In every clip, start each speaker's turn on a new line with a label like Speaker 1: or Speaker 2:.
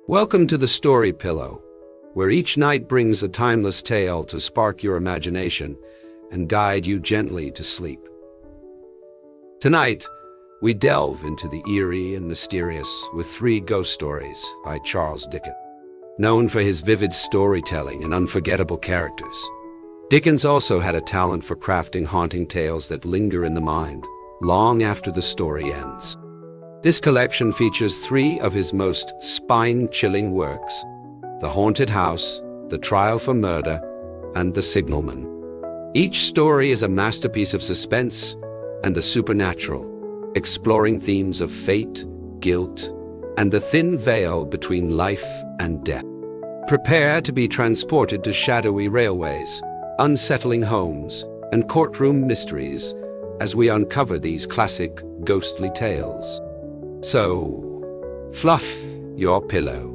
Speaker 1: Welcome to the Story Pillow, where each night brings a timeless tale to spark your imagination and guide you gently to sleep. Tonight, we delve into the eerie and mysterious with 3 ghost stories by Charles Dickens. Known for his vivid storytelling and unforgettable characters, Dickens also had a talent for crafting haunting tales that linger in the mind long after the story ends. This collection features 3 of his most spine-chilling works: The Haunted House, The Trial for Murder, and The Signalman. Each story is a masterpiece of suspense and the supernatural, exploring themes of fate, guilt, and the thin veil between life and death. Prepare to be transported to shadowy railways, unsettling homes, and courtroom mysteries as we uncover these classic ghostly tales. So, fluff your pillow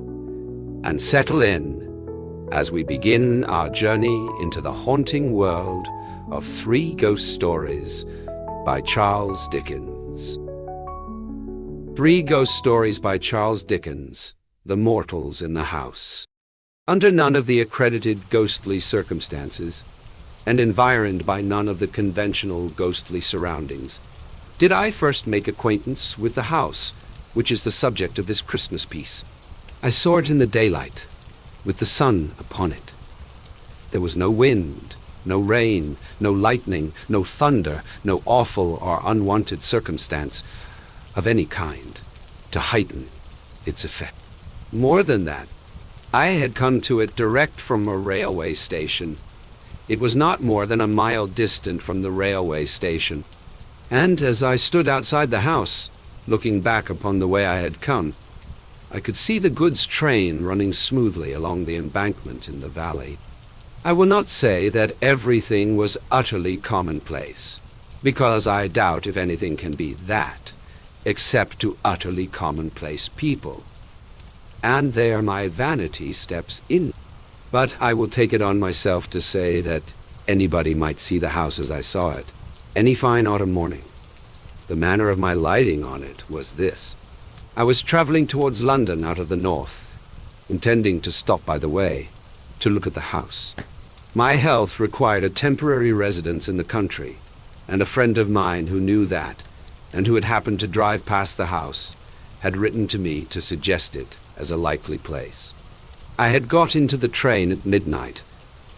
Speaker 1: and settle in as we begin our journey into the haunting world of 3 ghost stories by Charles Dickens. 3 ghost stories by Charles Dickens, The Mortals in the House. Under none of the accredited ghostly circumstances, and environed by none of the conventional ghostly surroundings, did I first make acquaintance with the house, which is the subject of this Christmas piece. I saw it in the daylight, with the sun upon it. There was no wind, no rain, no lightning, no thunder, no awful or unwanted circumstance of any kind to heighten its effect. More than that, I had come to it direct from a railway station. It was not more than a mile distant from the railway station, and as I stood outside the house, looking back upon the way I had come, I could see the goods train running smoothly along the embankment in the valley. I will not say that everything was utterly commonplace, because I doubt if anything can be that, except to utterly commonplace people. And there my vanity steps in. But I will take it on myself to say that anybody might see the house as I saw it, any fine autumn morning. The manner of my lighting on it was this. I was traveling towards London out of the north, intending to stop by the way to look at the house. My health required a temporary residence in the country, and a friend of mine who knew that, and who had happened to drive past the house, had written to me to suggest it as a likely place. I had got into the train at midnight,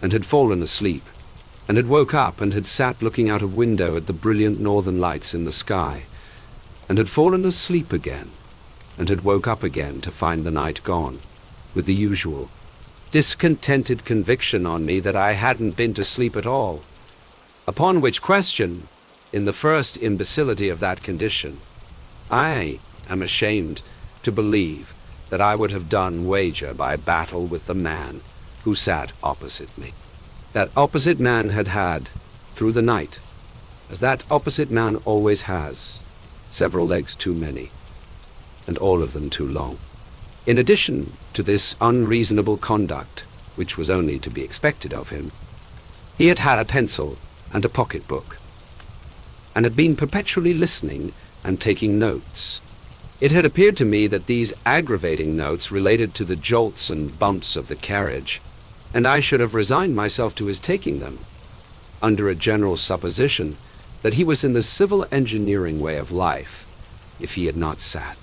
Speaker 1: and had fallen asleep, and had woke up and had sat looking out of window at the brilliant northern lights in the sky, and had fallen asleep again, and had woke up again to find the night gone, with the usual discontented conviction on me that I hadn't been to sleep at all. Upon which question, in the first imbecility of that condition, I am ashamed to believe that I would have done wager by battle with the man who sat opposite me. That opposite man had had, through the night, as that opposite man always has, several legs too many, and all of them too long. In addition to this unreasonable conduct, which was only to be expected of him, he had had a pencil and a pocketbook, and had been perpetually listening and taking notes. It had appeared to me that these aggravating notes related to the jolts and bumps of the carriage, and I should have resigned myself to his taking them, under a general supposition that he was in the civil engineering way of life, if he had not sat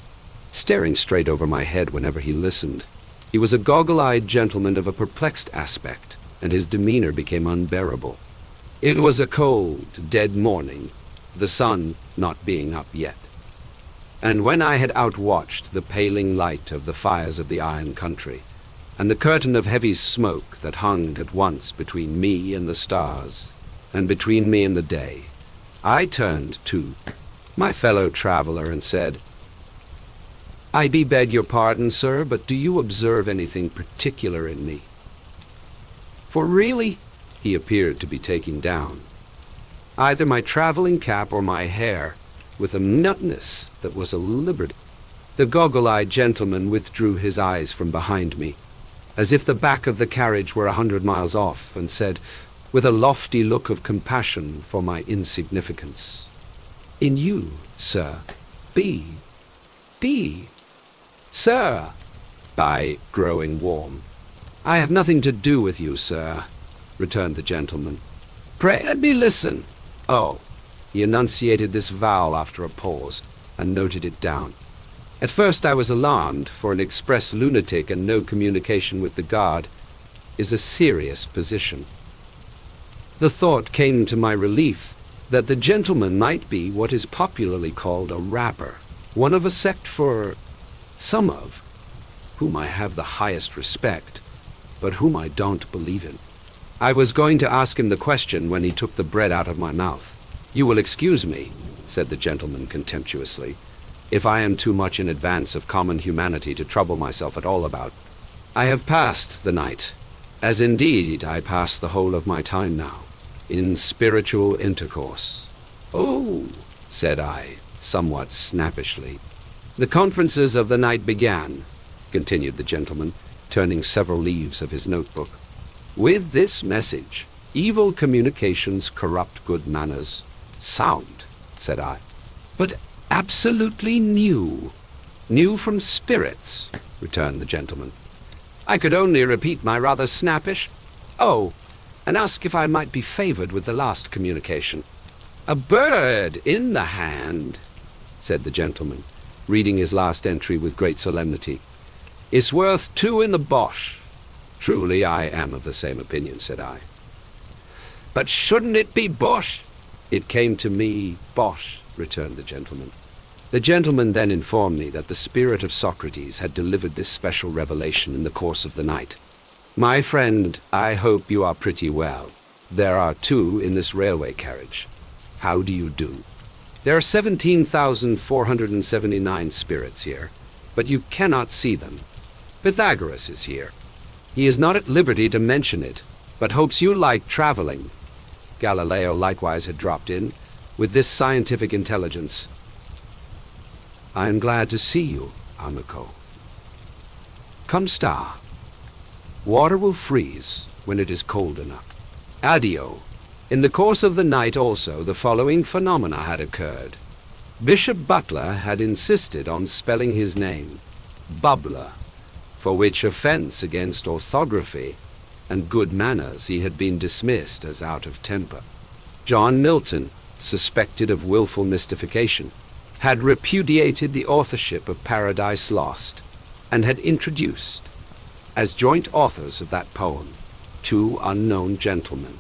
Speaker 1: staring straight over my head whenever he listened. He was a goggle-eyed gentleman of a perplexed aspect, and his demeanor became unbearable. It was a cold, dead morning, the sun not being up yet. And when I had outwatched the paling light of the fires of the iron country, and the curtain of heavy smoke that hung at once between me and the stars, and between me and the day, I turned to my fellow traveler and said, "I beg your pardon, sir, but do you observe anything particular in me?" For really, he appeared to be taking down either my traveling cap or my hair, with a minuteness that was a liberty. The goggle-eyed gentleman withdrew his eyes from behind me, as if the back of the carriage were 100 miles off, and said, with a lofty look of compassion for my insignificance, "In you, sir, be, sir, by growing warm. "I have nothing to do with you, sir," returned the gentleman. "Pray let me listen." "Oh." He enunciated this vowel after a pause, and noted it down. At first I was alarmed, for an express lunatic and no communication with the god is a serious position. The thought came to my relief that the gentleman might be what is popularly called a rapper, one of a sect for some of whom I have the highest respect, but whom I don't believe in. I was going to ask him the question when he took the bread out of my mouth. "You will excuse me," said the gentleman contemptuously, "if I am too much in advance of common humanity to trouble myself at all about. I have passed the night, as indeed I pass the whole of my time now, in spiritual intercourse." "Oh," said I, somewhat snappishly. "The conferences of the night began," continued the gentleman, turning several leaves of his notebook, "with this message: evil communications corrupt good manners." "Sound," said I. "But absolutely new." "New from spirits," returned the gentleman. I could only repeat my rather snappish "Oh," and ask if I might be favored with the last communication. "A bird in the hand," said the gentleman, reading his last entry with great solemnity, "is worth two in the bosh." "Truly I am of the same opinion," said I. "But shouldn't it be bosh?" "It came to me bosh," returned the gentleman. The gentleman then informed me that the spirit of Socrates had delivered this special revelation in the course of the night. "My friend, I hope you are pretty well. There are two in this railway carriage. How do you do? There are 17,479 spirits here, but you cannot see them. Pythagoras is here. He is not at liberty to mention it, but hopes you like traveling." Galileo likewise had dropped in, with this scientific intelligence: "I am glad to see you, amico. Come sta. Water will freeze when it is cold enough. Addio." In the course of the night also the following phenomena had occurred. Bishop Butler had insisted on spelling his name Bubbler, for which offense against orthography and good manners he had been dismissed as out of temper. John Milton, suspected of willful mystification, had repudiated the authorship of Paradise Lost, and had introduced, as joint authors of that poem, two unknown gentlemen,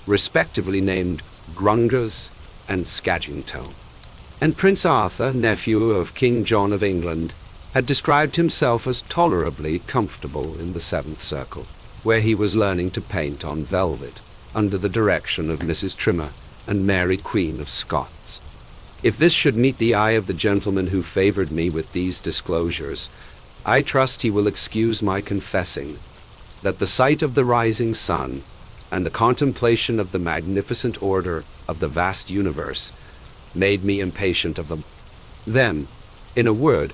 Speaker 1: respectively named Grungers and Skagingtone. And Prince Arthur, nephew of King John of England, had described himself as tolerably comfortable in the seventh circle, where he was learning to paint on velvet, under the direction of Mrs. Trimmer and Mary Queen of Scots. If this should meet the eye of the gentleman who favored me with these disclosures, I trust he will excuse my confessing that the sight of the rising sun and the contemplation of the magnificent order of the vast universe made me impatient of them. In a word,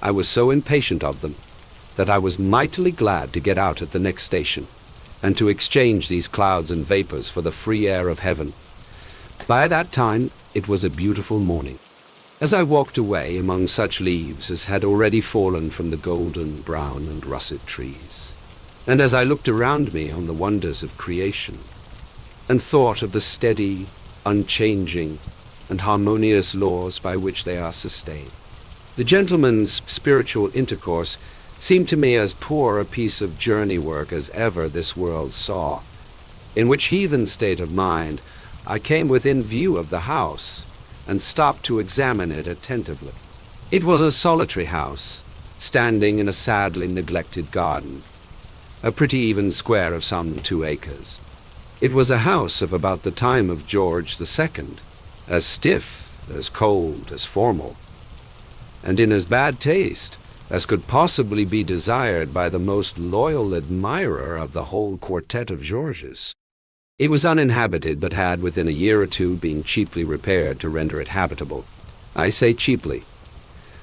Speaker 1: I was so impatient of them that I was mightily glad to get out at the next station, and to exchange these clouds and vapors for the free air of heaven. By that time it was a beautiful morning. As I walked away among such leaves as had already fallen from the golden, brown, and russet trees, and as I looked around me on the wonders of creation, and thought of the steady, unchanging, and harmonious laws by which they are sustained, the gentleman's spiritual intercourse seemed to me as poor a piece of journey work as ever this world saw, in which heathen state of mind I came within view of the house, and stopped to examine it attentively. It was a solitary house, standing in a sadly neglected garden, a pretty even square of some 2 acres. It was a house of about the time of George II, as stiff, as cold, as formal, and in as bad taste as could possibly be desired by the most loyal admirer of the whole quartet of Georges. It was uninhabited, but had within a year or two been cheaply repaired to render it habitable. I say cheaply,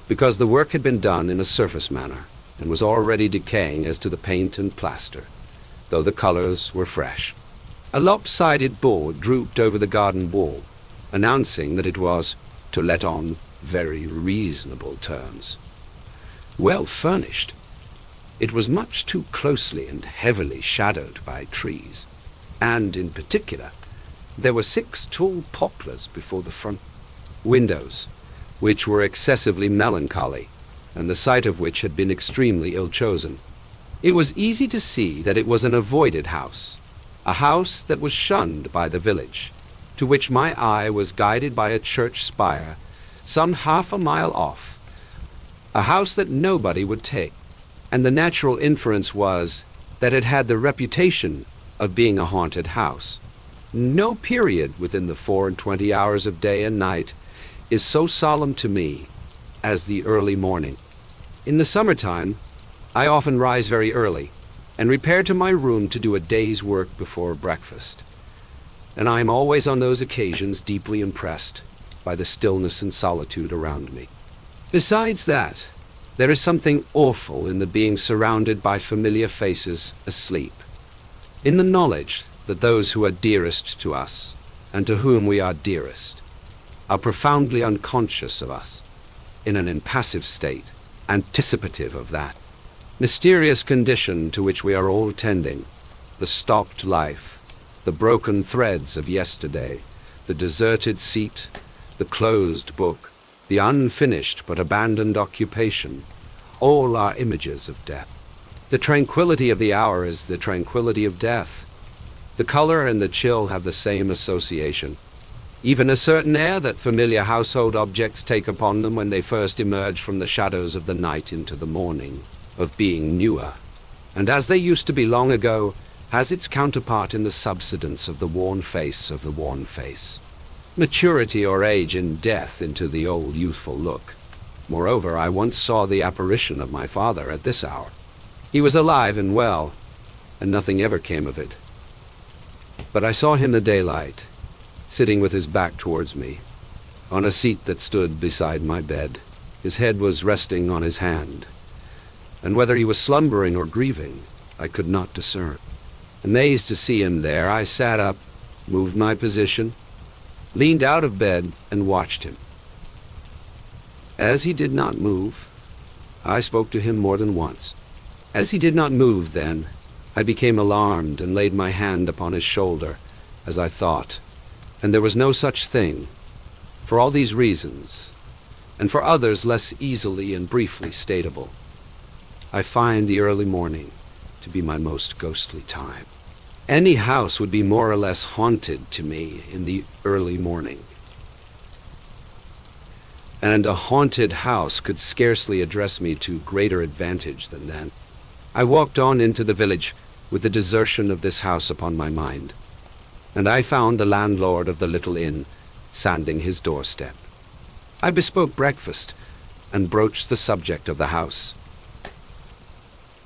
Speaker 1: because the work had been done in a surface manner, and was already decaying as to the paint and plaster, though the colors were fresh. A lopsided board drooped over the garden wall, announcing that it was to let on very reasonable terms. Well furnished. It was much too closely and heavily shadowed by trees, and in particular, there were 6 tall poplars before the front windows, which were excessively melancholy, and the site of which had been extremely ill-chosen. It was easy to see that it was an avoided house, a house that was shunned by the village, to which my eye was guided by a church spire some half a mile off, a house that nobody would take, and the natural inference was that it had the reputation of being a haunted house. No period within the 24 hours of day and night is so solemn to me as the early morning. In the summertime, I often rise very early and repair to my room to do a day's work before breakfast, and I am always on those occasions deeply impressed by the stillness and solitude around me. Besides that, there is something awful in the being surrounded by familiar faces asleep, in the knowledge that those who are dearest to us, and to whom we are dearest, are profoundly unconscious of us, in an impassive state, anticipative of that mysterious condition to which we are all tending, the stopped life, the broken threads of yesterday, the deserted seat, the closed book, the unfinished but abandoned occupation, all are images of death. The tranquility of the hour is the tranquility of death. The color and the chill have the same association. Even a certain air that familiar household objects take upon them when they first emerge from the shadows of the night into the morning, of being newer, and as they used to be long ago, has its counterpart in the subsidence of the worn face of the worn face. Maturity or age in death into the old youthful look. Moreover, I once saw the apparition of my father at this hour. He was alive and well, and nothing ever came of it. But I saw him in the daylight, sitting with his back towards me, on a seat that stood beside my bed. His head was resting on his hand, and whether he was slumbering or grieving, I could not discern. Amazed to see him there, I sat up, moved my position, leaned out of bed, and watched him. As he did not move, I spoke to him more than once. As he did not move then, I became alarmed and laid my hand upon his shoulder, as I thought, and there was no such thing. For all these reasons, and for others less easily and briefly statable, I find the early morning to be my most ghostly time. Any house would be more or less haunted to me in the early morning, and a haunted house could scarcely address me to greater advantage than then. I walked on into the village with the desertion of this house upon my mind, and I found the landlord of the little inn sanding his doorstep. I bespoke breakfast and broached the subject of the house.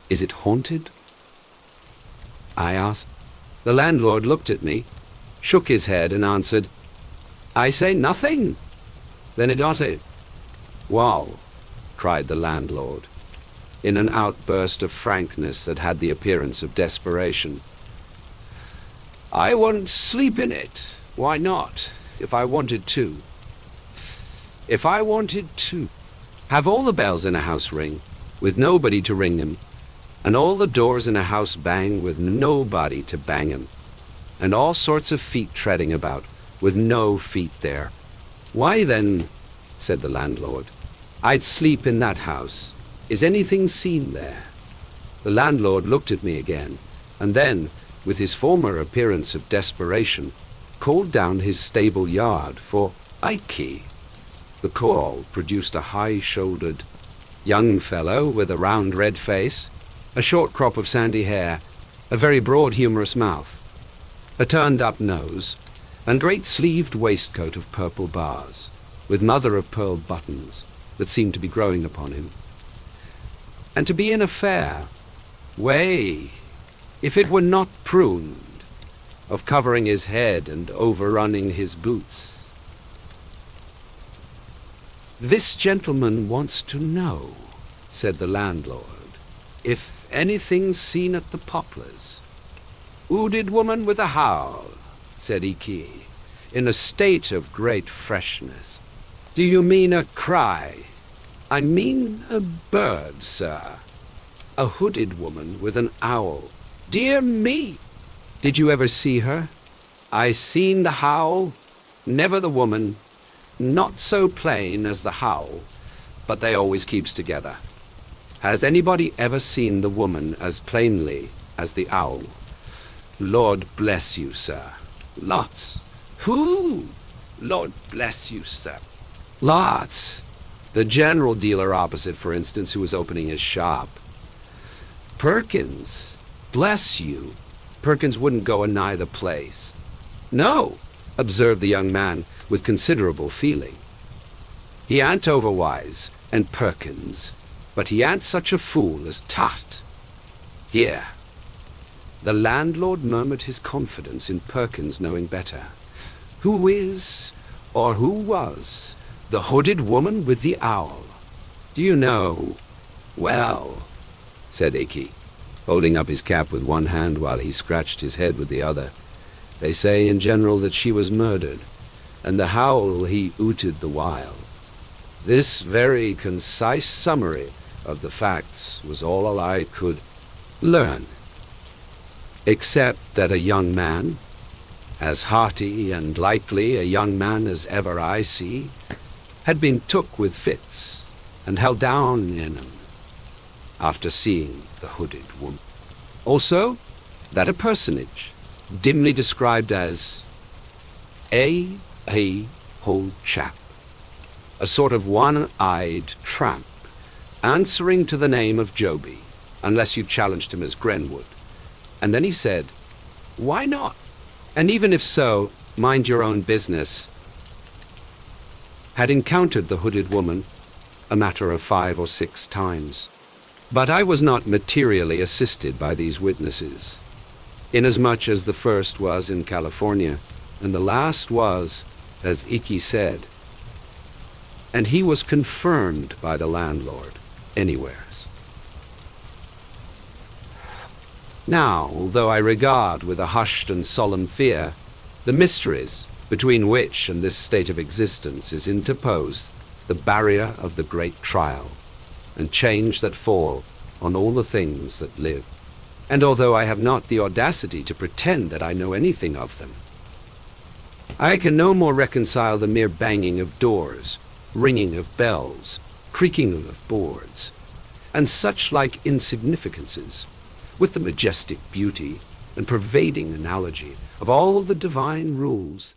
Speaker 1: "Is it haunted?" I asked. The landlord looked at me, shook his head, and answered, "I say nothing." "Then it ought to." "Wow!" cried the landlord, in an outburst of frankness that had the appearance of desperation. "I wouldn't sleep in it. Why not, if I wanted to? If I wanted to. Have all the bells in a house ring, with nobody to ring them, and all the doors in a house bang with nobody to bang 'em, and all sorts of feet treading about, with no feet there. Why then," said the landlord, "I'd sleep in that house. Is anything seen there?" The landlord looked at me again, and then, with his former appearance of desperation, called down his stable yard for Ike. The call produced a high-shouldered young fellow with a round red face, a short crop of sandy hair, a very broad humorous mouth, a turned-up nose, and great-sleeved waistcoat of purple bars, with mother-of-pearl buttons that seemed to be growing upon him, and to be in a fair way, if it were not pruned, of covering his head and overrunning his boots. "This gentleman wants to know," said the landlord, "if anything's seen at the Poplars." "Ooded woman with a howl," said Iki, in a state of great freshness. "Do you mean a cry?" "I mean a bird, sir." A hooded woman with an owl. Dear me! Did you ever see her? I seen the howl, never the woman. Not so plain as the howl, but they always keeps together. Has anybody ever seen the woman as plainly as the owl? Lord bless you, sir. Lots. Who? Lord bless you, sir. Lots. The general dealer opposite, for instance, who was opening his shop. Perkins. Bless you. Perkins wouldn't go anigh the place. No, observed the young man with considerable feeling. He ain't overwise, and Perkins, but he ain't such a fool as Tot. Here. The landlord murmured his confidence in Perkins knowing better. Who is, or who was, the hooded woman with the owl? Do you know? Well, said Icky, holding up his cap with one hand while he scratched his head with the other. They say in general that she was murdered, and the howl he ooted the while. This very concise summary of the facts was all I could learn, except that a young man, as hearty and likely a young man as ever I see, had been took with fits and held down in 'em after seeing the hooded woman. Also, that a personage, dimly described as a whole chap, a sort of one-eyed tramp, answering to the name of Joby, unless you challenged him as Grenwood. And then he said, why not? And even if so, mind your own business, had encountered the hooded woman a matter of 5 or 6 times. But I was not materially assisted by these witnesses, inasmuch as the first was in California, and the last was, as Icky said, and he was confirmed by the landlord anywheres. Now, though I regard with a hushed and solemn fear the mysteries between which and this state of existence is interposed the barrier of the great trial, and change that fall on all the things that live, and although I have not the audacity to pretend that I know anything of them, I can no more reconcile the mere banging of doors, ringing of bells, creaking of boards, and such like insignificances, with the majestic beauty and pervading analogy of all the divine rules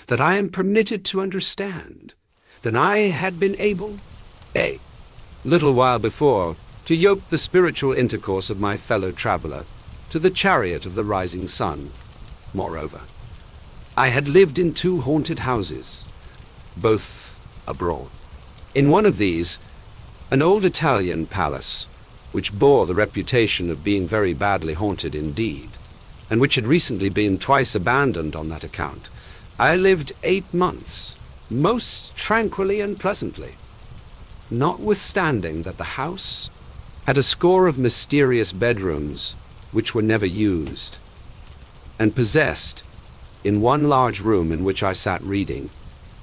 Speaker 1: that I am permitted to understand, than I had been able, a little while before, to yoke the spiritual intercourse of my fellow traveler to the chariot of the rising sun. Moreover, I had lived in 2 haunted houses, both abroad. In one of these, an old Italian palace, which bore the reputation of being very badly haunted indeed, and which had recently been twice abandoned on that account, I lived 8 months, most tranquilly and pleasantly, notwithstanding that the house had a score of mysterious bedrooms which were never used, and possessed, in one large room in which I sat reading,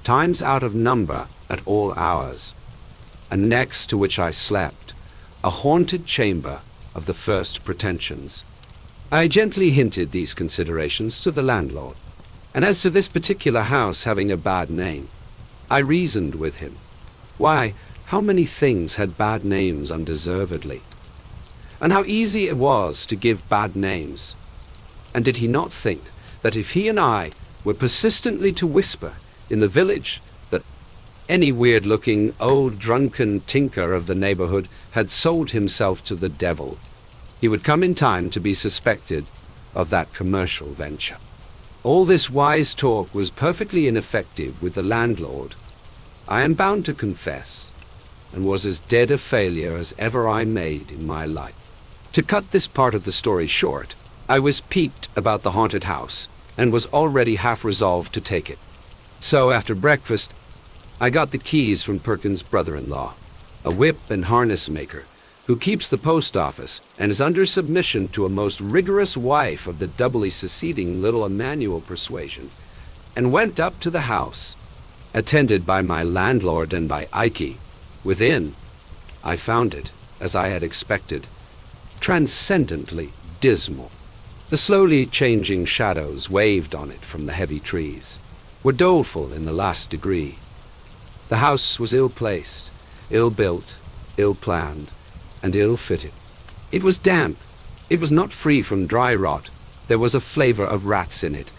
Speaker 1: times out of number at all hours, and next to which I slept, a haunted chamber of the first pretensions. I gently hinted these considerations to the landlord, and as to this particular house having a bad name, I reasoned with him. Why, how many things had bad names undeservedly, and how easy it was to give bad names, and did he not think that if he and I were persistently to whisper in the village that any weird-looking old drunken tinker of the neighborhood had sold himself to the devil, he would come in time to be suspected of that commercial venture. All this wise talk was perfectly ineffective with the landlord, I am bound to confess, and was as dead a failure as ever I made in my life. To cut this part of the story short, I was piqued about the haunted house, and was already half resolved to take it. So after breakfast, I got the keys from Perkins' brother-in-law, a whip and harness maker, who keeps the post office and is under submission to a most rigorous wife of the doubly seceding little Emmanuel persuasion, and went up to the house, attended by my landlord and by Ikey. Within, I found it, as I had expected, transcendently dismal. The slowly changing shadows waved on it from the heavy trees, were doleful in the last degree. The house was ill-placed, ill-built, ill-planned, and ill-fitted. It was damp. It was not free from dry rot. There was a flavor of rats in it,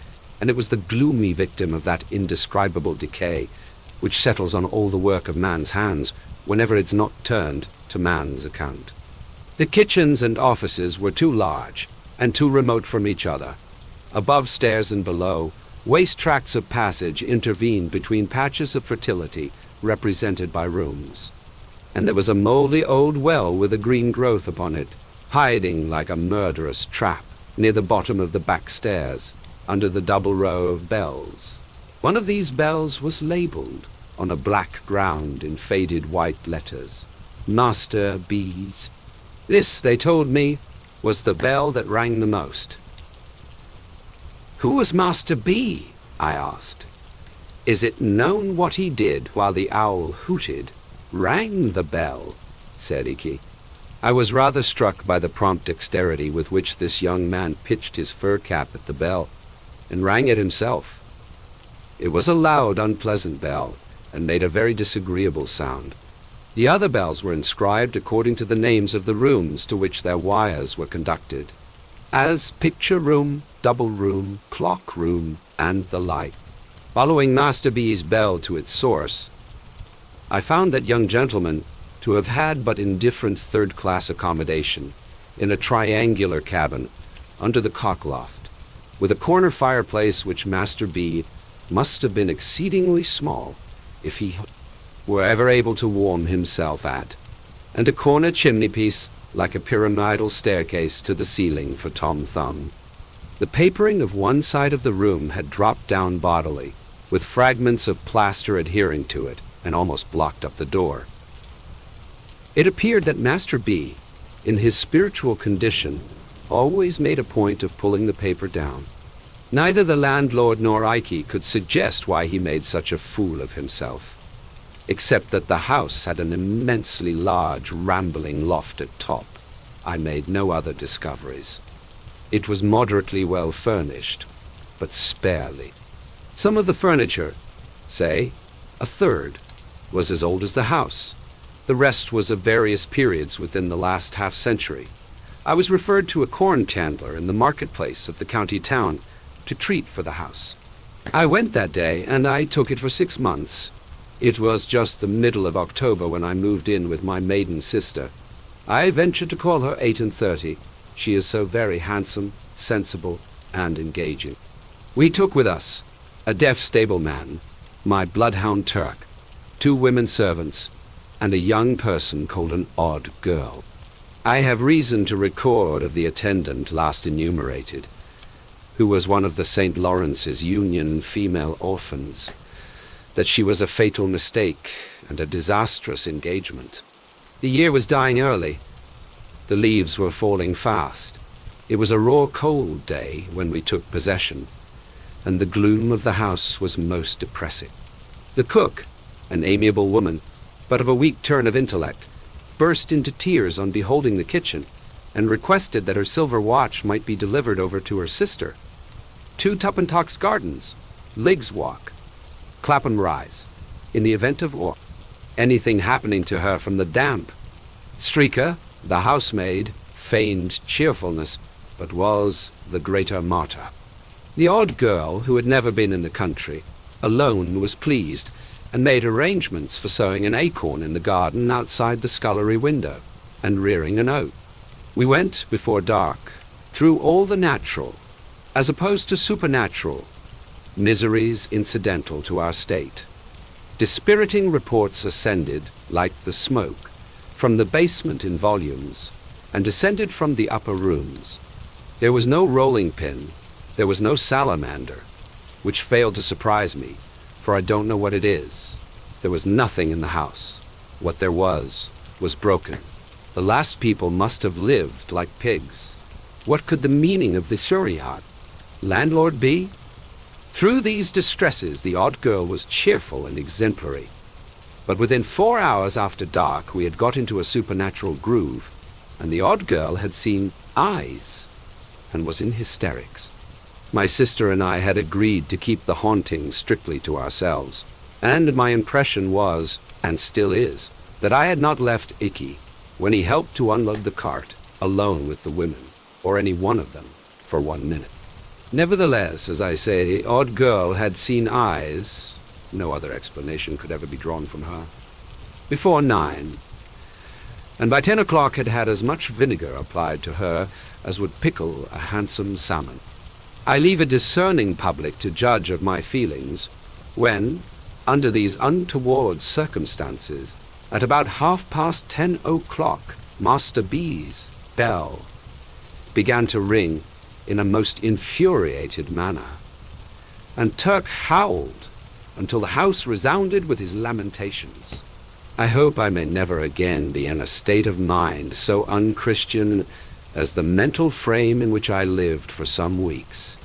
Speaker 1: and it was the gloomy victim of that indescribable decay which settles on all the work of man's hands whenever it's not turned to man's account. The kitchens and offices were too large and too remote from each other. Above stairs and below, waste tracts of passage intervened between patches of fertility represented by rooms. And there was a mouldy old well with a green growth upon it, hiding like a murderous trap near the bottom of the back stairs, under the double row of bells. One of these bells was labeled on a black ground in faded white letters, Master B's. This, they told me, was the bell that rang the most. Who was Master B? I asked. Is it known what he did while the owl hooted? Rang the bell, said Iki. I was rather struck by the prompt dexterity with which this young man pitched his fur cap at the bell, and rang it himself. It was a loud, unpleasant bell, and made a very disagreeable sound. The other bells were inscribed according to the names of the rooms to which their wires were conducted, as picture room, double room, clock room, and the like. Following Master B's bell to its source, I found that young gentleman to have had but indifferent third-class accommodation in a triangular cabin under the cockloft, with a corner fireplace which Master B must have been exceedingly small if he were ever able to warm himself at, and a corner chimney-piece like a pyramidal staircase to the ceiling for Tom Thumb. The papering of one side of the room had dropped down bodily, with fragments of plaster adhering to it, and almost blocked up the door. It appeared that Master B, in his spiritual condition, always made a point of pulling the paper down. Neither the landlord nor Ike could suggest why he made such a fool of himself, except that the house had an immensely large, rambling loft at top. I made no other discoveries. It was moderately well furnished, but sparely. Some of the furniture, say, a third, was as old as the house. The rest was of various periods within the last half-century. I was referred to a corn chandler in the marketplace of the county town to treat for the house. I went that day, and I took it for 6 months. It was just the middle of October when I moved in with my maiden sister. I venture to call her 38. She is so very handsome, sensible, and engaging. We took with us a deaf stableman, my bloodhound Turk, 2 women servants, and a young person called an odd girl. I have reason to record of the attendant last enumerated, who was one of the St. Lawrence's Union female orphans, that she was a fatal mistake and a disastrous engagement. The year was dying early. The leaves were falling fast. It was a raw, cold day when we took possession, and the gloom of the house was most depressing. The cook, an amiable woman, but of a weak turn of intellect, burst into tears on beholding the kitchen, and requested that her silver watch might be delivered over to her sister. 2 Tuppentocks Gardens, Liggs Walk, Clapham Rise, in the event of anything happening to her from the damp. Streaker, the housemaid, feigned cheerfulness, but was the greater martyr. The odd girl, who had never been in the country, alone was pleased, and made arrangements for sowing an acorn in the garden outside the scullery window, and rearing an oat. We went, before dark, through all the natural, as opposed to supernatural, miseries incidental to our state. Dispiriting reports ascended, like the smoke, from the basement in volumes, and descended from the upper rooms. There was no rolling pin, there was no salamander, which failed to surprise me, for I don't know what it is. There was nothing in the house. What there was broken. The last people must have lived like pigs. What could the meaning of the Surreyard landlord be? Through these distresses the odd girl was cheerful and exemplary. But within 4 hours after dark we had got into a supernatural groove, and the odd girl had seen eyes and was in hysterics. My sister and I had agreed to keep the haunting strictly to ourselves, and my impression was, and still is, that I had not left Icky, when he helped to unload the cart, alone with the women, or any one of them, for 1 minute. Nevertheless, as I say, the odd girl had seen eyes, no other explanation could ever be drawn from her, before 9, and by 10 o'clock had had as much vinegar applied to her as would pickle a handsome salmon. I leave a discerning public to judge of my feelings when, under these untoward circumstances, at about 10:30, Master B's bell began to ring in a most infuriated manner, and Turk howled until the house resounded with his lamentations. I hope I may never again be in a state of mind so unchristian as the mental frame in which I lived for some weeks,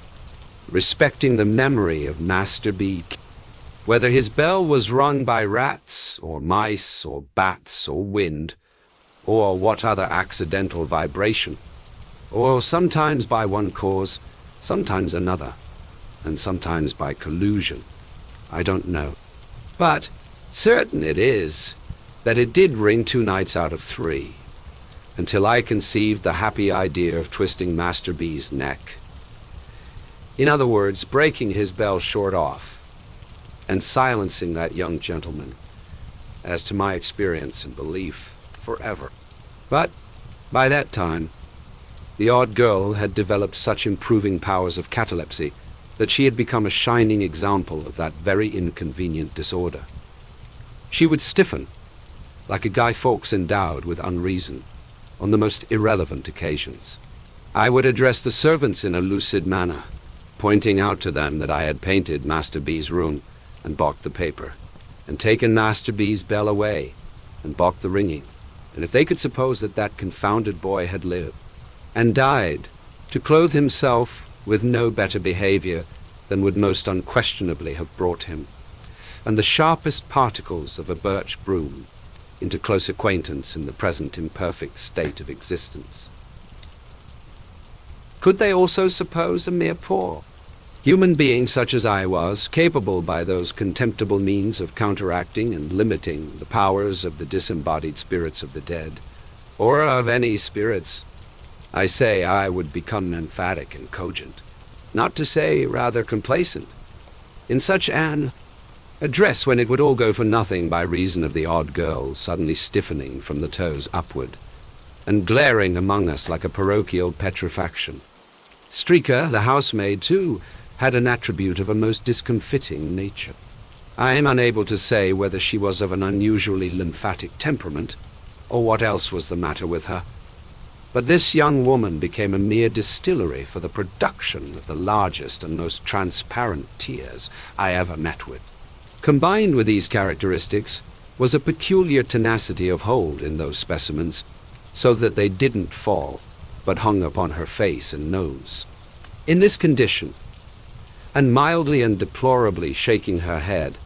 Speaker 1: respecting the memory of Master B. Whether his bell was rung by rats, or mice, or bats, or wind, or what other accidental vibration, or sometimes by one cause, sometimes another, and sometimes by collusion, I don't know. But certain it is that it did ring 2 nights out of 3, until I conceived the happy idea of twisting Master B's neck. In other words, breaking his bell short off, and silencing that young gentleman, as to my experience and belief, forever. But by that time, the odd girl had developed such improving powers of catalepsy that she had become a shining example of that very inconvenient disorder. She would stiffen, like a Guy Fawkes endowed with unreason, on the most irrelevant occasions. I would address the servants in a lucid manner, pointing out to them that I had painted Master B's room and balked the paper, and taken Master B's bell away, and balked the ringing, and if they could suppose that that confounded boy had lived, and died, to clothe himself with no better behavior than would most unquestionably have brought him, and the sharpest particles of a birch broom, into close acquaintance in the present imperfect state of existence. Could they also suppose a mere poor human being such as I was, capable by those contemptible means of counteracting and limiting the powers of the disembodied spirits of the dead, or of any spirits? I say I would become emphatic and cogent, not to say rather complacent, in such an address when it would all go for nothing by reason of the odd girl suddenly stiffening from the toes upward, and glaring among us like a parochial petrifaction. Streaker, the housemaid, too, had an attribute of a most discomfiting nature. I am unable to say whether she was of an unusually lymphatic temperament, or what else was the matter with her, but this young woman became a mere distillery for the production of the largest and most transparent tears I ever met with. Combined with these characteristics was a peculiar tenacity of hold in those specimens, so that they didn't fall, but hung upon her face and nose. In this condition, and mildly and deplorably shaking her head,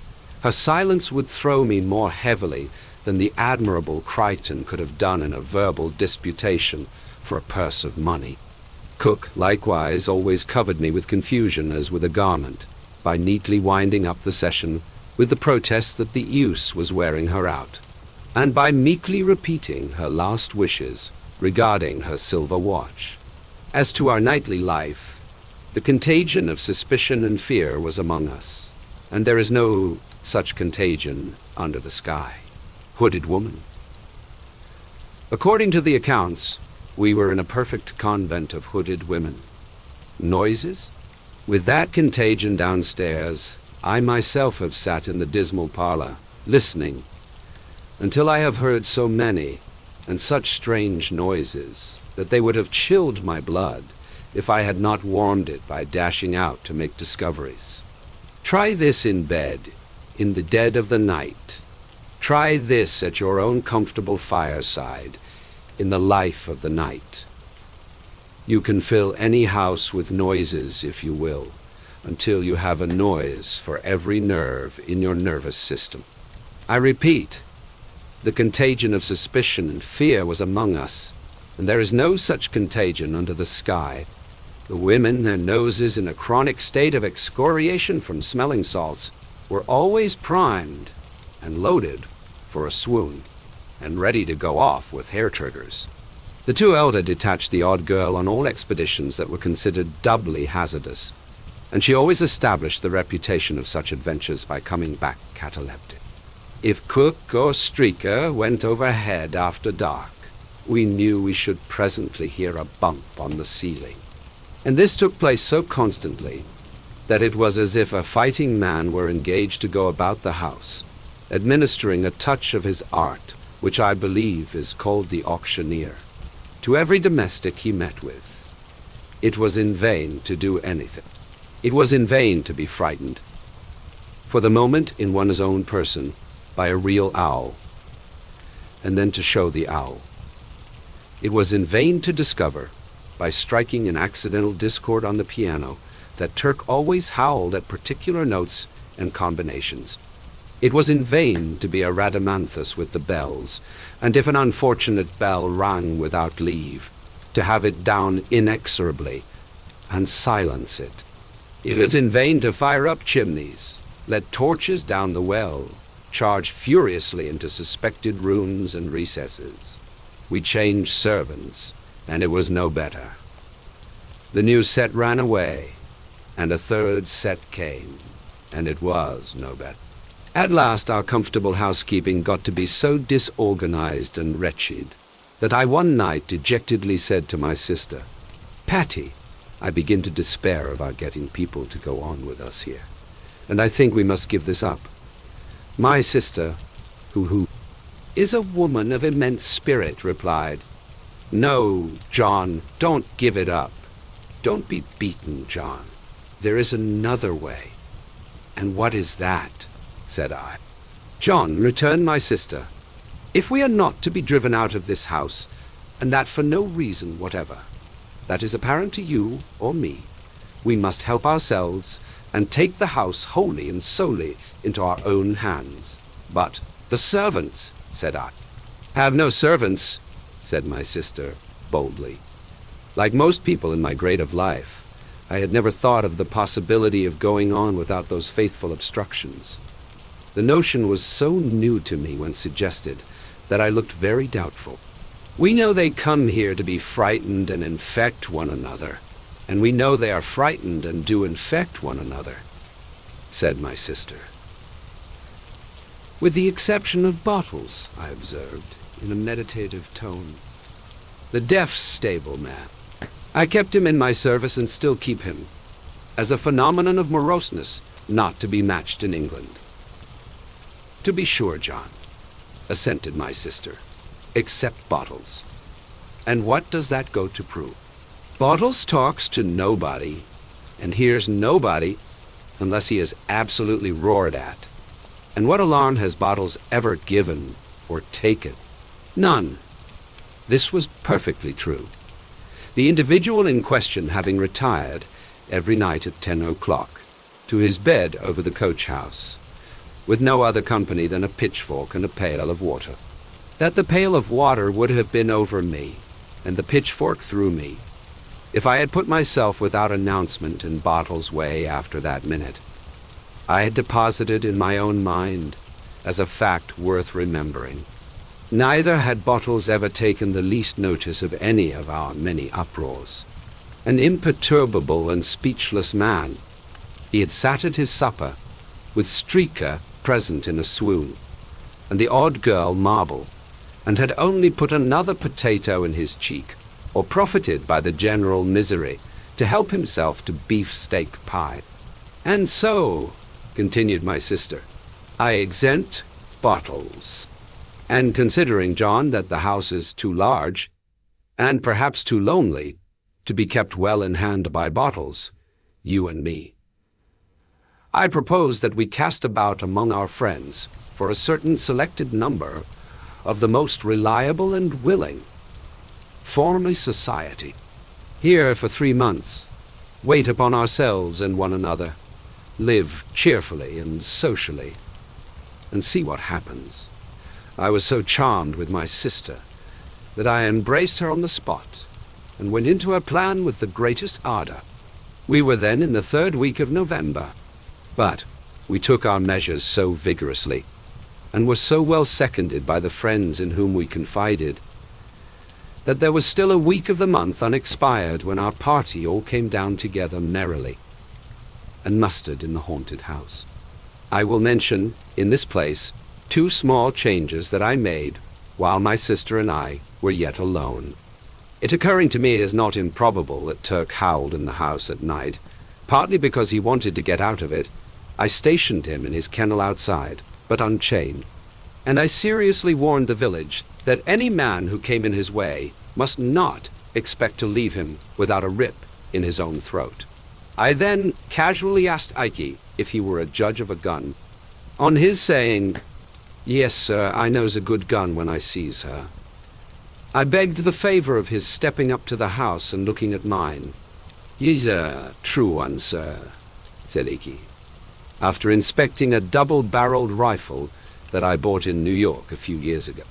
Speaker 1: her silence would throw me more heavily than the admirable Crichton could have done in a verbal disputation for a purse of money. Cook, likewise, always covered me with confusion as with a garment, by neatly winding up the session with the protest that the use was wearing her out, and by meekly repeating her last wishes regarding her silver watch. As to our nightly life, the contagion of suspicion and fear was among us, and there is no such contagion under the sky. Hooded woman. According to the accounts, we were in a perfect convent of hooded women. Noises? With that contagion downstairs, I myself have sat in the dismal parlor, listening, until I have heard so many and such strange noises that they would have chilled my blood if I had not warmed it by dashing out to make discoveries. Try this in bed, in the dead of the night. Try this at your own comfortable fireside, in the life of the night. You can fill any house with noises, if you will, until you have a noise for every nerve in your nervous system. I repeat, the contagion of suspicion and fear was among us, and there is no such contagion under the sky. The women, their noses in a chronic state of excoriation from smelling salts, were always primed and loaded for a swoon, and ready to go off with hair triggers. The two elder detached the odd girl on all expeditions that were considered doubly hazardous, and she always established the reputation of such adventures by coming back cataleptic. If Cook or Streaker went overhead after dark, we knew we should presently hear a bump on the ceiling. And this took place so constantly that it was as if a fighting man were engaged to go about the house, administering a touch of his art, which I believe is called the auctioneer, to every domestic he met with. It was in vain to do anything. It was in vain to be frightened, for the moment in one's own person, by a real owl, and then to show the owl. It was in vain to discover, by striking an accidental discord on the piano, that Turk always howled at particular notes and combinations. It was in vain to be a Rhadamanthus with the bells, and if an unfortunate bell rang without leave, to have it down inexorably and silence it. It was in vain to fire up chimneys, let torches down the well, charge furiously into suspected rooms and recesses. We changed servants, and it was no better. The new set ran away, and a third set came, and it was no better. At last our comfortable housekeeping got to be so disorganized and wretched that I one night dejectedly said to my sister, "Patty, I begin to despair of our getting people to go on with us here, and I think we must give this up." My sister, who is a woman of immense spirit, replied, "No, John, don't give it up. Don't be beaten, John. There is another way." "And what is that?" said I. "John," returned my sister, "if we are not to be driven out of this house, and that for no reason whatever, that is apparent to you or me, we must help ourselves and take the house wholly and solely into our own hands." "But the servants," said I. "Have no servants," said my sister boldly. Like most people in my grade of life, I had never thought of the possibility of going on without those faithful obstructions. The notion was so new to me when suggested that I looked very doubtful. "We know they come here to be frightened and infect one another, and we know they are frightened and do infect one another," said my sister. "With the exception of Bottles," I observed, in a meditative tone. "The deaf stable man. I kept him in my service and still keep him, as a phenomenon of moroseness not to be matched in England." "To be sure, John," assented my sister, "except Bottles. And what does that go to prove? Bottles talks to nobody, and hears nobody unless he is absolutely roared at. And what alarm has Bottles ever given or taken? None." This was perfectly true. The individual in question having retired every night at 10 o'clock to his bed over the coach-house, with no other company than a pitchfork and a pail of water. That the pail of water would have been over me, and the pitchfork through me, if I had put myself without announcement in Bottles' way after that minute. I had deposited in my own mind as a fact worth remembering. Neither had Bottles ever taken the least notice of any of our many uproars. An imperturbable and speechless man, he had sat at his supper, with Streaker present in a swoon, and the odd girl Marble, and had only put another potato in his cheek, or profited by the general misery to help himself to beefsteak pie. "And so," continued my sister, "I exempt Bottles. And considering, John, that the house is too large, and perhaps too lonely, to be kept well in hand by Bottles, you and me, I propose that we cast about among our friends for a certain selected number of the most reliable and willing, form a society, here for 3 months, wait upon ourselves and one another, live cheerfully and socially, and see what happens." I was so charmed with my sister that I embraced her on the spot and went into her plan with the greatest ardor. We were then in the 3rd week of November, but we took our measures so vigorously and were so well seconded by the friends in whom we confided that there was still a week of the month unexpired when our party all came down together merrily and mustered in the haunted house. I will mention in this place 2 small changes that I made while my sister and I were yet alone. It occurring to me as not improbable that Turk howled in the house at night, partly because he wanted to get out of it, I stationed him in his kennel outside, but unchained, and I seriously warned the village that any man who came in his way must not expect to leave him without a rip in his own throat. I then casually asked Ike if he were a judge of a gun. On his saying, "Yes, sir, I knows a good gun when I sees her," I begged the favor of his stepping up to the house and looking at mine. "Ye's a true one, sir," said Ike, after inspecting a double-barreled rifle that I bought in New York a few years ago.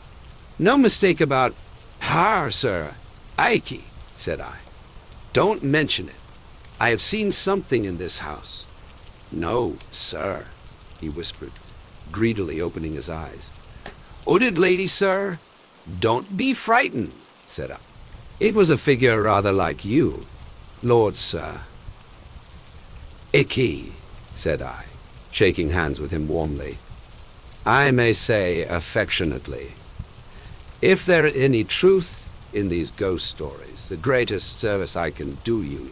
Speaker 1: "No mistake about her, sir." "Ike," said I, "don't mention it. I have seen something in this house." "No, sir," he whispered, greedily opening his eyes. "'Ooded lady, sir. Don't be frightened," said I. "It was a figure rather like you, Lord, sir." "Icky," said I, shaking hands with him warmly, I may say affectionately, "if there is any truth in these ghost stories, the greatest service I can do you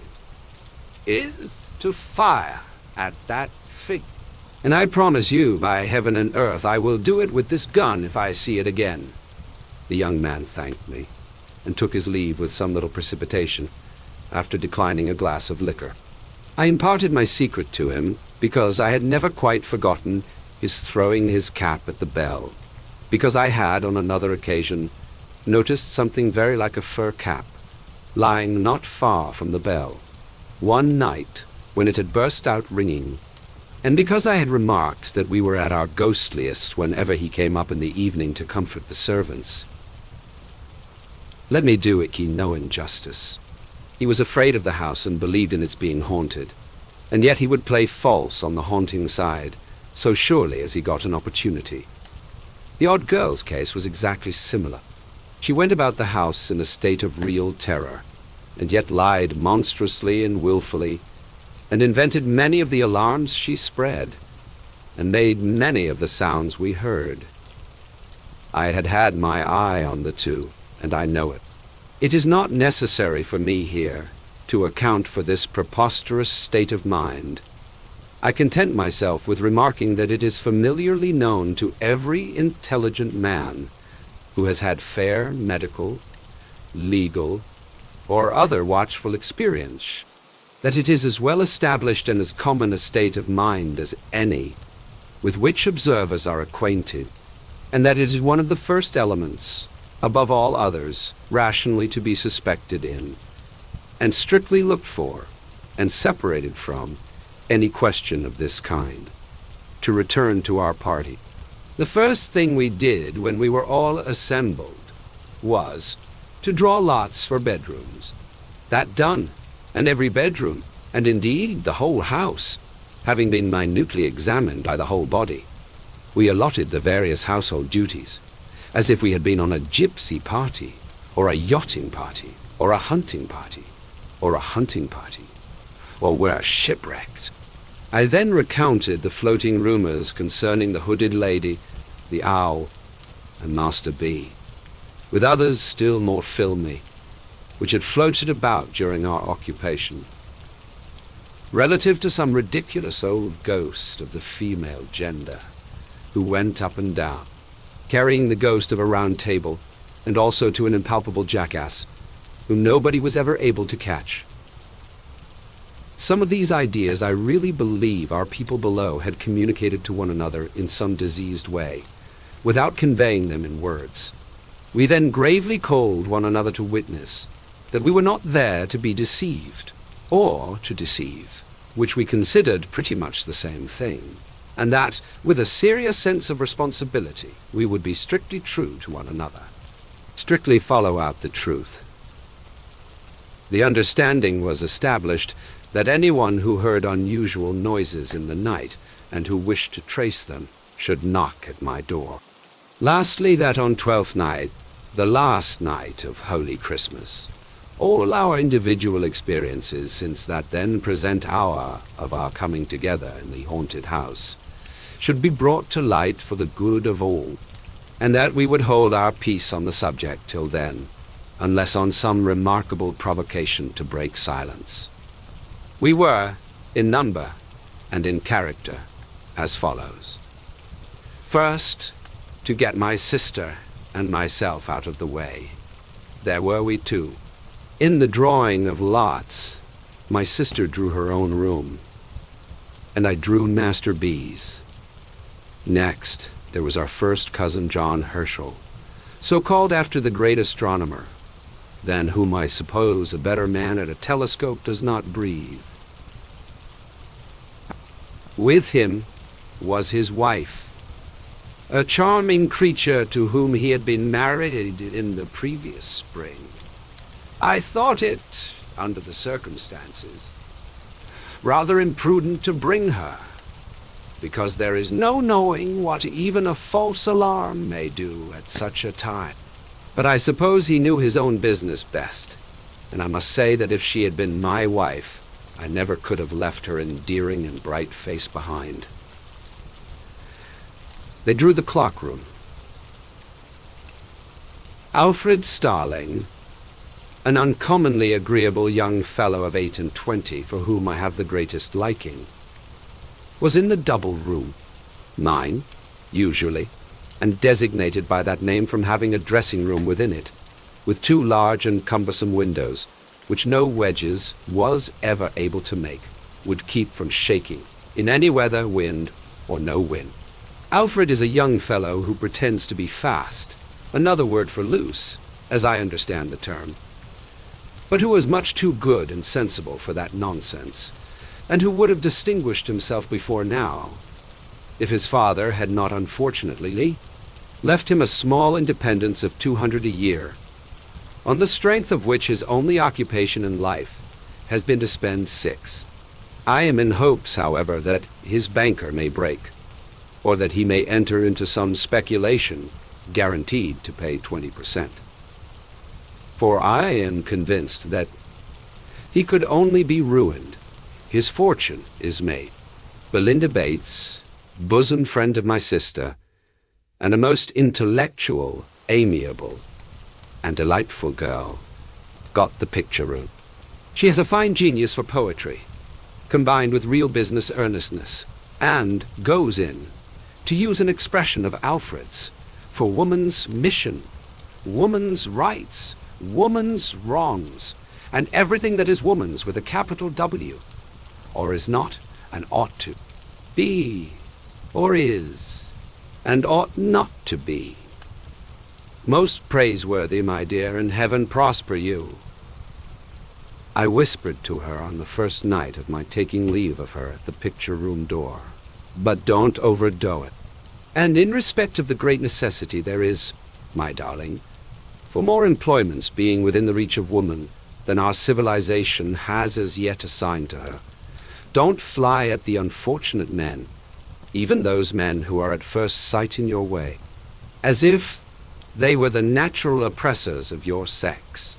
Speaker 1: is to fire at that figure. And I promise you, by heaven and earth, I will do it with this gun if I see it again." The young man thanked me and took his leave with some little precipitation, after declining a glass of liquor. I imparted my secret to him because I had never quite forgotten his throwing his cap at the bell, because I had, on another occasion, noticed something very like a fur cap lying not far from the bell one night when it had burst out ringing, and because I had remarked that we were at our ghostliest whenever he came up in the evening to comfort the servants. Let me do Icky no injustice. He was afraid of the house and believed in its being haunted, and yet he would play false on the haunting side so surely as he got an opportunity. The odd girl's case was exactly similar. She went about the house in a state of real terror, and yet lied monstrously and willfully, and invented many of the alarms she spread, and made many of the sounds we heard. I had had my eye on the 2, and I know it. It is not necessary for me here to account for this preposterous state of mind. I content myself with remarking that it is familiarly known to every intelligent man who has had fair medical, legal, or other watchful experience, that it is as well established and as common a state of mind as any with which observers are acquainted, and that it is one of the first elements, above all others, rationally to be suspected in, and strictly looked for, and separated from, any question of this kind. To return to our party. The first thing we did when we were all assembled was to draw lots for bedrooms. That done, and every bedroom, and indeed the whole house, having been minutely examined by the whole body, we allotted the various household duties, as if we had been on a gypsy party, or a yachting party, or a hunting party, or a hunting party, or were shipwrecked. I then recounted the floating rumors concerning the hooded lady, the owl, and Master B, with others still more filmy, which had floated about during our occupation, relative to some ridiculous old ghost of the female gender, who went up and down, carrying the ghost of a round table, and also to an impalpable jackass, whom nobody was ever able to catch. Some of these ideas I really believe our people below had communicated to one another in some diseased way, without conveying them in words. We then gravely called one another to witness that we were not there to be deceived, or to deceive, which we considered pretty much the same thing, and that, with a serious sense of responsibility, we would be strictly true to one another. strictly follow out the truth. The understanding was established that anyone who heard unusual noises in the night and who wished to trace them should knock at my door. Lastly, that on 12th night, the last night of Holy Christmas, all our individual experiences since that then present hour of our coming together in the haunted house should be brought to light for the good of all, and that we would hold our peace on the subject till then, unless on some remarkable provocation to break silence. We were, in number and in character, as follows. First, to get my sister and myself out of the way. There were we two. In the drawing of lots, my sister drew her own room, and I drew Master B's. Next, there was our first cousin John Herschel, so called after the great astronomer, than whom I suppose a better man at a telescope does not breathe. With him was his wife, a charming creature to whom he had been married in the previous spring. I thought it, under the circumstances, rather imprudent to bring her, because there is no knowing what even a false alarm may do at such a time. But I suppose he knew his own business best, and I must say that if she had been my wife, I never could have left her endearing and bright face behind. They drew the clock room. Alfred Starling, an uncommonly agreeable young fellow of 28, for whom I have the greatest liking, was in the double room, mine, usually, and designated by that name from having a dressing room within it, with two large and cumbersome windows, which no wedges was ever able to make, would keep from shaking, in any weather, wind, or no wind. Alfred is a young fellow who pretends to be fast, another word for loose, as I understand the term, but who is much too good and sensible for that nonsense, and who would have distinguished himself before now, if his father had not unfortunately left him a small independence of 200 a year, on the strength of which his only occupation in life has been to spend 6. I am in hopes, however, that his banker may break, or that he may enter into some speculation guaranteed to pay 20%. For I am convinced that he could only be ruined. His fortune is made. Belinda Bates, bosom friend of my sister, and a most intellectual, amiable, and delightful girl, got the picture room. She has a fine genius for poetry, combined with real business earnestness, and goes in, to use an expression of Alfred's, for woman's mission, woman's rights, woman's wrongs, and everything that is woman's with a capital W, or is not and ought to be, or is and ought not to be. Most praiseworthy, my dear, and heaven prosper you. I whispered to her on the first night of my taking leave of her at the picture room door, but don't overdo it. And in respect of the great necessity there is, my darling, for more employments being within the reach of woman than our civilization has as yet assigned to her, don't fly at the unfortunate men, even those men who are at first sight in your way, as if they were the natural oppressors of your sex.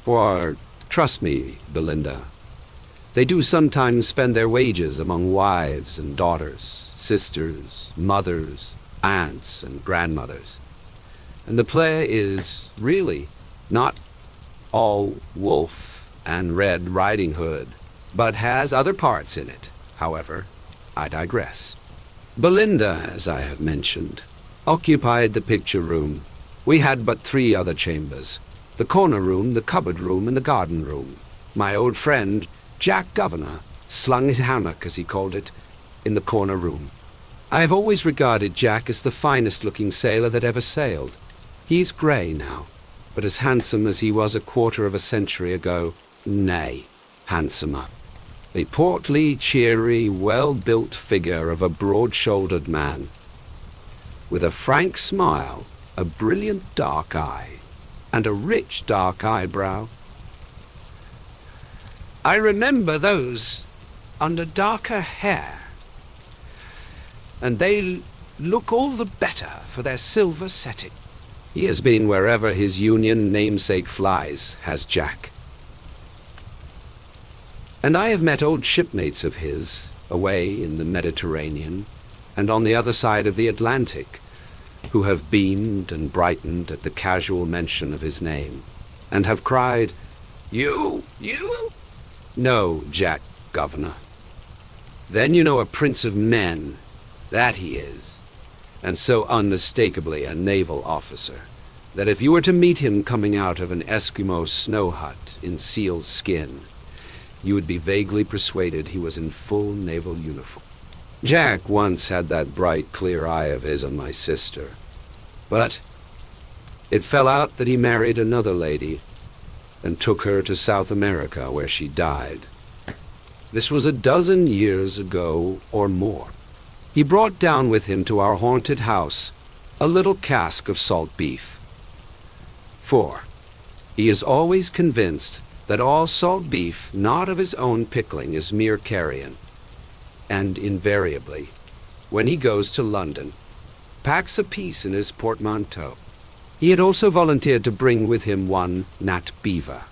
Speaker 1: For, trust me, Belinda, they do sometimes spend their wages among wives and daughters, sisters, mothers, aunts, and grandmothers. And the play is really not all Wolf and Red Riding Hood, but has other parts in it. However, I digress. Belinda, as I have mentioned, occupied the picture room. We had but 3 other chambers: the corner room, the cupboard room, and the garden room. My old friend, Jack Governor, slung his hammock, as he called it, in the corner room. I have always regarded Jack as the finest-looking sailor that ever sailed. He's grey now, but as handsome as he was a quarter of a century ago, nay, handsomer. A portly, cheery, well-built figure of a broad-shouldered man, with a frank smile, a brilliant dark eye, and a rich dark eyebrow. I remember those under darker hair, and they look all the better for their silver setting. He has been wherever his Union namesake flies, has Jack. And I have met old shipmates of his, away in the Mediterranean and on the other side of the Atlantic, who have beamed and brightened at the casual mention of his name, and have cried, "You? No, Jack, Governor. Then you know a prince of men, that he is, and so unmistakably a naval officer, that if you were to meet him coming out of an Eskimo snow hut in seal's skin, you would be vaguely persuaded he was in full naval uniform. Jack once had that bright, clear eye of his on my sister, but it fell out that he married another lady and took her to South America, where she died. This was a dozen years ago or more. He brought down with him to our haunted house a little cask of salt beef. For he is always convinced that all salt beef not of his own pickling is mere carrion, and invariably, when he goes to London, packs a piece in his portmanteau. He had also volunteered to bring with him one Nat Beaver,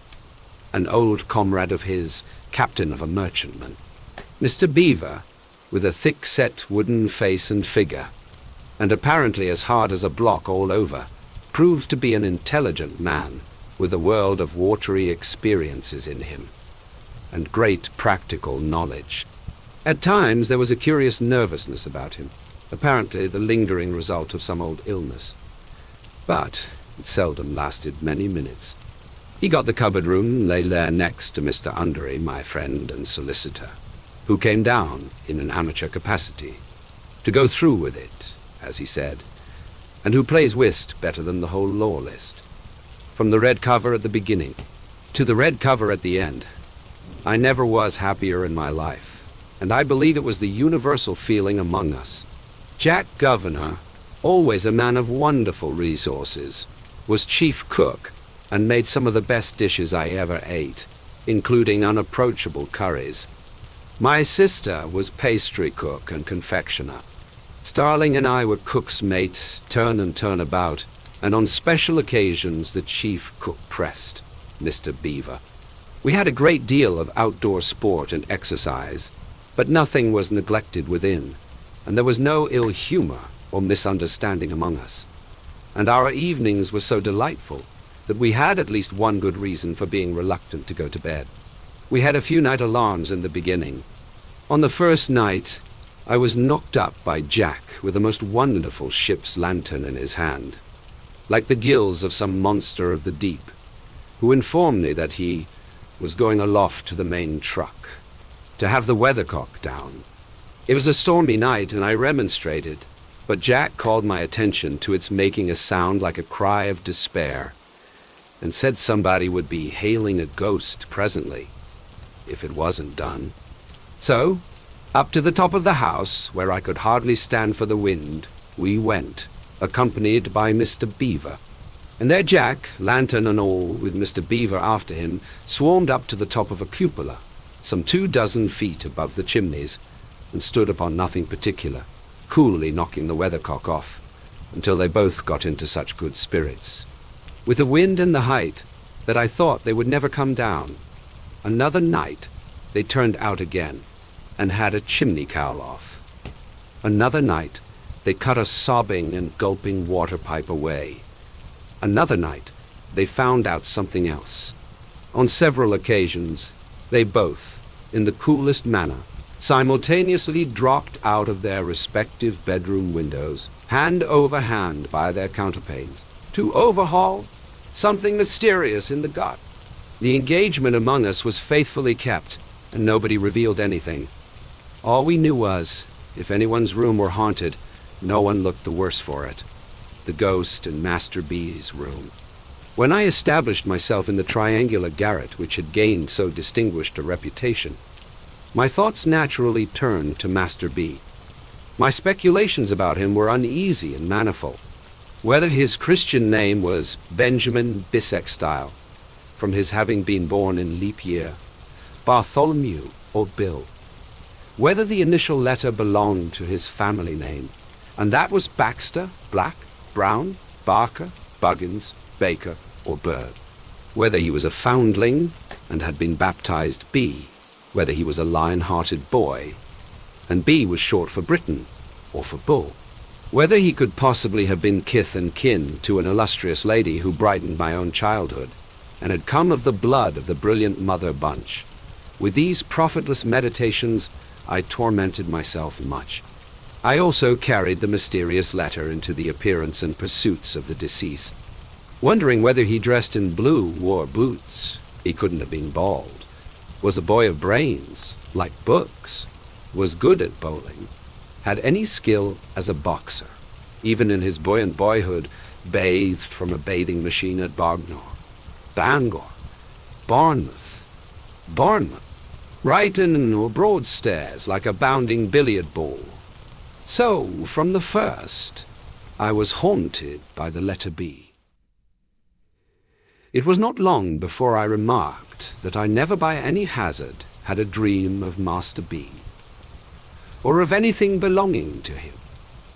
Speaker 1: an old comrade of his, captain of a merchantman. Mr. Beaver, with a thick-set wooden face and figure, and apparently as hard as a block all over, proved to be an intelligent man with a world of watery experiences in him, and great practical knowledge. At times there was a curious nervousness about him, apparently the lingering result of some old illness. But it seldom lasted many minutes. He got the cupboard room and lay there next to Mr. Undery, my friend and solicitor, who came down in an amateur capacity to go through with it, as he said, and who plays whist better than the whole law list. From the red cover at the beginning to the red cover at the end, I never was happier in my life, and I believe it was the universal feeling among us. Jack Governor, always a man of wonderful resources, was chief cook and made some of the best dishes I ever ate, including unapproachable curries. My sister was pastry cook and confectioner. Starling and I were cook's mate, turn and turn about, and on special occasions the chief cook pressed, Mr. Beaver. We had a great deal of outdoor sport and exercise, but nothing was neglected within, and there was no ill humor or misunderstanding among us. And our evenings were so delightful that we had at least one good reason for being reluctant to go to bed. We had a few night alarms in the beginning. On the first night, I was knocked up by Jack with the most wonderful ship's lantern in his hand, like the gills of some monster of the deep, who informed me that he was going aloft to the main truck, to have the weathercock down. It was a stormy night, and I remonstrated, but Jack called my attention to its making a sound like a cry of despair, and said somebody would be hailing a ghost presently, if it wasn't done. So, up to the top of the house, where I could hardly stand for the wind, we went, accompanied by Mr. Beaver. And there Jack, lantern and all, with Mr. Beaver after him, swarmed up to the top of a cupola, some 24 feet above the chimneys, and stood upon nothing particular, coolly knocking the weathercock off, until they both got into such good spirits, with the wind and the height, that I thought they would never come down. Another night they turned out again, and had a chimney cowl off. Another night they cut a sobbing and gulping water pipe away. Another night they found out something else. On several occasions they both, in the coolest manner, simultaneously dropped out of their respective bedroom windows, hand over hand by their counterpanes, to overhaul something mysterious in the gut. The engagement among us was faithfully kept, and nobody revealed anything. All we knew was, if anyone's room were haunted, no one looked the worse for it. The ghost in Master B's room. When I established myself in the triangular garret which had gained so distinguished a reputation, my thoughts naturally turned to Master B. My speculations about him were uneasy and manifold. whether his Christian name was Benjamin Bisextile, from his having been born in leap year, Bartholomew, or Bill, whether the initial letter belonged to his family name, and that was Baxter, Black, Brown, Barker, Buggins, Baker, or Bird, whether he was a foundling and had been baptized B, whether he was a lion-hearted boy, and B was short for Britain, or for Bull, whether he could possibly have been kith and kin to an illustrious lady who brightened my own childhood, and had come of the blood of the brilliant Mother Bunch. With these profitless meditations, I tormented myself much. I also carried the mysterious letter into the appearance and pursuits of the deceased, wondering whether he dressed in blue, wore boots, he couldn't have been bald, was a boy of brains, liked books, was good at bowling, had any skill as a boxer, even in his buoyant boyhood, bathed from a bathing machine at Bognor, Bangor, Bournemouth, Brighton or Broadstairs like a bounding billiard ball. So, from the first, I was haunted by the letter B. It was not long before I remarked that I never by any hazard had a dream of Master B, or of anything belonging to him.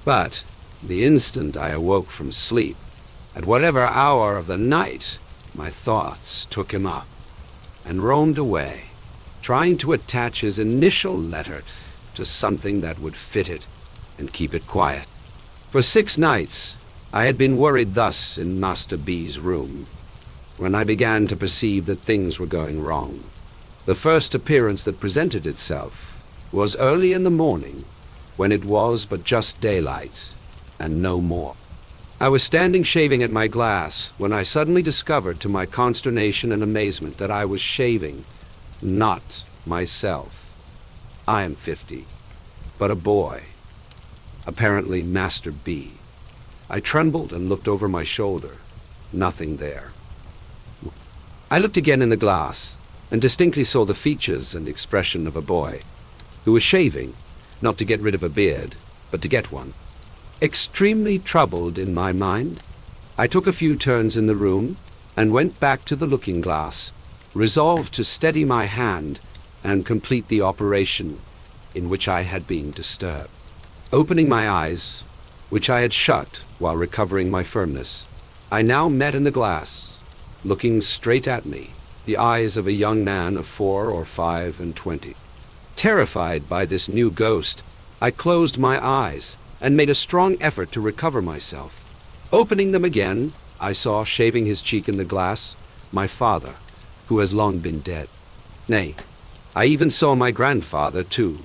Speaker 1: But the instant I awoke from sleep, at whatever hour of the night, my thoughts took him up and roamed away, trying to attach his initial letter to something that would fit it and keep it quiet. For 6 nights I had been worried thus in Master B's room, when I began to perceive that things were going wrong. The first appearance that presented itself was early in the morning, when it was but just daylight, and no more. I was standing shaving at my glass when I suddenly discovered to my consternation and amazement that I was shaving not myself. I am 50, but a boy, apparently Master B. I trembled and looked over my shoulder. Nothing there. I looked again in the glass and distinctly saw the features and expression of a boy who was shaving, not to get rid of a beard, but to get one. Extremely troubled in my mind, I took a few turns in the room and went back to the looking-glass, resolved to steady my hand and complete the operation in which I had been disturbed. Opening my eyes, which I had shut while recovering my firmness, I now met in the glass, looking straight at me, the eyes of a young man of 4 or 5 and 20. Terrified by this new ghost, I closed my eyes and made a strong effort to recover myself. Opening them again, I saw, shaving his cheek in the glass, my father, who has long been dead. Nay, I even saw my grandfather, too,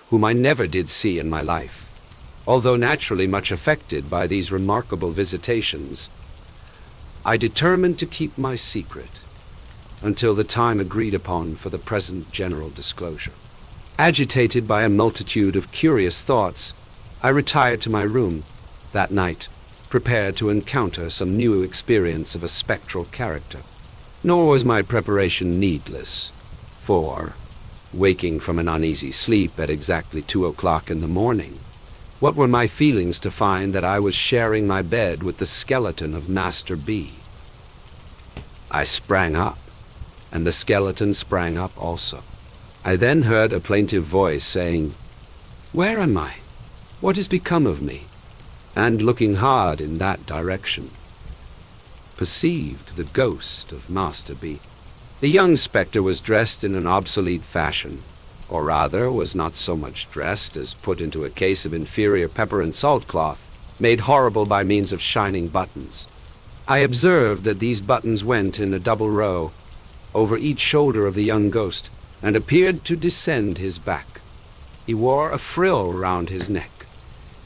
Speaker 1: whom I never did see in my life. Although naturally much affected by these remarkable visitations, I determined to keep my secret until the time agreed upon for the present general disclosure. Agitated by a multitude of curious thoughts, I retired to my room that night, prepared to encounter some new experience of a spectral character. Nor was my preparation needless, for, waking from an uneasy sleep at exactly 2 o'clock in the morning, what were my feelings to find that I was sharing my bed with the skeleton of Master B? I sprang up, and the skeleton sprang up also. I then heard a plaintive voice saying, "Where am I? What has become of me?" And looking hard in that direction, perceived the ghost of Master B. The young spectre was dressed in an obsolete fashion, or rather was not so much dressed as put into a case of inferior pepper and salt cloth, made horrible by means of shining buttons. I observed that these buttons went in a double row over each shoulder of the young ghost, and appeared to descend his back. He wore a frill round his neck.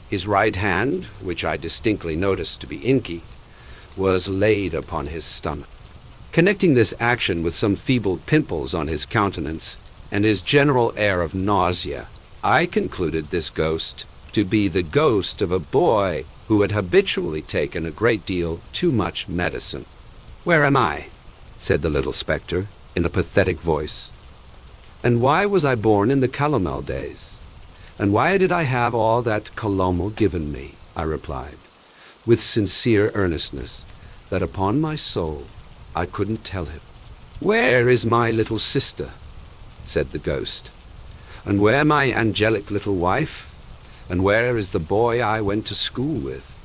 Speaker 1: His right hand, which I distinctly noticed to be inky, was laid upon his stomach. Connecting this action with some feeble pimples on his countenance, and his general air of nausea, I concluded this ghost to be the ghost of a boy who had habitually taken a great deal too much medicine. "Where am I?" said the little spectre, in a pathetic voice. "And why was I born in the calomel days? And why did I have all that calomel given me?" I replied. with sincere earnestness, that upon my soul I couldn't tell him. "Where is my little sister?" said the ghost. "And where my angelic little wife? And where is the boy I went to school with?"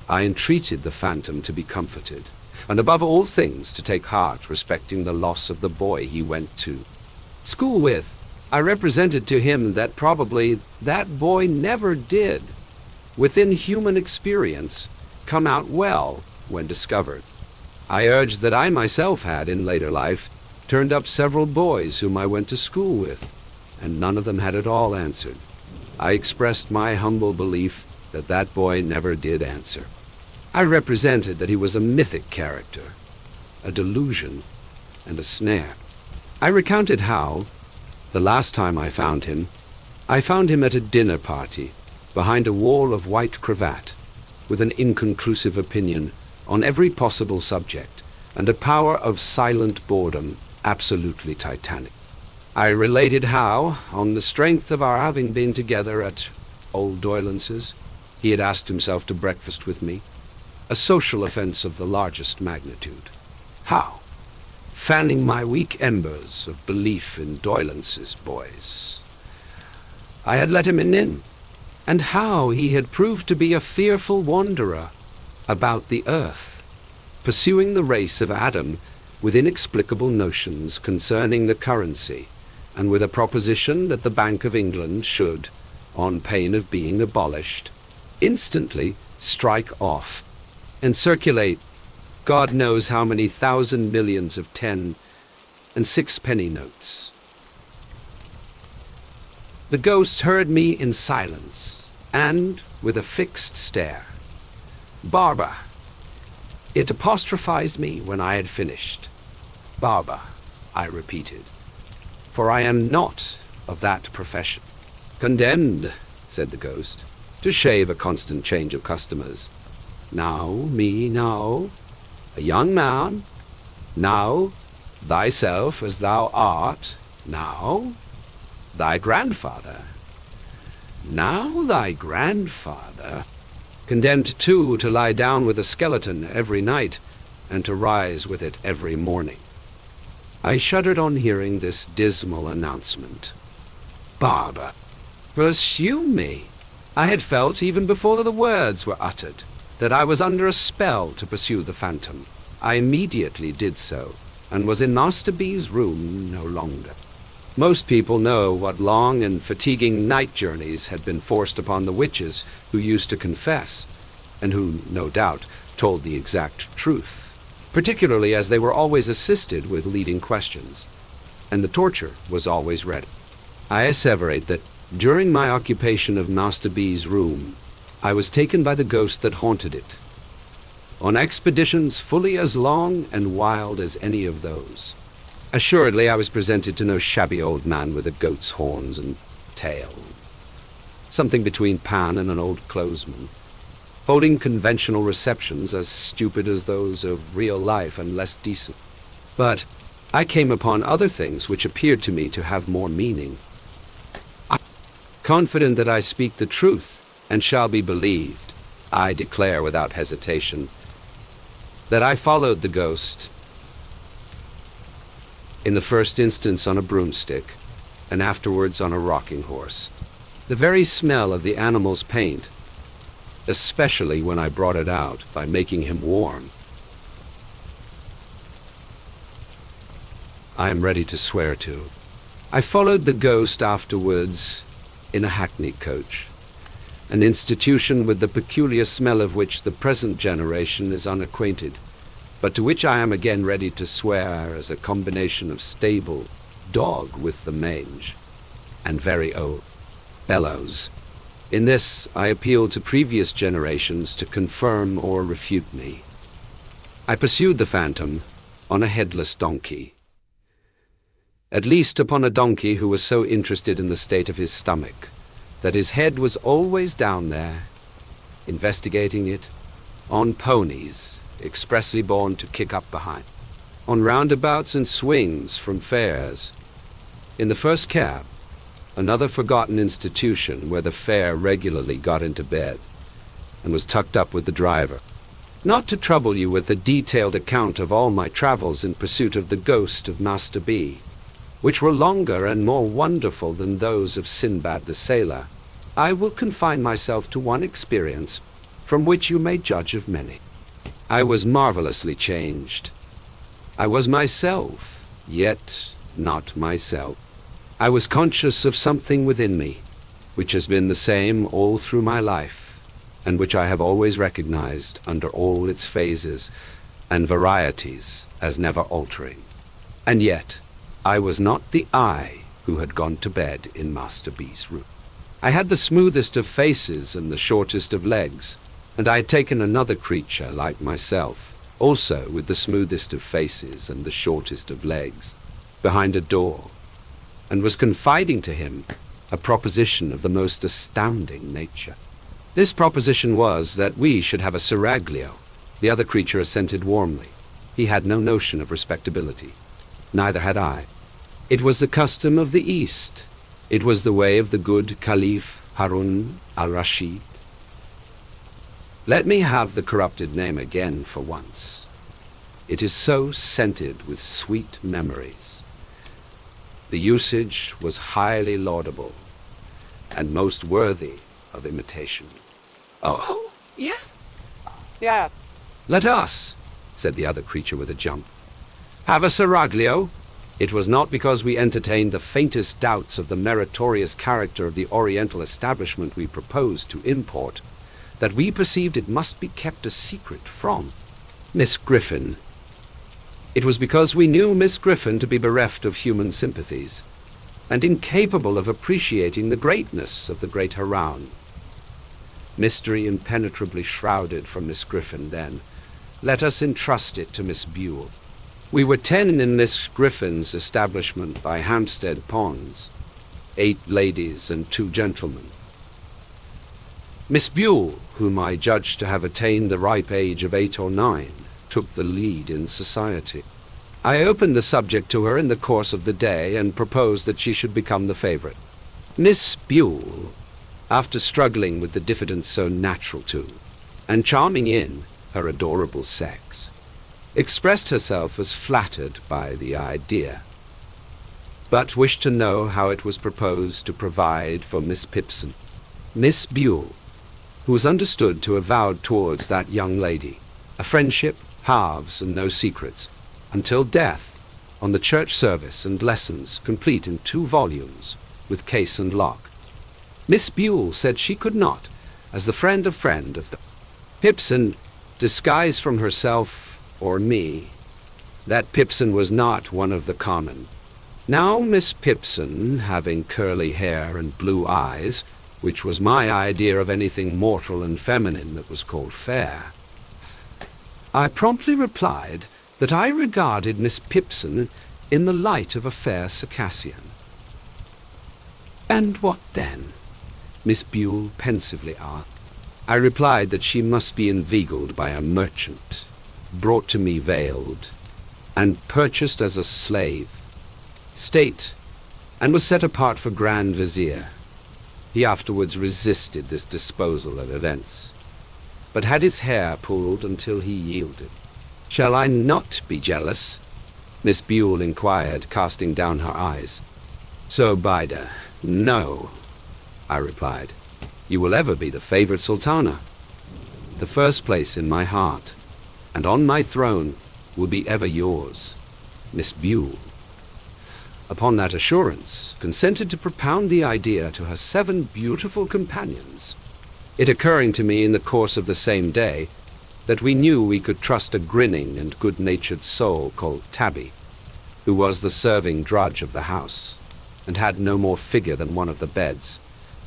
Speaker 1: I entreated the phantom to be comforted, and above all things to take heart respecting the loss of the boy he went to school with. I represented to him that probably that boy never did, within human experience, come out well when discovered. I urged that I myself had, in later life, turned up several boys whom I went to school with, and none of them had at all answered. I expressed my humble belief that that boy never did answer. I represented that he was a mythic character, a delusion, and a snare. I recounted how, the last time I found him at a dinner party, behind a wall of white cravat, with an inconclusive opinion on every possible subject, and a power of silent boredom absolutely titanic. I related how, on the strength of our having been together at old Doylance's, he had asked himself to breakfast with me, a social offense of the largest magnitude. How, fanning my weak embers of belief in Doylance's boys, I had let him in, and how he had proved to be a fearful wanderer about the earth, pursuing the race of Adam with inexplicable notions concerning the currency, and with a proposition that the Bank of England should, on pain of being abolished, instantly strike off and circulate God knows how many thousand millions of 10 and 6-penny notes. The ghost heard me in silence, and with a fixed stare. "Barber." It apostrophized me when I had finished. "Barber," I repeated, "for I am not of that profession." "Condemned," said the ghost, "to shave a constant change of customers. Now me, now a young man, now thyself as thou art, now thy grandfather, now thy grandfather, condemned too to lie down with a skeleton every night and to rise with it every morning." I shuddered on hearing this dismal announcement. Barber, pursue me! I had felt, even before the words were uttered, that I was under a spell to pursue the phantom. I immediately did so, and was in Master B's room no longer. Most people know what long and fatiguing night journeys had been forced upon the witches who used to confess, and who, no doubt, told the exact truth, particularly as they were always assisted with leading questions, and the torture was always ready. I asseverate that, during my occupation of Master B's room, I was taken by the ghost that haunted it, on expeditions fully as long and wild as any of those. Assuredly, I was presented to no shabby old man with a goat's horns and tail, something between Pan and an old clothesman, holding conventional receptions as stupid as those of real life and less decent. But I came upon other things which appeared to me to have more meaning. Confident that I speak the truth and shall be believed, I declare without hesitation that I followed the ghost, in the first instance on a broomstick, and afterwards on a rocking horse. The very smell of the animal's paint, especially when I brought it out by making him warm, I am ready to swear to. I followed the ghost afterwards in a hackney coach, an institution with the peculiar smell of which the present generation is unacquainted, but to which I am again ready to swear as a combination of stable, dog with the mange, and very old bellows. In this I appeal to previous generations to confirm or refute me. I pursued the phantom on a headless donkey, at least upon a donkey who was so interested in the state of his stomach that his head was always down there, investigating it, on ponies expressly born to kick up behind, on roundabouts and swings from fairs, in the first cab, another forgotten institution where the fare regularly got into bed, and was tucked up with the driver. Not to trouble you with a detailed account of all my travels in pursuit of the ghost of Master B, which were longer and more wonderful than those of Sinbad the Sailor, I will confine myself to one experience, from which you may judge of many. I was marvelously changed. I was myself, yet not myself. I was conscious of something within me, which has been the same all through my life, and which I have always recognized under all its phases and varieties as never altering. And yet, I was not the I who had gone to bed in Master B's room. I had the smoothest of faces and the shortest of legs, and I had taken another creature like myself, also with the smoothest of faces and the shortest of legs, behind a door, and was confiding to him a proposition of the most astounding nature. This proposition was that we should have a seraglio. The other creature assented warmly. He had no notion of respectability. Neither had I. It was the custom of the East. It was the way of the good Caliph Harun al-Rashid. Let me have the corrupted name again for once. It is so scented with sweet memories. The usage was highly laudable and most worthy of imitation. Oh, yeah. Yeah. Let us, said the other creature with a jump, have a seraglio. It was not because we entertained the faintest doubts of the meritorious character of the Oriental establishment we proposed to import that we perceived it must be kept a secret from Miss Griffin. It was because we knew Miss Griffin to be bereft of human sympathies, and incapable of appreciating the greatness of the great Haroun. Mystery impenetrably shrouded from Miss Griffin, then. Let us entrust it to Miss Buell. We were 10 in Miss Griffin's establishment by Hampstead Ponds, 8 ladies and 2 gentlemen. Miss Buell, whom I judged to have attained the ripe age of 8 or 9, took the lead in society. I opened the subject to her in the course of the day and proposed that she should become the favorite. Miss Buell, after struggling with the diffidence so natural to, and charming in, her adorable sex, expressed herself as flattered by the idea, but wished to know how it was proposed to provide for Miss Pipson. Miss Buell, who was understood to have vowed towards that young lady a friendship, halves, and no secrets, until death, on the church service and lessons complete in 2 volumes, with case and lock. Miss Buell said she could not, as the friend of the Pipson, disguise from herself or me that Pipson was not one of the common. Now Miss Pipson, having curly hair and blue eyes, which was my idea of anything mortal and feminine that was called fair, I promptly replied that I regarded Miss Pipson in the light of a fair Circassian. And what then? Miss Buell pensively asked. I replied that she must be inveigled by a merchant, brought to me veiled, and purchased as a slave, state, and was set apart for Grand Vizier. He afterwards resisted this disposal of events, but had his hair pulled until he yielded. Shall I not be jealous? Miss Buell inquired, casting down her eyes. So, Bida, no, I replied. You will ever be the favorite sultana. The first place in my heart, and on my throne, will be ever yours, Miss Buell. Upon that assurance, consented to propound the idea to her 7 beautiful companions, it occurring to me in the course of the same day that we knew we could trust a grinning and good-natured soul called Tabby, who was the serving drudge of the house, and had no more figure than one of the beds,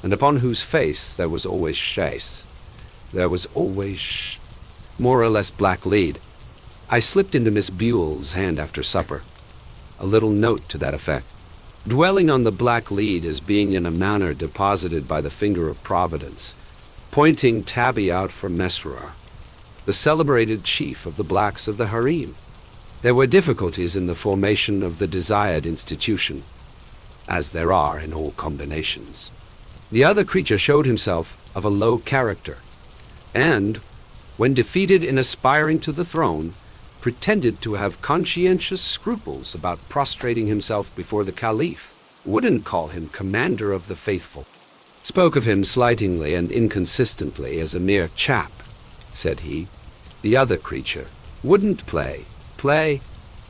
Speaker 1: and upon whose face there was always more or less black lead. I slipped into Miss Buell's hand after supper a little note to that effect, dwelling on the black lead as being in a manner deposited by the finger of Providence, pointing Tabby out for Mesrour, the celebrated chief of the blacks of the harem. There were difficulties in the formation of the desired institution, as there are in all combinations. The other creature showed himself of a low character, and, when defeated in aspiring to the throne, pretended to have conscientious scruples about prostrating himself before the caliph, wouldn't call him commander of the faithful, spoke of him slightingly and inconsistently as a mere chap, said he. The other creature wouldn't play,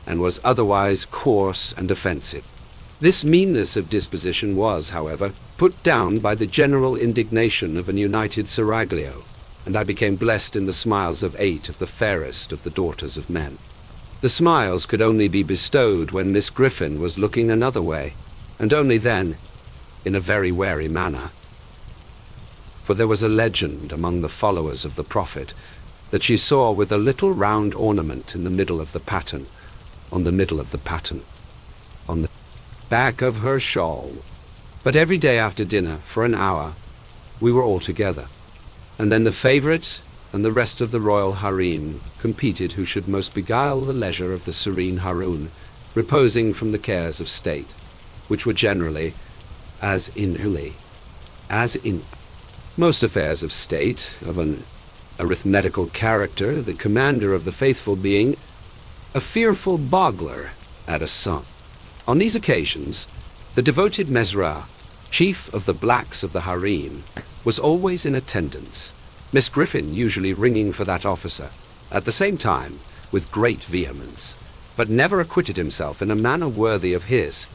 Speaker 1: and was otherwise coarse and offensive. This meanness of disposition was, however, put down by the general indignation of an united seraglio, and I became blessed in the smiles of 8 of the fairest of the daughters of men. The smiles could only be bestowed when Miss Griffin was looking another way, and only then, in a very wary manner. For there was a legend among the followers of the Prophet that she saw with a little round ornament in the middle of the pattern, on the back of her shawl. But every day after dinner, for an hour, we were all together, and then the favourite and the rest of the royal harem competed who should most beguile the leisure of the serene Haroun, reposing from the cares of state, which were generally as in most affairs of state of an arithmetical character, the commander of the faithful being a fearful boggler at a sum. On these occasions, the devoted Mesra, chief of the blacks of the harem, was always in attendance, Miss Griffin usually ringing for that officer, at the same time with great vehemence, but never acquitted himself in a manner worthy of his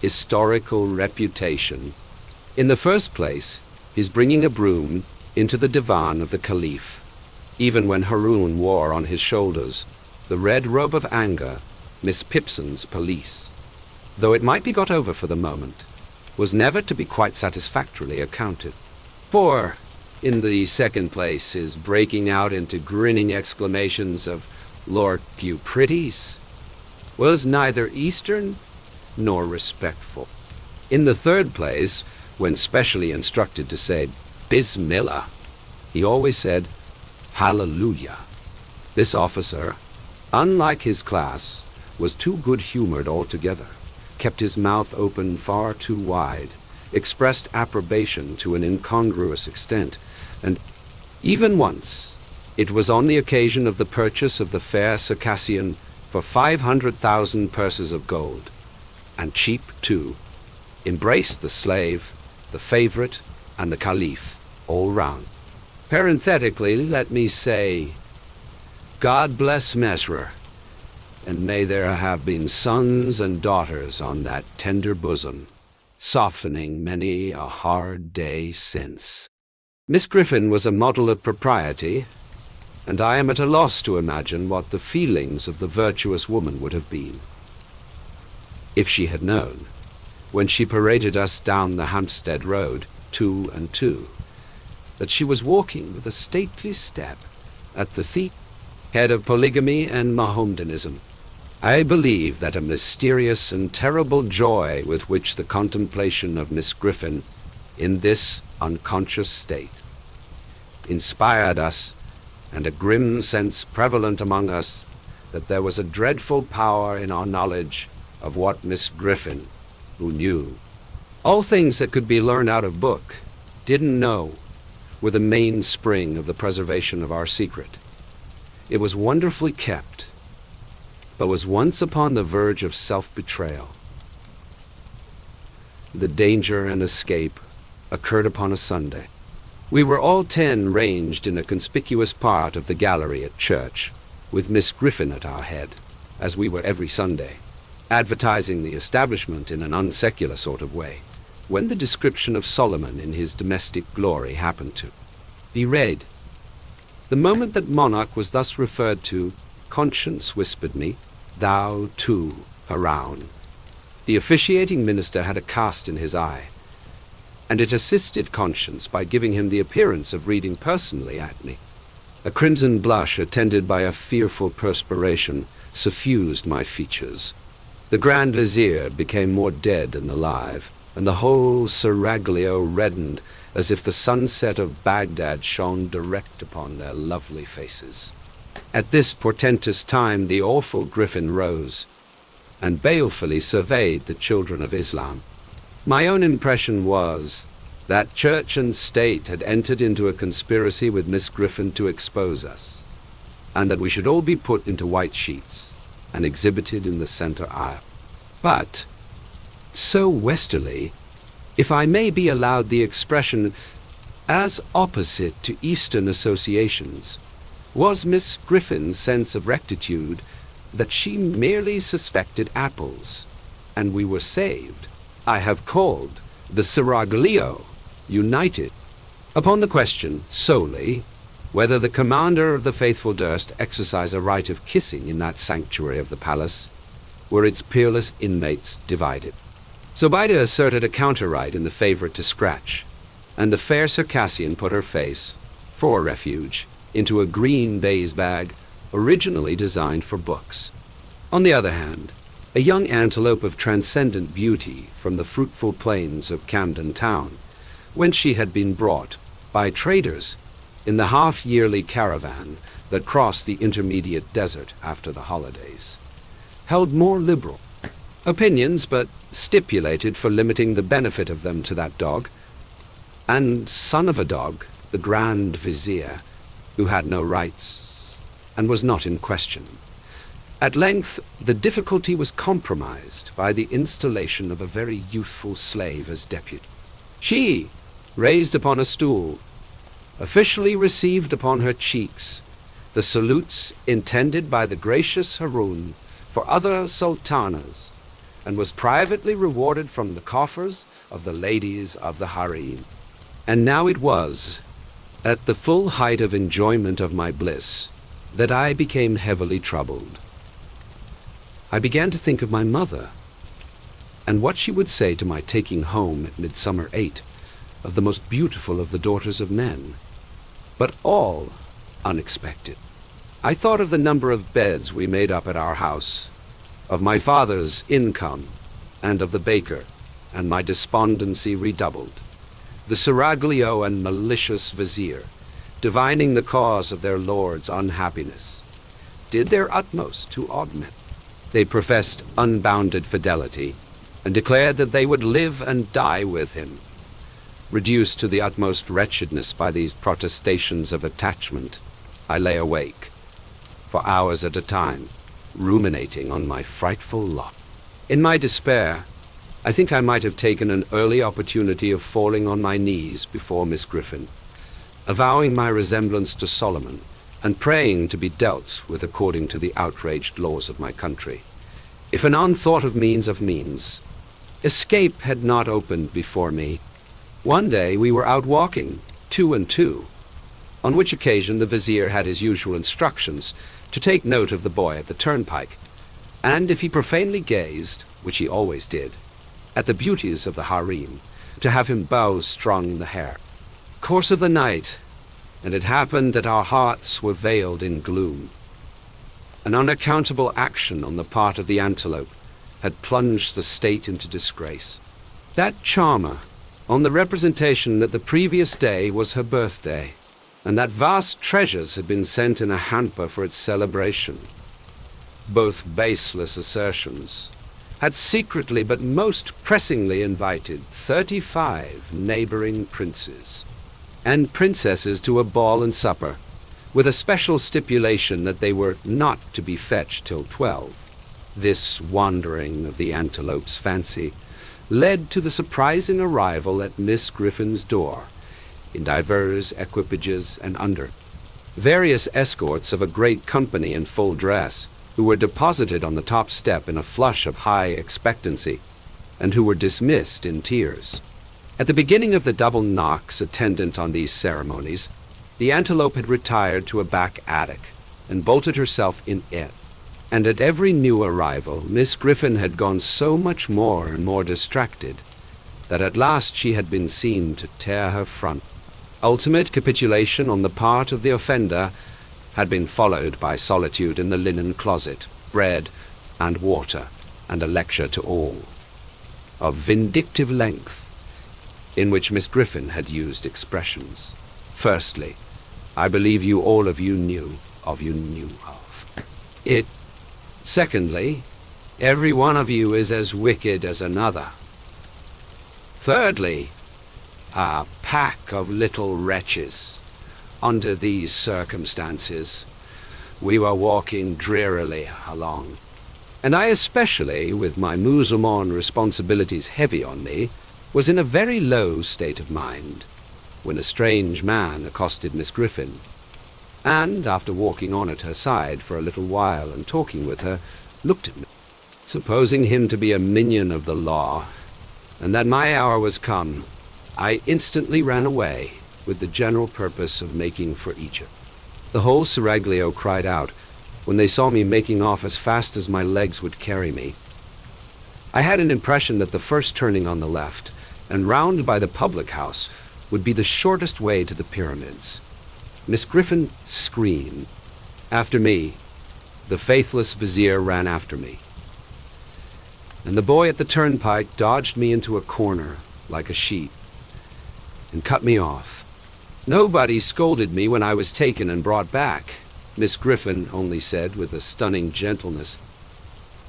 Speaker 1: historical reputation. In the first place, his bringing a broom into the divan of the caliph, even when Haroun wore on his shoulders the red robe of anger, Miss Pipson's police, though it might be got over for the moment, was never to be quite satisfactorily accounted for. In the second place, his breaking out into grinning exclamations of "Lord, you pretties," was neither Eastern nor respectful. In the third place, when specially instructed to say Bismillah, he always said Hallelujah. This officer, unlike his class, was too good-humored altogether, kept his mouth open far too wide, expressed approbation to an incongruous extent, and even once, it was on the occasion of the purchase of the fair Circassian for 500,000 purses of gold, and cheap too, embraced the slave, the favorite, and the caliph all round. Parenthetically, let me say, God bless Mesrer, and may there have been sons and daughters on that tender bosom, softening many a hard day since. Miss Griffin was a model of propriety, and I am at a loss to imagine what the feelings of the virtuous woman would have been, if she had known, when she paraded us down the Hampstead Road, 2 and 2, that she was walking with a stately step at the head of polygamy and Mohammedanism. I believe that a mysterious and terrible joy with which the contemplation of Miss Griffin in this unconscious state inspired us, and a grim sense prevalent among us that there was a dreadful power in our knowledge of what Miss Griffin, who knew all things that could be learned out of book, didn't know, were the mainspring of the preservation of our secret. It was wonderfully kept, but was once upon the verge of self-betrayal. The danger and escape occurred upon a Sunday. We were all 10 ranged in a conspicuous part of the gallery at church, with Miss Griffin at our head, as we were every Sunday, advertising the establishment in an unsecular sort of way, when the description of Solomon in his domestic glory happened to be read. The moment that monarch was thus referred to, conscience whispered me, "Thou too, Haroun." The officiating minister had a cast in his eye, and it assisted conscience by giving him the appearance of reading personally at me. A crimson blush attended by a fearful perspiration suffused my features. The Grand Vizier became more dead than alive, and the whole seraglio reddened as if the sunset of Baghdad shone direct upon their lovely faces. At this portentous time the awful Griffin rose, and balefully surveyed the children of Islam. My own impression was that church and state had entered into a conspiracy with Miss Griffin to expose us, and that we should all be put into white sheets and exhibited in the center aisle. But, so westerly, if I may be allowed the expression, as opposite to Eastern associations, was Miss Griffin's sense of rectitude that she merely suspected apples, and we were saved. I have called the Seraglio united upon the question solely whether the commander of the faithful durst exercise a right of kissing in that sanctuary of the palace, were its peerless inmates divided. Zobeide asserted a counter-right in the favorite to scratch, and the fair Circassian put her face, for refuge, into a green baize bag originally designed for books. On the other hand, a young antelope of transcendent beauty from the fruitful plains of Camden Town, whence she had been brought by traders in the half-yearly caravan that crossed the intermediate desert after the holidays, held more liberal opinions, but stipulated for limiting the benefit of them to that dog, and son of a dog, the Grand Vizier, who had no rights and was not in question. At length the difficulty was compromised by the installation of a very youthful slave as deputy. She, raised upon a stool, officially received upon her cheeks the salutes intended by the gracious Haroun for other sultanas, and was privately rewarded from the coffers of the ladies of the harem. And now it was, at the full height of enjoyment of my bliss, that I became heavily troubled. I began to think of my mother, and what she would say to my taking home at Midsummer 8 of the most beautiful of the daughters of men, but all unexpected. I thought of the number of beds we made up at our house, of my father's income, and of the baker, and my despondency redoubled. The Seraglio and malicious vizier, divining the cause of their lord's unhappiness, did their utmost to augment. They professed unbounded fidelity, and declared that they would live and die with him. Reduced to the utmost wretchedness by these protestations of attachment, I lay awake, for hours at a time, ruminating on my frightful lot. In my despair, I think I might have taken an early opportunity of falling on my knees before Miss Griffin, avowing my resemblance to Solomon, and praying to be dealt with according to the outraged laws of my country. If an unthought of means, escape had not opened before me. One day we were out walking, 2 and 2, on which occasion the vizier had his usual instructions to take note of the boy at the turnpike, and if he profanely gazed, which he always did, at the beauties of the harem, to have him bow-strung the hair. Course of the night, and it happened that our hearts were veiled in gloom. An unaccountable action on the part of the antelope had plunged the state into disgrace. That charmer, on the representation that the previous day was her birthday, and that vast treasures had been sent in a hamper for its celebration, both baseless assertions, had secretly but most pressingly invited 35 neighboring princes and princesses to a ball and supper, with a special stipulation that they were not to be fetched till 12. This wandering of the antelope's fancy led to the surprising arrival at Miss Griffin's door, in divers equipages and under various escorts of a great company in full dress, who were deposited on the top step in a flush of high expectancy, and who were dismissed in tears. At the beginning of the double knocks attendant on these ceremonies, the antelope had retired to a back attic, and bolted herself in it. And at every new arrival, Miss Griffin had gone so much more and more distracted, that at last she had been seen to tear her front. Ultimate capitulation on the part of the offender had been followed by solitude in the linen closet, bread and water, and a lecture to all, of vindictive length, in which Miss Griffin had used expressions. Firstly, I believe you all of you knew of it. Secondly, every one of you is as wicked as another. Thirdly, A pack of little wretches. Under these circumstances, we were walking drearily along. And I especially, with my musulman responsibilities heavy on me, was in a very low state of mind, when a strange man accosted Miss Griffin, and, after walking on at her side for a little while and talking with her, looked at me. Supposing him to be a minion of the law, and that my hour was come, I instantly ran away, with the general purpose of making for Egypt. The whole seraglio cried out, when they saw me making off as fast as my legs would carry me. I had an impression that the first turning on the left, and round by the public house, would be the shortest way to the pyramids. Miss Griffin screamed. After me, the faithless vizier ran after me, and the boy at the turnpike dodged me into a corner like a sheep and cut me off. Nobody scolded me when I was taken and brought back. Miss Griffin only said with a stunning gentleness,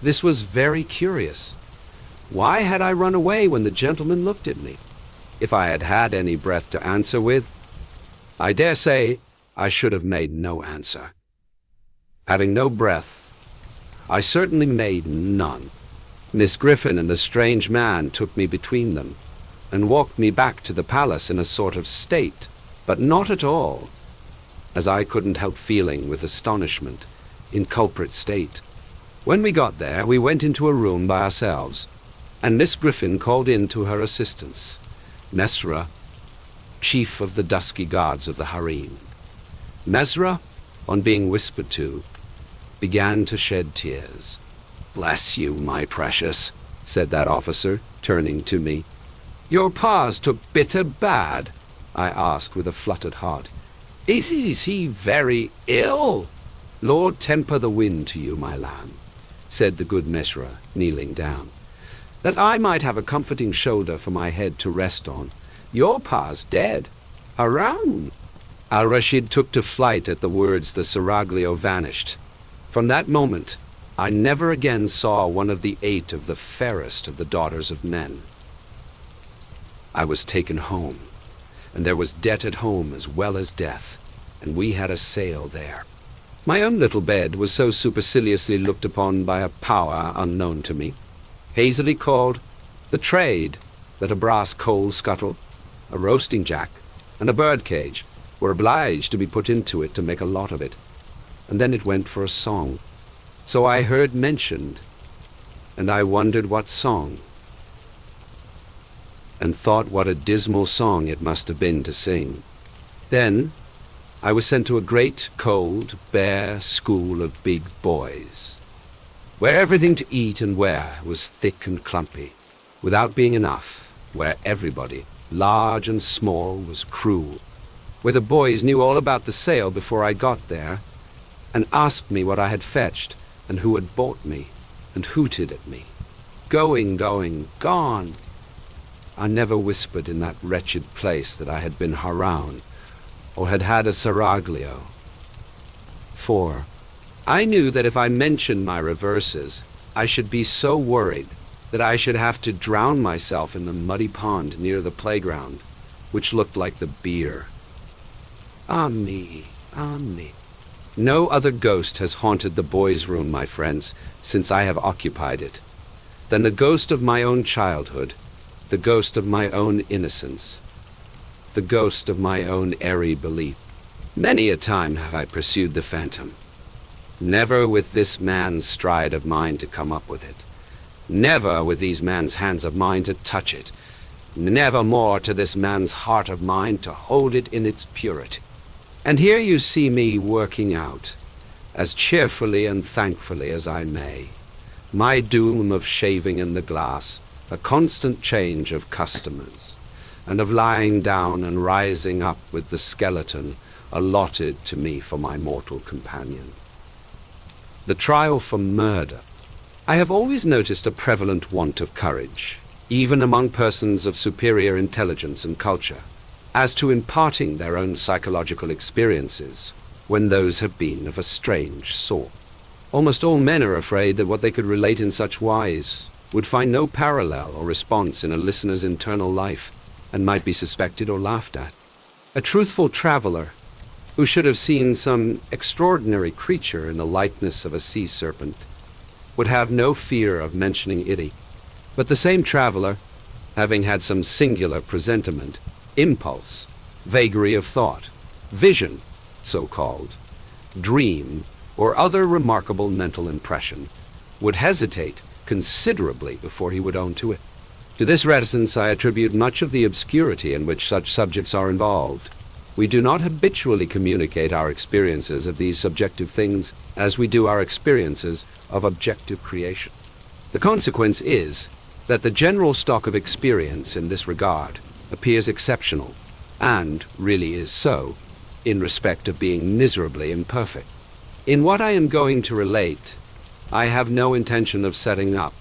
Speaker 1: "This was very curious. Why had I run away when the gentleman looked at me? If I had had any breath to answer with, I dare say I should have made no answer. Having no breath, I certainly made none. Miss Griffin and the strange man took me between them, and walked me back to the palace in a sort of state, but not at all, as I couldn't help feeling with astonishment, in culprit state. When we got there, we went into a room by ourselves, and Miss Griffin called in to her assistance Mesra, chief of the dusky guards of the harem. Mesra, on being whispered to, began to shed tears. "Bless you, my precious," said that officer, turning to me. "Your pa's took bitter bad?" I asked with a fluttered heart. Is he very ill?" "Lord temper the wind to you, my lamb," said the good Mesra, kneeling down, "that I might have a comforting shoulder for my head to rest on. Your pa's dead. Haroun!" Al-Rashid took to flight at the words. The seraglio vanished. From that moment, I never again saw one of the 8 of the fairest of the daughters of men. I was taken home, and there was debt at home as well as death, and we had a sale there. My own little bed was so superciliously looked upon by a power unknown to me, hazily called the trade, that a brass coal scuttle, a roasting jack, and a bird cage were obliged to be put into it to make a lot of it, and then it went for a song. So I heard mentioned, and I wondered what song, and thought what a dismal song it must have been to sing. Then I was sent to a great, cold, bare school of big boys, where everything to eat and wear was thick and clumpy, without being enough, where everybody, large and small, was cruel, where the boys knew all about the sale before I got there, and asked me what I had fetched, and who had bought me, and hooted at me. Going, gone. I never whispered in that wretched place that I had been Haroun, or had had a seraglio. For I knew that if I mentioned my reverses, I should be so worried that I should have to drown myself in the muddy pond near the playground, which looked like the beer. Ah me, ah me. No other ghost has haunted the boys' room, my friends, since I have occupied it, than the ghost of my own childhood, the ghost of my own innocence, the ghost of my own airy belief. Many a time have I pursued the phantom, never with this man's stride of mine to come up with it, never with these man's hands of mine to touch it, never more to this man's heart of mine to hold it in its purity. And here you see me working out, as cheerfully and thankfully as I may, my doom of shaving in the glass, a constant change of customers, and of lying down and rising up with the skeleton allotted to me for my mortal companion. The trial for murder. I have always noticed a prevalent want of courage, even among persons of superior intelligence and culture, as to imparting their own psychological experiences when those have been of a strange sort. Almost all men are afraid that what they could relate in such wise would find no parallel or response in a listener's internal life, and might be suspected or laughed at. A truthful traveler who should have seen some extraordinary creature in the likeness of a sea serpent would have no fear of mentioning it. But the same traveler, having had some singular presentiment, impulse, vagary of thought, vision, so-called, dream, or other remarkable mental impression, would hesitate considerably before he would own to it. To this reticence I attribute much of the obscurity in which such subjects are involved. We do not habitually communicate our experiences of these subjective things as we do our experiences of objective creation. The consequence is that the general stock of experience in this regard appears exceptional, and really is so, in respect of being miserably imperfect. In what I am going to relate, I have no intention of setting up,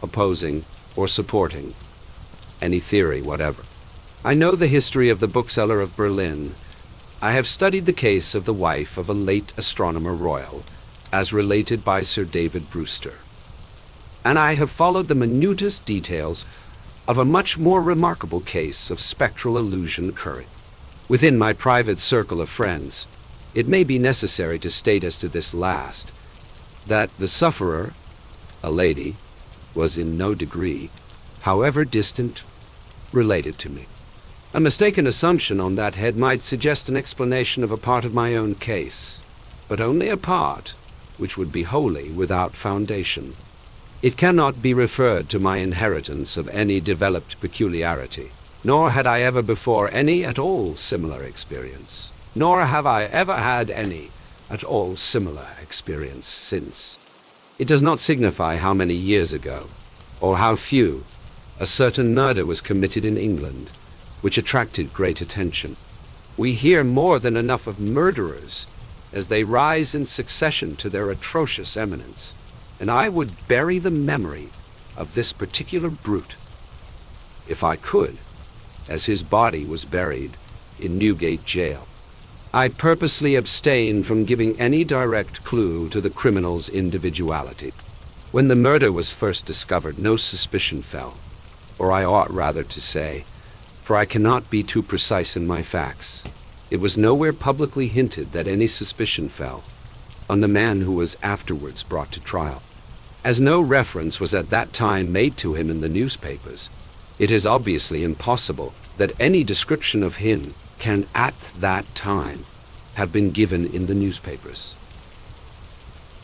Speaker 1: opposing, or supporting any theory whatever. I know the history of the bookseller of Berlin. I have studied the case of the wife of a late astronomer royal, as related by Sir David Brewster. And I have followed the minutest details of a much more remarkable case of spectral illusion occurring. Within my private circle of friends, it may be necessary to state as to this last, that the sufferer, a lady, was in no degree, however distant, related to me. A mistaken assumption on that head might suggest an explanation of a part of my own case, but only a part, which would be wholly without foundation. It cannot be referred to my inheritance of any developed peculiarity, nor had I ever before any at all similar experience, nor have I ever had any at all similar experience since. It does not signify how many years ago, or how few, a certain murder was committed in England, which attracted great attention. We hear more than enough of murderers as they rise in succession to their atrocious eminence, and I would bury the memory of this particular brute, if I could, as his body was buried in Newgate jail. I purposely abstain from giving any direct clue to the criminal's individuality. When the murder was first discovered, no suspicion fell, or I ought rather to say, for I cannot be too precise in my facts, it was nowhere publicly hinted that any suspicion fell on the man who was afterwards brought to trial. As no reference was at that time made to him in the newspapers, it is obviously impossible that any description of him can at that time have been given in the newspapers.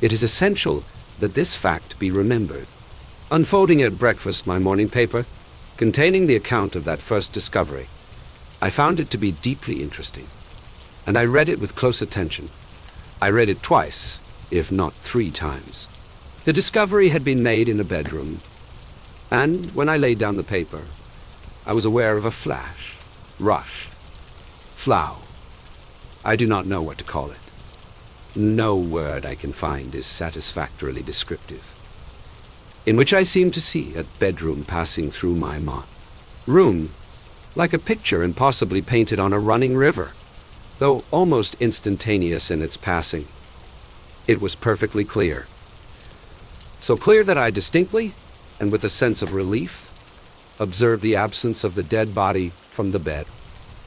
Speaker 1: It is essential that this fact be remembered. Unfolding at breakfast my morning paper, containing the account of that first discovery, I found it to be deeply interesting, and I read it with close attention. I read it twice, if not 3 times. The discovery had been made in a bedroom, and when I laid down the paper, I was aware of a flash, rush, flow. I do not know what to call it. No word I can find is satisfactorily descriptive, in which I seemed to see a bedroom passing through my mind. Room, like a picture impossibly painted on a running river, though almost instantaneous in its passing. It was perfectly clear. So clear that I distinctly, and with a sense of relief, observed the absence of the dead body from the bed.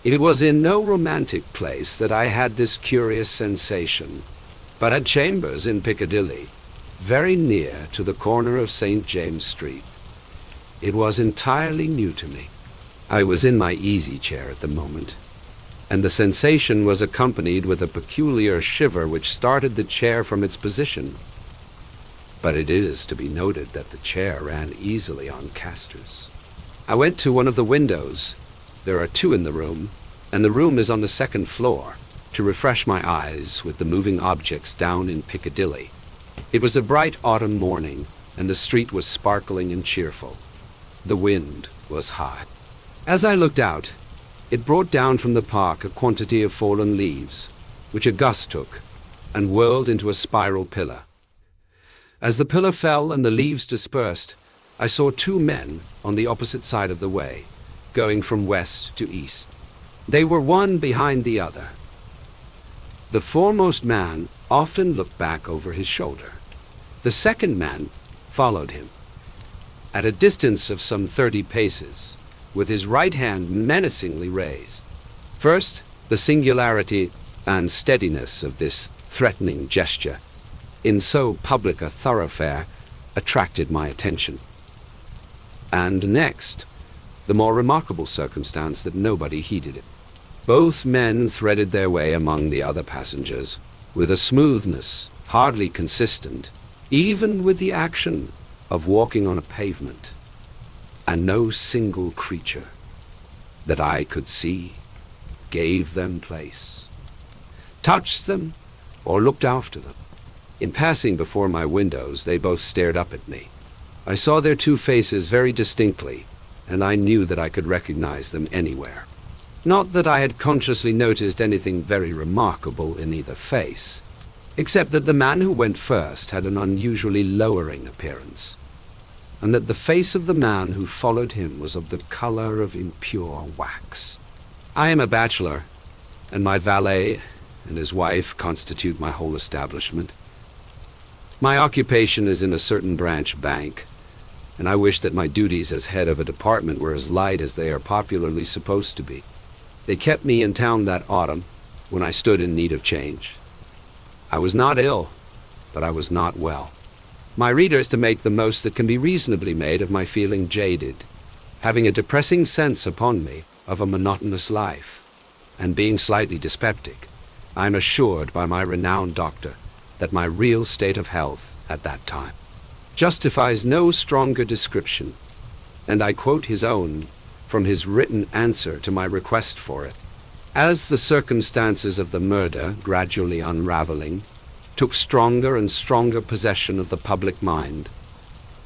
Speaker 1: It was in no romantic place that I had this curious sensation, but at chambers in Piccadilly, very near to the corner of St. James Street. It was entirely new to me. I was in my easy-chair at the moment, and the sensation was accompanied with a peculiar shiver which started the chair from its position. But it is to be noted that the chair ran easily on casters. I went to one of the windows, there are 2 in the room, and the room is on the 2nd floor, to refresh my eyes with the moving objects down in Piccadilly. It was a bright autumn morning, and the street was sparkling and cheerful. The wind was high. As I looked out, it brought down from the park a quantity of fallen leaves, which a gust took, and whirled into a spiral pillar. As the pillar fell and the leaves dispersed, I saw 2 men on the opposite side of the way, going from west to east. They were one behind the other. The foremost man often looked back over his shoulder. The second man followed him. At a distance of some 30 paces, with his right hand menacingly raised. First, the singularity and steadiness of this threatening gesture in so public a thoroughfare attracted my attention. And next, the more remarkable circumstance that nobody heeded it. Both men threaded their way among the other passengers with a smoothness hardly consistent, even with the action of walking on a pavement, and no single creature that I could see gave them place, touched them, or looked after them. In passing before my windows, they both stared up at me. I saw their two faces very distinctly, and I knew that I could recognize them anywhere. Not that I had consciously noticed anything very remarkable in either face, except that the man who went first had an unusually lowering appearance, and that the face of the man who followed him was of the color of impure wax. I am a bachelor, and my valet and his wife constitute my whole establishment. My occupation is in a certain branch bank, and I wish that my duties as head of a department were as light as they are popularly supposed to be. They kept me in town that autumn when I stood in need of change. I was not ill, but I was not well. My reader is to make the most that can be reasonably made of my feeling jaded, having a depressing sense upon me of a monotonous life, and being slightly dyspeptic. I am assured by my renowned doctor that my real state of health at that time justifies no stronger description, and I quote his own from his written answer to my request for it. As the circumstances of the murder, gradually unraveling, took stronger and stronger possession of the public mind,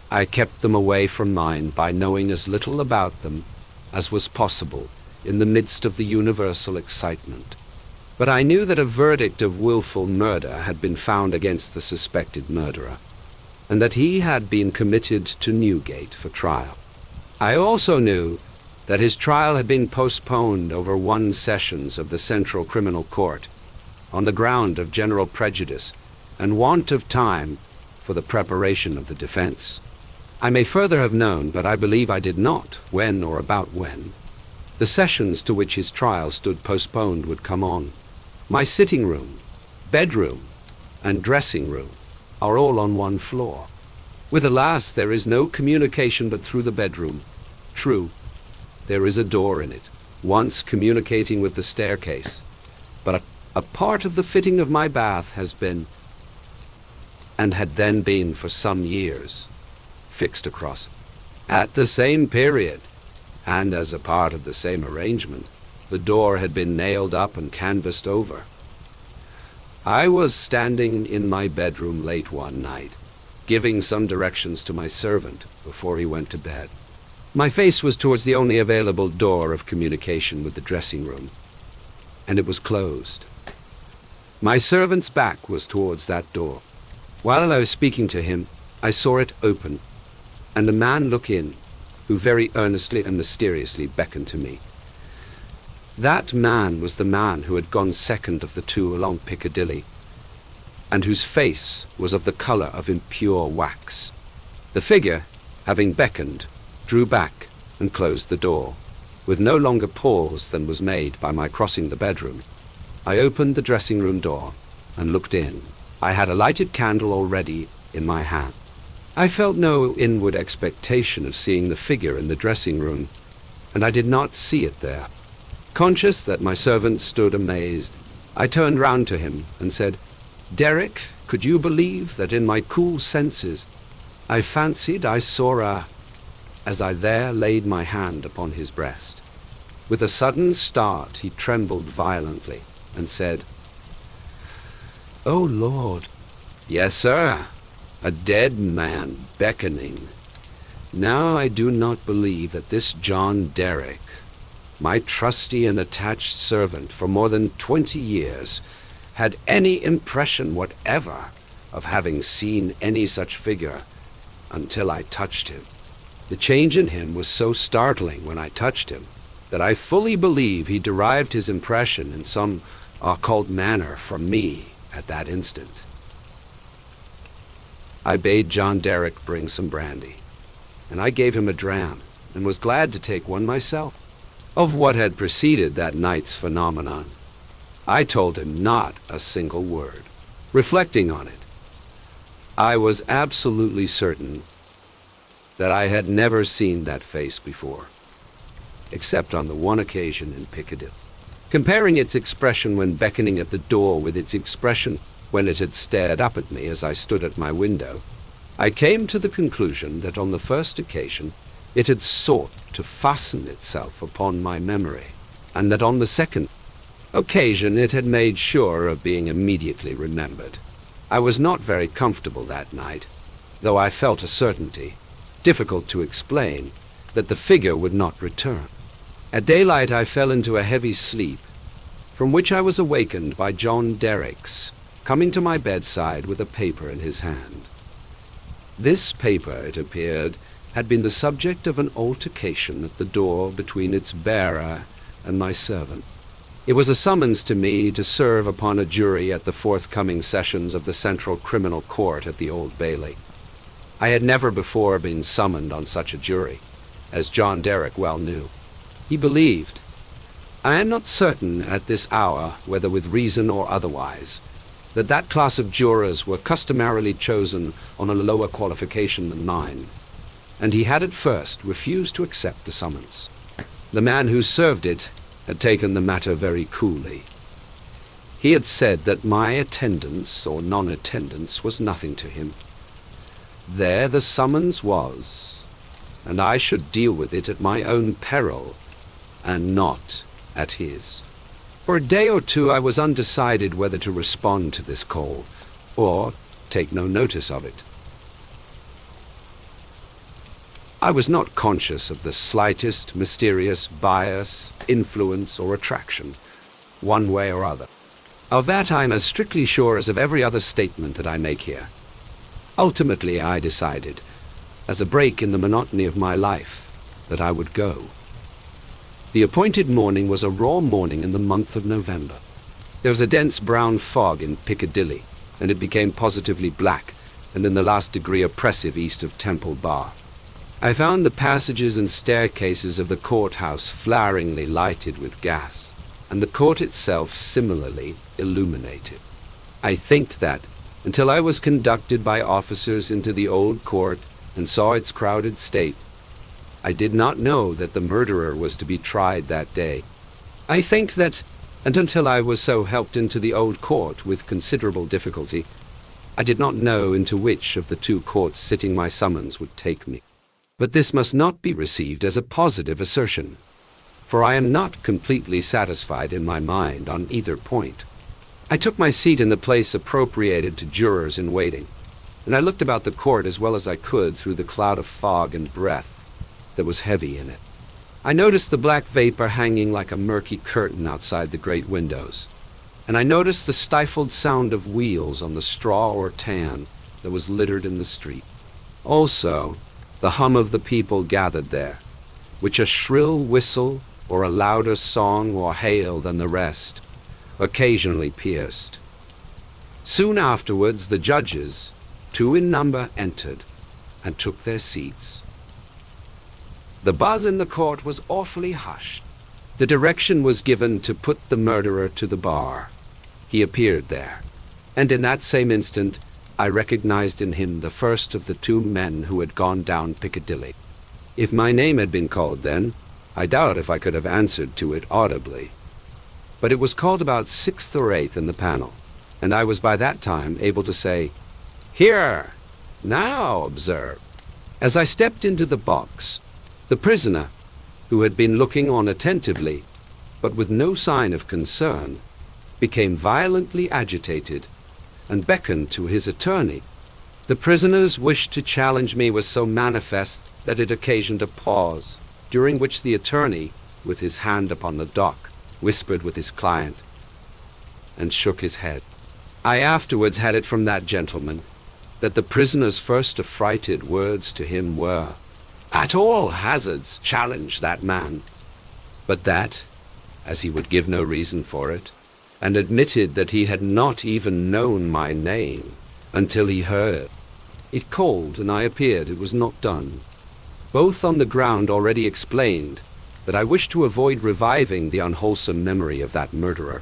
Speaker 1: I kept them away from mine by knowing as little about them as was possible in the midst of the universal excitement. But I knew that a verdict of willful murder had been found against the suspected murderer, and that he had been committed to Newgate for trial. I also knew that his trial had been postponed over 1 sessions of the Central Criminal Court on the ground of general prejudice and want of time for the preparation of the defense. I may further have known, but I believe I did not, when or about when, the sessions to which his trial stood postponed would come on. My sitting room, bedroom, and dressing room are all on one floor. With the last there is no communication but through the bedroom. True, there is a door in it, once communicating with the staircase, but a part of the fitting of my bath has been, and had then been for some years, fixed across it. At the same period, and as a part of the same arrangement, the door had been nailed up and canvassed over. I was standing in my bedroom late one night, giving some directions to my servant before he went to bed. My face was towards the only available door of communication with the dressing room, and it was closed. My servant's back was towards that door. While I was speaking to him, I saw it open, and a man look in, who very earnestly and mysteriously beckoned to me. That man was the man who had gone second of the two along Piccadilly, and whose face was of the color of impure wax. The figure, having beckoned, drew back and closed the door, with no longer pause than was made by my crossing the bedroom. I opened the dressing-room door and looked in. I had a lighted candle already in my hand. I felt no inward expectation of seeing the figure in the dressing-room, and I did not see it there. Conscious that my servant stood amazed, I turned round to him and said, "Derek, could you believe that in my cool senses I fancied I saw as I there laid my hand upon his breast. With a sudden start he trembled violently and said, "Oh, Lord." "Yes, sir, a dead man beckoning. Now I do not believe that this John Derek, my trusty and attached servant for more than 20 years, had any impression whatever of having seen any such figure until I touched him. The change in him was so startling when I touched him that I fully believe he derived his impression in some occult manner from me at that instant." I bade John Derek bring some brandy, and I gave him a dram, and was glad to take one myself. Of what had preceded that night's phenomenon, I told him not a single word. Reflecting on it, I was absolutely certain that I had never seen that face before, except on the one occasion in Piccadilly. Comparing its expression when beckoning at the door with its expression when it had stared up at me as I stood at my window, I came to the conclusion that on the first occasion it had sought to fasten itself upon my memory, and that on the second occasion it had made sure of being immediately remembered. I was not very comfortable that night, though I felt a certainty, difficult to explain, that the figure would not return. At daylight I fell into a heavy sleep, from which I was awakened by John Derrick's coming to my bedside with a paper in his hand. This paper, it appeared, had been the subject of an altercation at the door between its bearer and my servant. It was a summons to me to serve upon a jury at the forthcoming sessions of the Central Criminal Court at the Old Bailey. I had never before been summoned on such a jury, as John Derrick well knew. He believed, I am not certain at this hour, whether with reason or otherwise, that that class of jurors were customarily chosen on a lower qualification than mine, and he had at first refused to accept the summons. The man who served it had taken the matter very coolly. He had said that my attendance or non-attendance was nothing to him. There the summons was, and I should deal with it at my own peril, and not at his. For a day or two I was undecided whether to respond to this call, or take no notice of it. I was not conscious of the slightest mysterious bias, influence, or attraction, one way or other. Of that I am as strictly sure as of every other statement that I make here. Ultimately I decided, as a break in the monotony of my life, that I would go. The appointed morning was a raw morning in the month of November. There was a dense brown fog in Piccadilly, and it became positively black and in the last degree oppressive east of Temple Bar. I found the passages and staircases of the courthouse flaringly lighted with gas, and the court itself similarly illuminated. I think that, until I was conducted by officers into the old court and saw its crowded state, I did not know that the murderer was to be tried that day. I think that, and until I was so helped into the old court with considerable difficulty, I did not know into which of the two courts sitting my summons would take me. But this must not be received as a positive assertion, for I am not completely satisfied in my mind on either point. I took my seat in the place appropriated to jurors in waiting, and I looked about the court as well as I could through the cloud of fog and breath that was heavy in it. I noticed the black vapor hanging like a murky curtain outside the great windows, and I noticed the stifled sound of wheels on the straw or tan that was littered in the street. Also, the hum of the people gathered there, which a shrill whistle or a louder song or hail than the rest occasionally pierced. Soon afterwards the judges, 2 in number, entered and took their seats. The buzz in the court was awfully hushed. The direction was given to put the murderer to the bar. He appeared there, and in that same instant I recognized in him the first of the 2 men who had gone down Piccadilly. If my name had been called then, I doubt if I could have answered to it audibly. But it was called about 6th or 8th in the panel, and I was by that time able to say, "Here! Now observe." As I stepped into the box, the prisoner, who had been looking on attentively, but with no sign of concern, became violently agitated and beckoned to his attorney. The prisoner's wish to challenge me was so manifest that it occasioned a pause, during which the attorney, with his hand upon the dock, whispered with his client and shook his head. I afterwards had it from that gentleman that the prisoner's first affrighted words to him were, "At all hazards, challenge that man," but that, as he would give no reason for it, and admitted that he had not even known my name until he heard it called and I appeared, it was not done. both on the ground already explained that I wish to avoid reviving the unwholesome memory of that murderer,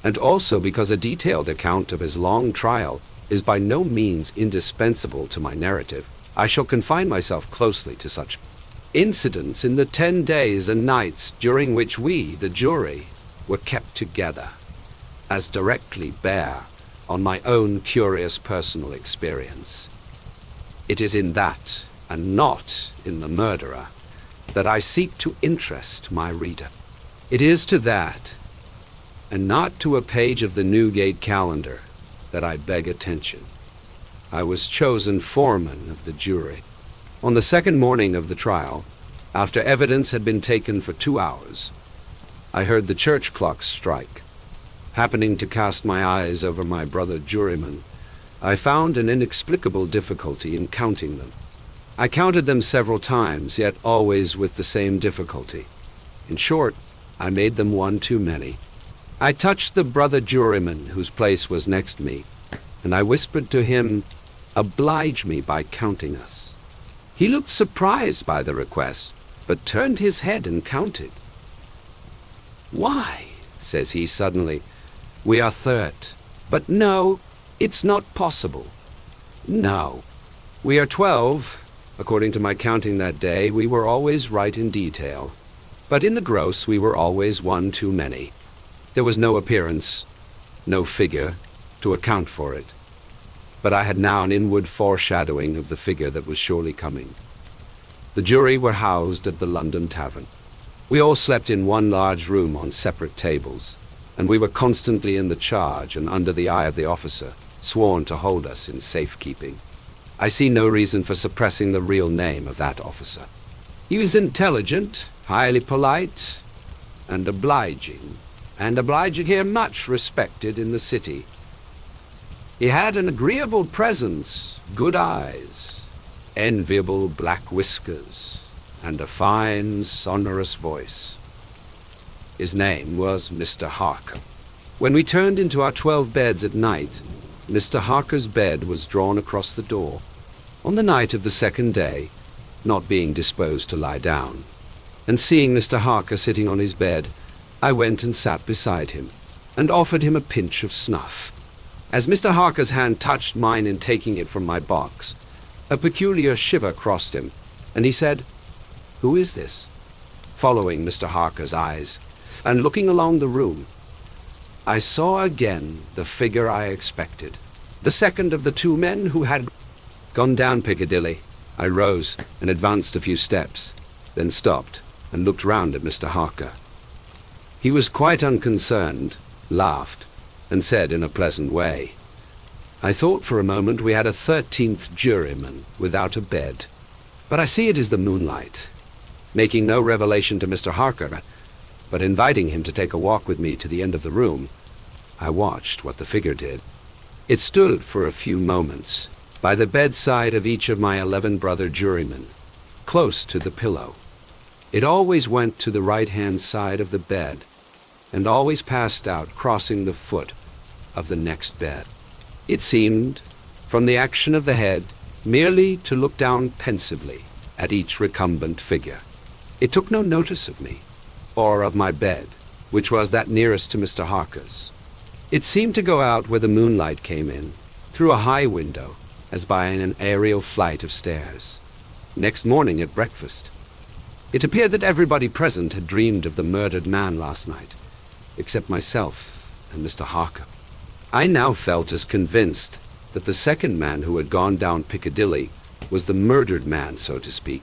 Speaker 1: and also because a detailed account of his long trial is by no means indispensable to my narrative, I shall confine myself closely to such incidents in the 10 days and nights during which we, the jury, were kept together, as directly bear on my own curious personal experience. It is in that, and not in the murderer, that I seek to interest my reader. It is to that, and not to a page of the Newgate calendar, that I beg attention. I was chosen foreman of the jury. On the second morning of the trial, after evidence had been taken for 2 hours, I heard the church clocks strike. Happening to cast my eyes over my brother jurymen, I found an inexplicable difficulty in counting them. I counted them several times, yet always with the same difficulty. In short, I made them one too many. I touched the brother juryman whose place was next me, and I whispered to him, "Oblige me by counting us." He looked surprised by the request, but turned his head and counted. "Why," says he suddenly, "we are 30. But no, it's not possible. No, we are 12. According to my counting that day, we were always right in detail. But in the gross, we were always one too many. There was no appearance, no figure, to account for it. But I had now an inward foreshadowing of the figure that was surely coming. The jury were housed at the London Tavern. We all slept in one large room on separate tables, and we were constantly in the charge and under the eye of the officer, sworn to hold us in safekeeping. I see no reason for suppressing the real name of that officer. He was intelligent, highly polite, and obliging here much respected in the city. He had an agreeable presence, good eyes, enviable black whiskers, and a fine, sonorous voice. His name was Mr. Harker. When we turned into our 12 beds at night, Mr. Harker's bed was drawn across the door. On the night of the second day, not being disposed to lie down, and seeing Mr. Harker sitting on his bed, I went and sat beside him, and offered him a pinch of snuff. As Mr. Harker's hand touched mine in taking it from my box, a peculiar shiver crossed him, and he said, "Who is this?" Following Mr. Harker's eyes, and looking along the room, I saw again the figure I expected, the second of the 2 men who had gone down Piccadilly. I rose and advanced a few steps, then stopped and looked round at Mr. Harker. He was quite unconcerned, laughed, and said in a pleasant way, "I thought for a moment we had a 13th juryman without a bed, but I see it is the moonlight." Making no revelation to Mr. Harker, but inviting him to take a walk with me to the end of the room, I watched what the figure did. It stood for a few moments by the bedside of each of my 11 brother jurymen, close to the pillow. It always went to the right-hand side of the bed, and always passed out, crossing the foot of the next bed. It seemed, from the action of the head, merely to look down pensively at each recumbent figure. It took no notice of me, or of my bed, which was that nearest to Mr. Harker's. It seemed to go out where the moonlight came in, through a high window, as by an aerial flight of stairs. Next morning at breakfast, it appeared that everybody present had dreamed of the murdered man last night, except myself and Mr. Harker. I now felt as convinced that the second man who had gone down Piccadilly was the murdered man, so to speak,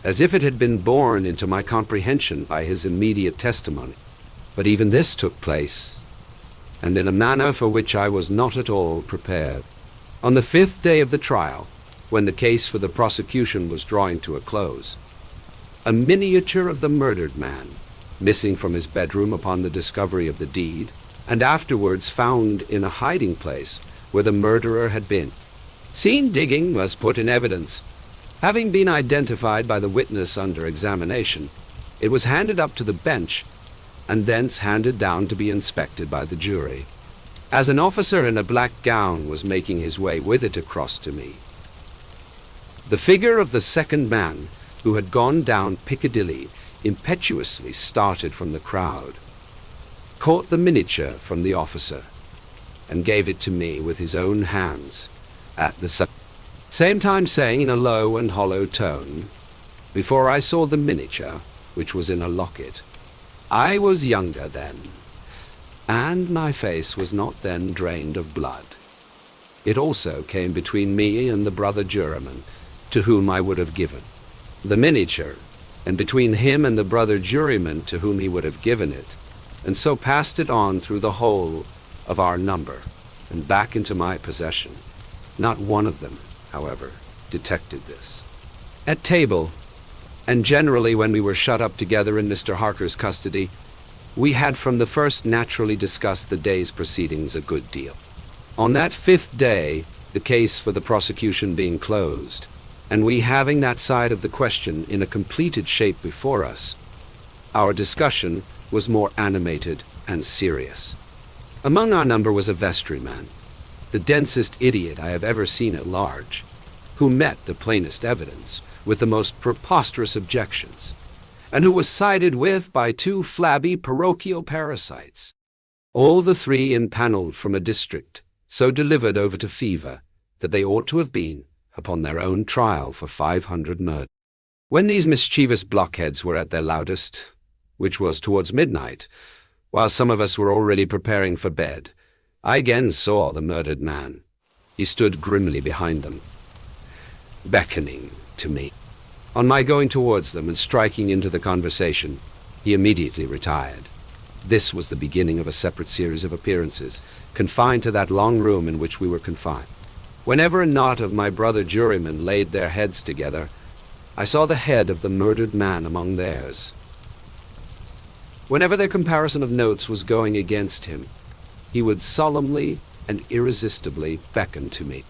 Speaker 1: as if it had been borne into my comprehension by his immediate testimony. But even this took place, and in a manner for which I was not at all prepared. On the 5th day of the trial, when the case for the prosecution was drawing to a close, a miniature of the murdered man, missing from his bedroom upon the discovery of the deed, and afterwards found in a hiding place where the murderer had been, seen digging, was put in evidence. Having been identified by the witness under examination, it was handed up to the bench, and thence handed down to be inspected by the jury. As an officer in a black gown was making his way with it across to me, the figure of the second man who had gone down Piccadilly, impetuously started from the crowd, caught the miniature from the officer, and gave it to me with his own hands, at the same time saying in a low and hollow tone, before I saw the miniature, which was in a locket, I was younger then, and my face was not then drained of blood. It also came between me and the brother juryman, to whom I would have given the miniature, and between him and the brother juryman to whom he would have given it, and so passed it on through the whole of our number, and back into my possession. Not one of them, however, detected this. At table, and generally when we were shut up together in Mr. Harker's custody, we had from the first naturally discussed the day's proceedings a good deal. On that 5th day, the case for the prosecution being closed, and we having that side of the question in a completed shape before us, our discussion was more animated and serious. Among our number was a vestryman, the densest idiot I have ever seen at large, who met the plainest evidence with the most preposterous objections, and who was sided with by 2 flabby parochial parasites, all the 3 impaneled from a district so delivered over to fever that they ought to have been upon their own trial for 500 murder. When these mischievous blockheads were at their loudest, which was towards midnight, while some of us were already preparing for bed, I again saw the murdered man. He stood grimly behind them, beckoning to me. On my going towards them and striking into the conversation, he immediately retired. This was the beginning of a separate series of appearances, confined to that long room in which we were confined. Whenever a knot of my brother jurymen laid their heads together, I saw the head of the murdered man among theirs. Whenever their comparison of notes was going against him, he would solemnly and irresistibly beckon to me.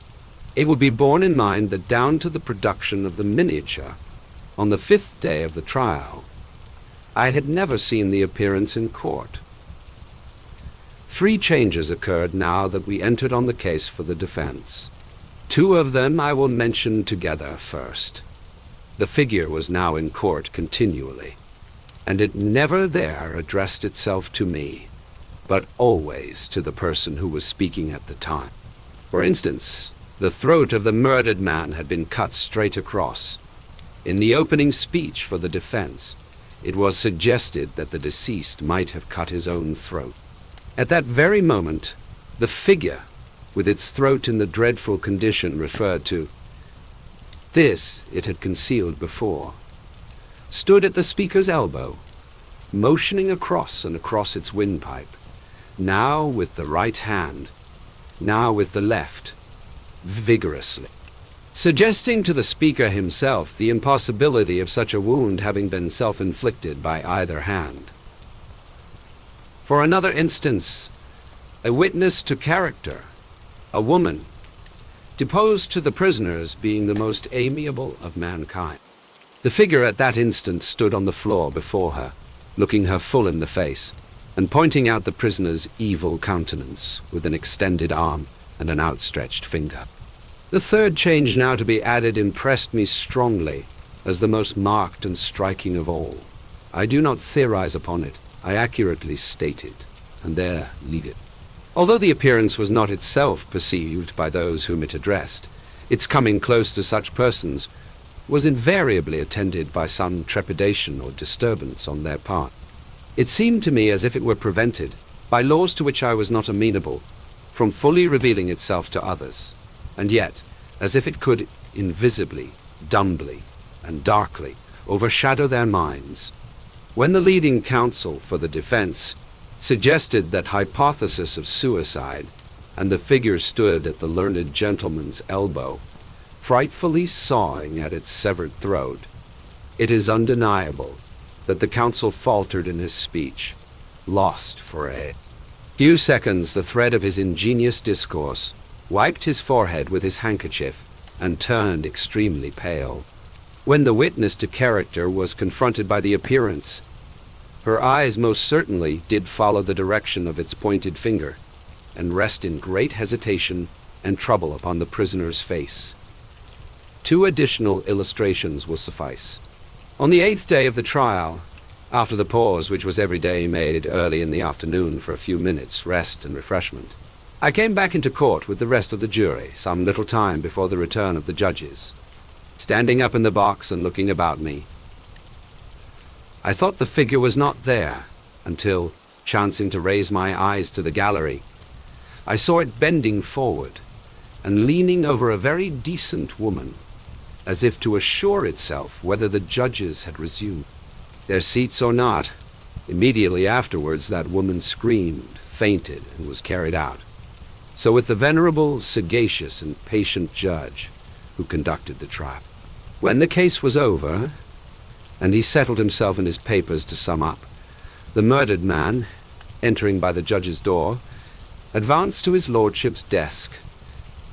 Speaker 1: It would be borne in mind that down to the production of the miniature, on the 5th day of the trial, I had never seen the appearance in court. 3 changes occurred now that we entered on the case for the defense. 2 of them I will mention together first. The figure was now in court continually, and it never there addressed itself to me, but always to the person who was speaking at the time. For instance, the throat of the murdered man had been cut straight across. In the opening speech for the defense, it was suggested that the deceased might have cut his own throat. At that very moment, the figure, with its throat in the dreadful condition referred to, this it had concealed before, stood at the speaker's elbow, motioning across and across its windpipe, now with the right hand, now with the left, vigorously, suggesting to the speaker himself the impossibility of such a wound having been self-inflicted by either hand. For another instance, a witness to character, a woman, deposed to the prisoners being the most amiable of mankind. The figure at that instant stood on the floor before her, looking her full in the face, and pointing out the prisoner's evil countenance with an extended arm and an outstretched finger. The 3rd change now to be added impressed me strongly as the most marked and striking of all. I do not theorize upon it, I accurately state it, and there leave it. Although the appearance was not itself perceived by those whom it addressed, its coming close to such persons was invariably attended by some trepidation or disturbance on their part. It seemed to me as if it were prevented, by laws to which I was not amenable, from fully revealing itself to others, and yet as if it could invisibly, dumbly, and darkly overshadow their minds. When the leading counsel for the defense suggested that hypothesis of suicide, and the figure stood at the learned gentleman's elbow, frightfully sawing at its severed throat, it is undeniable that the counsel faltered in his speech, lost for a few seconds the thread of his ingenious discourse, wiped his forehead with his handkerchief, and turned extremely pale. When the witness to character was confronted by the appearance, her eyes most certainly did follow the direction of its pointed finger, and rest in great hesitation and trouble upon the prisoner's face. 2 additional illustrations will suffice. On the 8th day of the trial, after the pause which was every day made early in the afternoon for a few minutes' rest and refreshment, I came back into court with the rest of the jury some little time before the return of the judges. Standing up in the box and looking about me, I thought the figure was not there until, chancing to raise my eyes to the gallery, I saw it bending forward and leaning over a very decent woman, as if to assure itself whether the judges had resumed their seats or not. Immediately afterwards that woman screamed, fainted, and was carried out. So with the venerable, sagacious, and patient judge who conducted the trial. When the case was over, and he settled himself in his papers to sum up, the murdered man, entering by the judge's door, advanced to his lordship's desk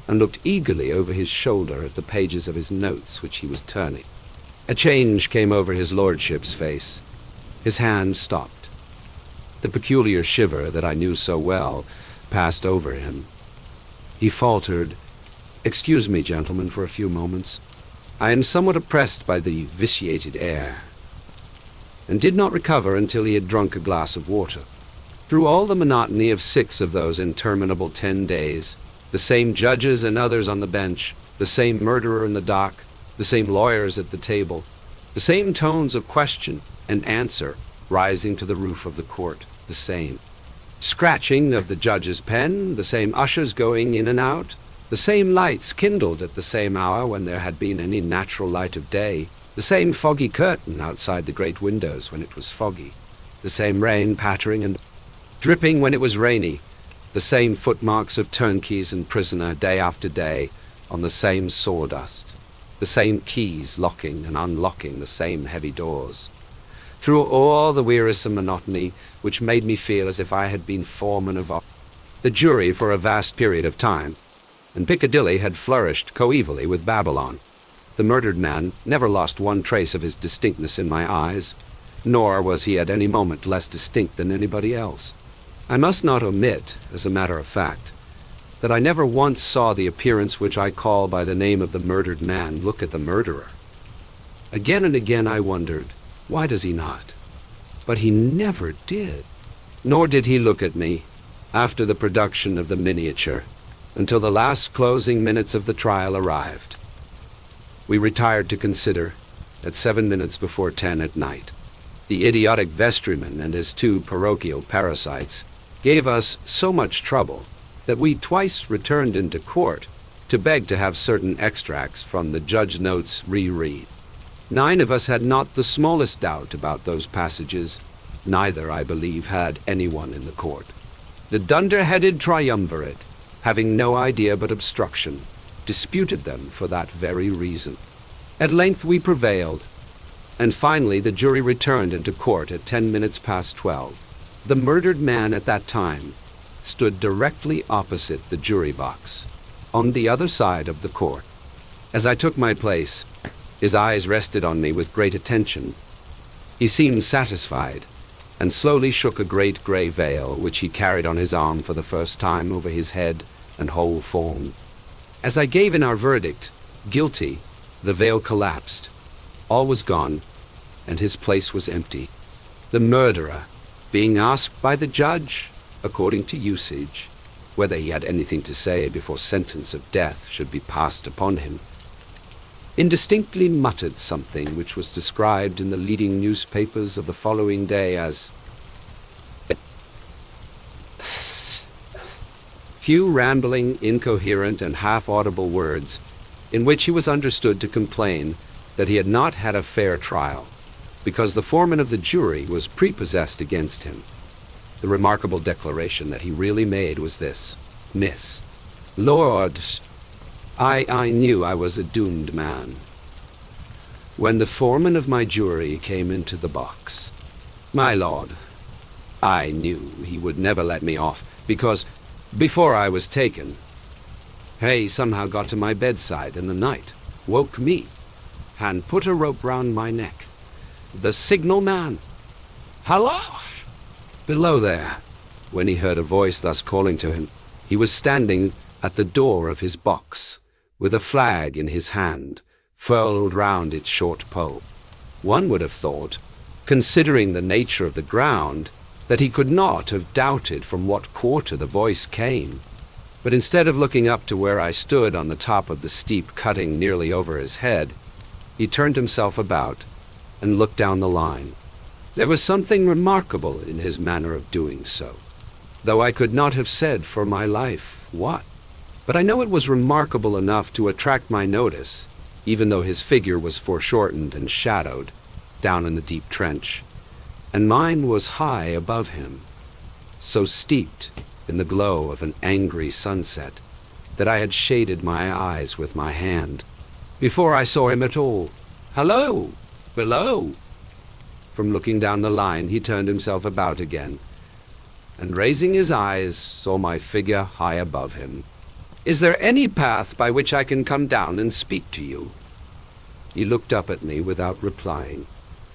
Speaker 1: and looked eagerly over his shoulder at the pages of his notes which he was turning. A change came over his lordship's face. His hand stopped. The peculiar shiver that I knew so well passed over him. He faltered, "Excuse me, gentlemen, for a few moments. I am somewhat oppressed by the vitiated air," and did not recover until he had drunk a glass of water. Through all the monotony of 6 of those interminable 10 days, the same judges and others on the bench, the same murderer in the dock, the same lawyers at the table, the same tones of question and answer rising to the roof of the court, the same scratching of the judge's pen, the same ushers going in and out, the same lights kindled at the same hour when there had been any natural light of day, the same foggy curtain outside the great windows when it was foggy, the same rain pattering and dripping when it was rainy, the same footmarks of turnkeys and prisoner day after day on the same sawdust, the same keys locking and unlocking the same heavy doors. Through all the wearisome monotony which made me feel as if I had been foreman of the jury for a vast period of time, and Piccadilly had flourished coevally with Babylon, the murdered man never lost one trace of his distinctness in my eyes, nor was he at any moment less distinct than anybody else. I must not omit, as a matter of fact, that I never once saw the appearance which I call by the name of the murdered man look at the murderer. Again and again I wondered, why does he not? But he never did. Nor did he look at me, after the production of the miniature, until the last closing minutes of the trial arrived. We retired to consider, at 7 minutes before 10 at night. The idiotic vestryman and his 2 parochial parasites gave us so much trouble that we twice returned into court to beg to have certain extracts from the judge's notes reread. 9 of us had not the smallest doubt about those passages. Neither, I believe, had anyone in the court. The dunder-headed triumvirate, having no idea but obstruction, disputed them for that very reason. At length we prevailed, and finally the jury returned into court at 10 minutes past 12. The murdered man at that time stood directly opposite the jury box, on the other side of the court. As I took my place, his eyes rested on me with great attention. He seemed satisfied, and slowly shook a great grey veil which he carried on his arm for the first time over his head and whole form. As I gave in our verdict, guilty, the veil collapsed. All was gone, and his place was empty. The murderer, being asked by the judge, according to usage, whether he had anything to say before sentence of death should be passed upon him, indistinctly muttered something which was described in the leading newspapers of the following day as few rambling, incoherent, and half-audible words, in which he was understood to complain that he had not had a fair trial, because the foreman of the jury was prepossessed against him. The remarkable declaration that he really made was this: "Miss Lord, I knew I was a doomed man when the foreman of my jury came into the box. My lord, I knew he would never let me off, because before I was taken, he somehow got to my bedside in the night, woke me, and put a rope round my neck. The signal man, hello, below there." When he heard a voice thus calling to him, he was standing at the door of his box, with a flag in his hand, furled round its short pole. One would have thought, considering the nature of the ground, that he could not have doubted from what quarter the voice came. But instead of looking up to where I stood on the top of the steep cutting nearly over his head, he turned himself about and looked down the line. There was something remarkable in his manner of doing so, though I could not have said for my life what. But I know it was remarkable enough to attract my notice, even though his figure was foreshortened and shadowed down in the deep trench, and mine was high above him, so steeped in the glow of an angry sunset that I had shaded my eyes with my hand before I saw him at all. "Hello! Below!" From looking down the line, he turned himself about again, and raising his eyes, saw my figure high above him. "Is there any path by which I can come down and speak to you?" He looked up at me without replying,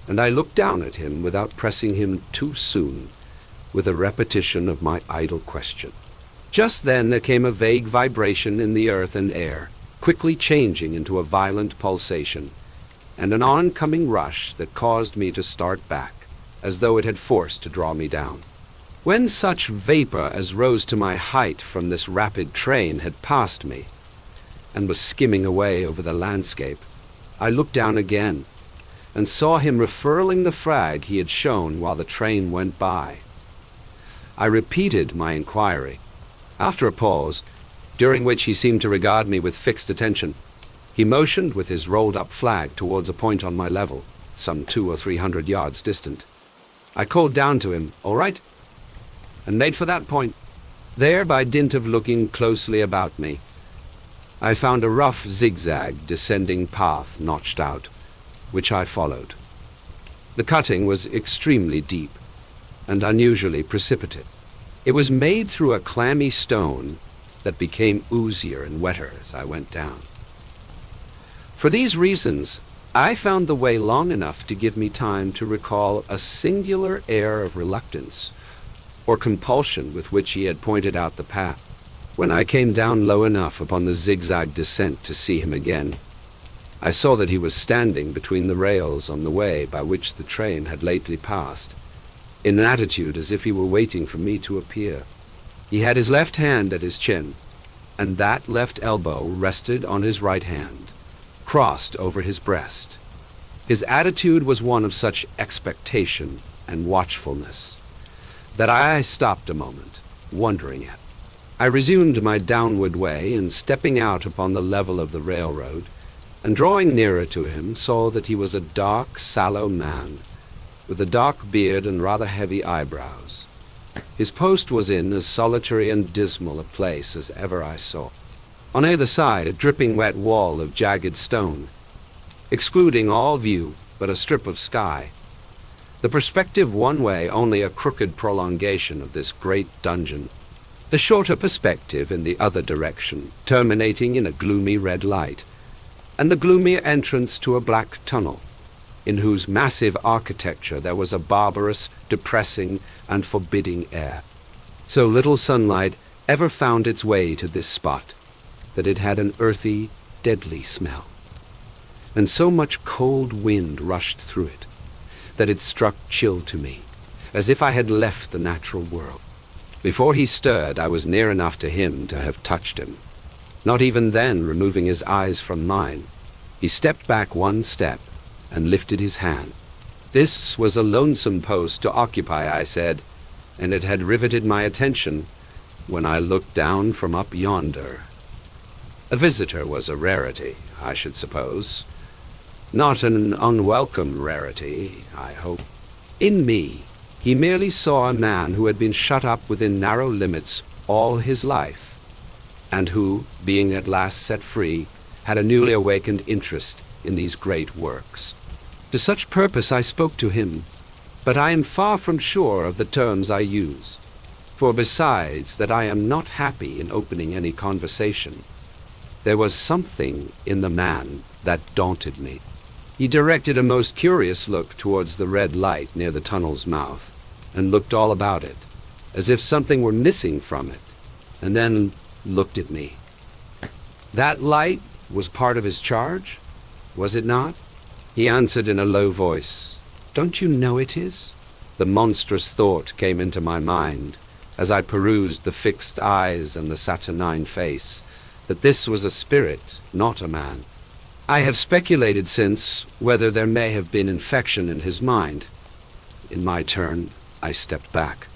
Speaker 1: and I looked down at him without pressing him too soon with a repetition of my idle question. Just then there came a vague vibration in the earth and air, quickly changing into a violent pulsation, and an oncoming rush that caused me to start back, as though it had force to draw me down. When such vapor as rose to my height from this rapid train had passed me, and was skimming away over the landscape, I looked down again, and saw him refurling the flag he had shown while the train went by. I repeated my inquiry. After a pause, during which he seemed to regard me with fixed attention, he motioned with his rolled-up flag towards a point on my level, some 200 or 300 yards distant. I called down to him, "All right?" and made for that point. There, by dint of looking closely about me, I found a rough zigzag descending path notched out, which I followed. The cutting was extremely deep and unusually precipitate. It was made through a clammy stone that became oozier and wetter as I went down. For these reasons, I found the way long enough to give me time to recall a singular air of reluctance or compulsion with which he had pointed out the path. When I came down low enough upon the zigzag descent to see him again, I saw that he was standing between the rails on the way by which the train had lately passed, in an attitude as if he were waiting for me to appear. He had his left hand at his chin, and that left elbow rested on his right hand, crossed over his breast. His attitude was one of such expectation and watchfulness that I stopped a moment, wondering at. I resumed my downward way, and stepping out upon the level of the railroad, and drawing nearer to him, saw that he was a dark, sallow man, with a dark beard and rather heavy eyebrows. His post was in as solitary and dismal a place as ever I saw. On either side, a dripping wet wall of jagged stone, excluding all view but a strip of sky. The perspective one way only a crooked prolongation of this great dungeon, the shorter perspective in the other direction, terminating in a gloomy red light, and the gloomier entrance to a black tunnel, in whose massive architecture there was a barbarous, depressing, and forbidding air. So little sunlight ever found its way to this spot, that it had an earthy, deadly smell, and so much cold wind rushed through it, that it struck chill to me, as if I had left the natural world. Before he stirred, I was near enough to him to have touched him. Not even then removing his eyes from mine, he stepped back one step and lifted his hand. This was a lonesome post to occupy, I said, and it had riveted my attention when I looked down from up yonder. A visitor was a rarity, I should suppose. Not an unwelcome rarity, I hope. In me, he merely saw a man who had been shut up within narrow limits all his life, and who, being at last set free, had a newly awakened interest in these great works. To such purpose I spoke to him, but I am far from sure of the terms I use, for besides that I am not happy in opening any conversation, there was something in the man that daunted me. He directed a most curious look towards the red light near the tunnel's mouth, and looked all about it, as if something were missing from it, and then looked at me. That light was part of his charge, was it not? He answered in a low voice, "Don't you know it is?" The monstrous thought came into my mind, as I perused the fixed eyes and the saturnine face, that this was a spirit, not a man. I have speculated since whether there may have been infection in his mind. In my turn, I stepped back.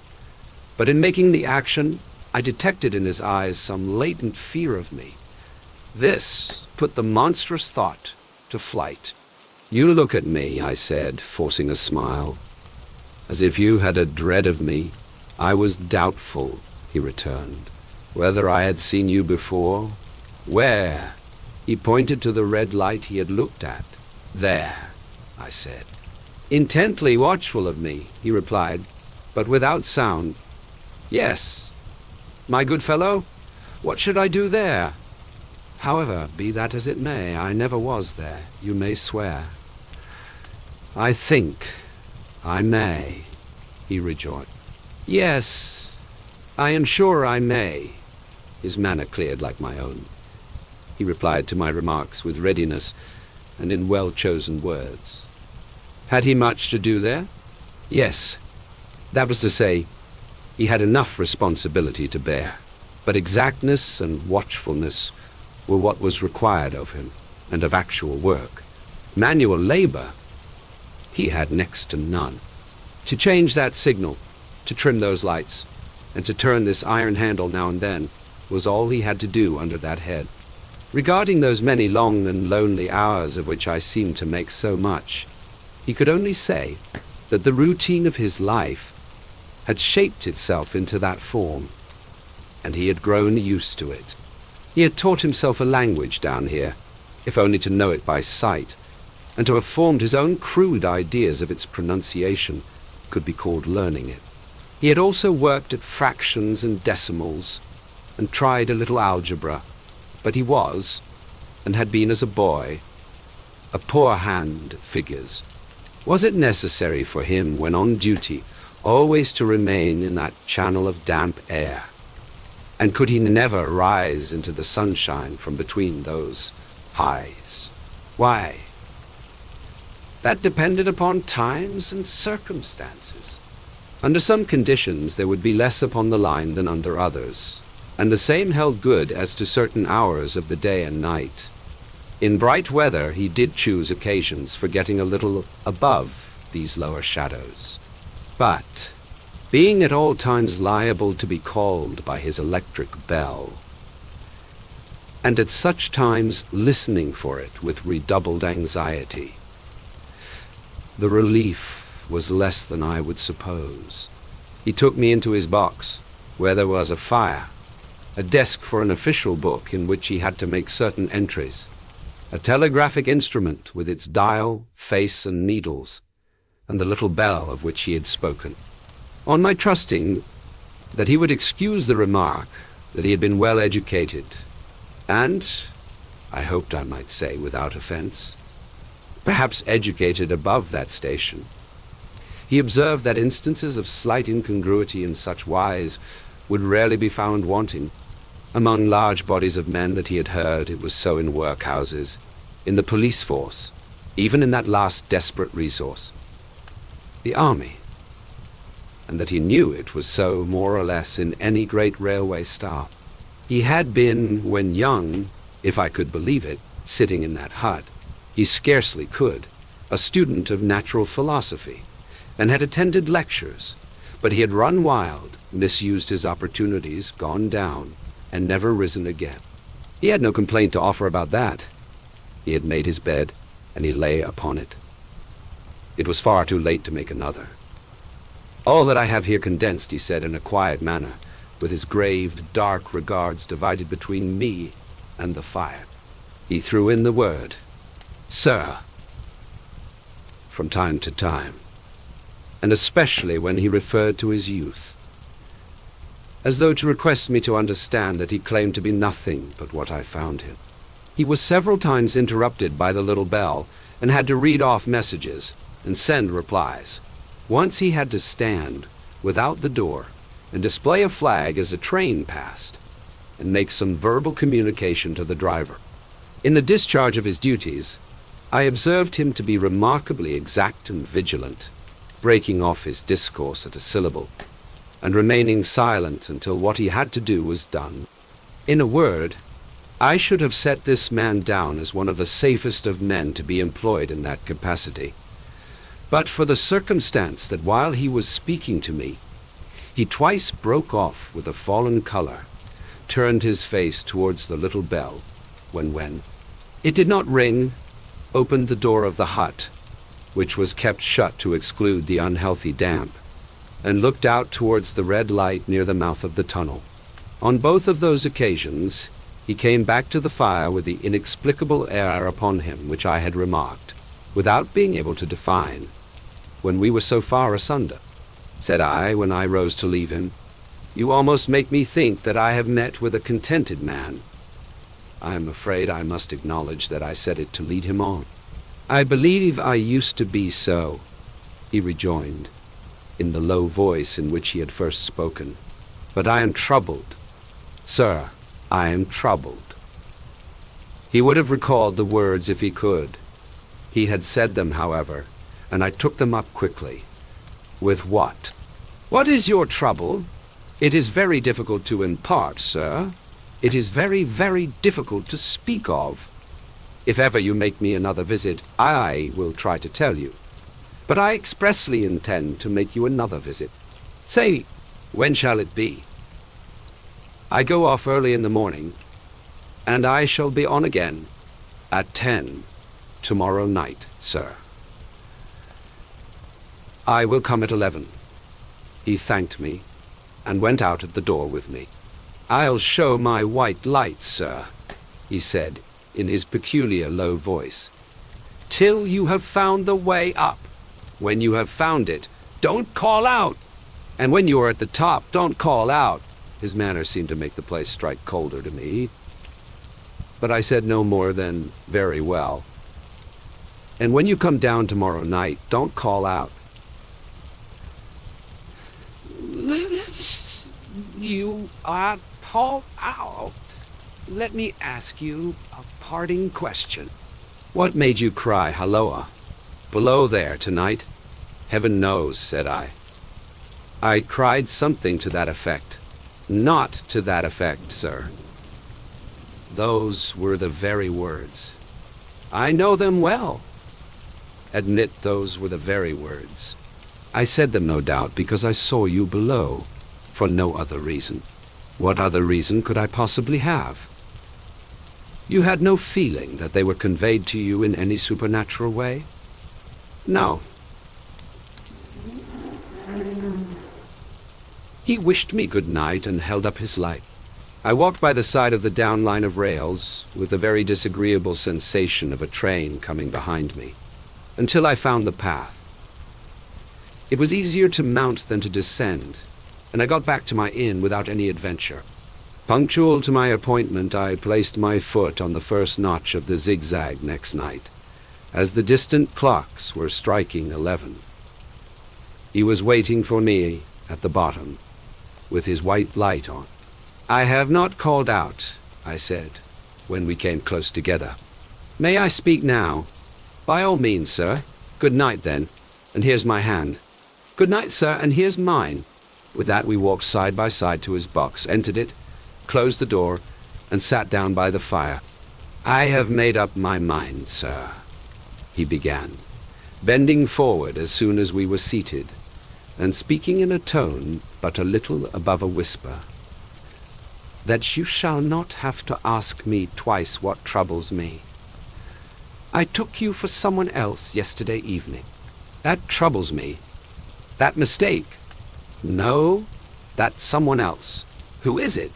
Speaker 1: But in making the action, I detected in his eyes some latent fear of me. This put the monstrous thought to flight. "You look at me," I said, forcing a smile, "as if you had a dread of me." "I was doubtful," he returned, "whether I had seen you before." "Where?" He pointed to the red light he had looked at. "There," I said. Intently watchful of me, he replied, but without sound, "Yes, my good fellow, what should I do there? However, be that as it may, I never was there, you may swear." "I think I may," he rejoined. "Yes, I am sure I may." His manner cleared like my own. He replied to my remarks with readiness and in well-chosen words. Had he much to do there? Yes. That was to say, he had enough responsibility to bear, but exactness and watchfulness were what was required of him, and of actual work. Manual labor he had next to none. To change that signal, to trim those lights, and to turn this iron handle now and then was all he had to do under that head. Regarding those many long and lonely hours of which I seemed to make so much, he could only say that the routine of his life had shaped itself into that form, and he had grown used to it. He had taught himself a language down here, if only to know it by sight, and to have formed his own crude ideas of its pronunciation could be called learning it. He had also worked at fractions and decimals, and tried a little algebra, but he was, and had been as a boy, a poor hand at figures. Was it necessary for him, when on duty, always to remain in that channel of damp air? And could he never rise into the sunshine from between those highs? Why, that depended upon times and circumstances. Under some conditions there would be less upon the line than under others, and the same held good as to certain hours of the day and night. In bright weather he did choose occasions for getting a little above these lower shadows, but being at all times liable to be called by his electric bell, and at such times listening for it with redoubled anxiety, the relief was less than I would suppose. He took me into his box, where there was a fire, a desk for an official book in which he had to make certain entries, a telegraphic instrument with its dial, face, and needles, and the little bell of which he had spoken. On my trusting that he would excuse the remark that he had been well educated, and, I hoped I might say without offense, perhaps educated above that station, he observed that instances of slight incongruity in such wise would rarely be found wanting among large bodies of men, that he had heard it was so in workhouses, in the police force, even in that last desperate resource, the army, and that he knew it was so more or less in any great railway stop. He had been, when young, if I could believe it, sitting in that hut, he scarcely could, a student of natural philosophy, and had attended lectures, but he had run wild, misused his opportunities, gone down, and never risen again. He had no complaint to offer about that. He had made his bed, and he lay upon it. It was far too late to make another. All that I have here condensed, he said in a quiet manner, with his grave, dark regards divided between me and the fire. He threw in the word, "Sir," from time to time, and especially when he referred to his youth, as though to request me to understand that he claimed to be nothing but what I found him. He was several times interrupted by the little bell, and had to read off messages and send replies. Once he had to stand without the door and display a flag as a train passed, and make some verbal communication to the driver. In the discharge of his duties, I observed him to be remarkably exact and vigilant, breaking off his discourse at a syllable, and remaining silent until what he had to do was done. In a word, I should have set this man down as one of the safest of men to be employed in that capacity, but for the circumstance that while he was speaking to me, he twice broke off with a fallen color, turned his face towards the little bell, when it did not ring, opened the door of the hut, which was kept shut to exclude the unhealthy damp, and looked out towards the red light near the mouth of the tunnel. On both of those occasions, he came back to the fire with the inexplicable air upon him which I had remarked, without being able to define, when we were so far asunder. Said I, when I rose to leave him, "You almost make me think that I have met with a contented man." I am afraid I must acknowledge that I said it to lead him on. "I believe I used to be so," he rejoined, in the low voice in which he had first spoken. "But I am troubled. Sir, I am troubled." He would have recalled the words if he could. He had said them, however, and I took them up quickly. "With what?" "What is your trouble? It is very difficult to impart, sir. It is very, very difficult to speak of. If ever you make me another visit, I will try to tell you. But I expressly intend to make you another visit. Say, when shall it be?" "I go off early in the morning, and I shall be on again at 10 tomorrow night, sir." "I will come at 11. He thanked me, and went out at the door with me. "I'll show my white light, sir," he said, in his peculiar low voice, "till you have found the way up. When you have found it, don't call out. And when you are at the top, don't call out." His manner seemed to make the place strike colder to me, but I said no more than, "Very well. And when you come down tomorrow night, don't call out." "You are called out. Let me ask you a parting question. What made you cry halloa below there tonight?" "Heaven knows," said I. "I cried something to that effect." "Not to that effect, sir." "Those were the very words." "I know them well." "Admit those were the very words." "I said them, no doubt, because I saw you below, for no other reason." "What other reason could I possibly have?" "You had no feeling that they were conveyed to you in any supernatural way?" "No." He wished me good night and held up his light. I walked by the side of the down line of rails, with the very disagreeable sensation of a train coming behind me, until I found the path. It was easier to mount than to descend, and I got back to my inn without any adventure. Punctual to my appointment, I placed my foot on the first notch of the zigzag next night, as the distant clocks were striking 11. He was waiting for me at the bottom, with his white light on. "I have not called out," I said, when we came close together. "May I speak now?" "By all means, sir." "Good night, then, and here's my hand." "Good night, sir, and here's mine." With that we walked side by side to his box, entered it, closed the door, and sat down by the fire. "I have made up my mind, sir," he began, bending forward as soon as we were seated, and speaking in a tone but a little above a whisper, "that you shall not have to ask me twice what troubles me. I took you for someone else yesterday evening. That troubles me. That mistake. No, that's someone else. Who is it?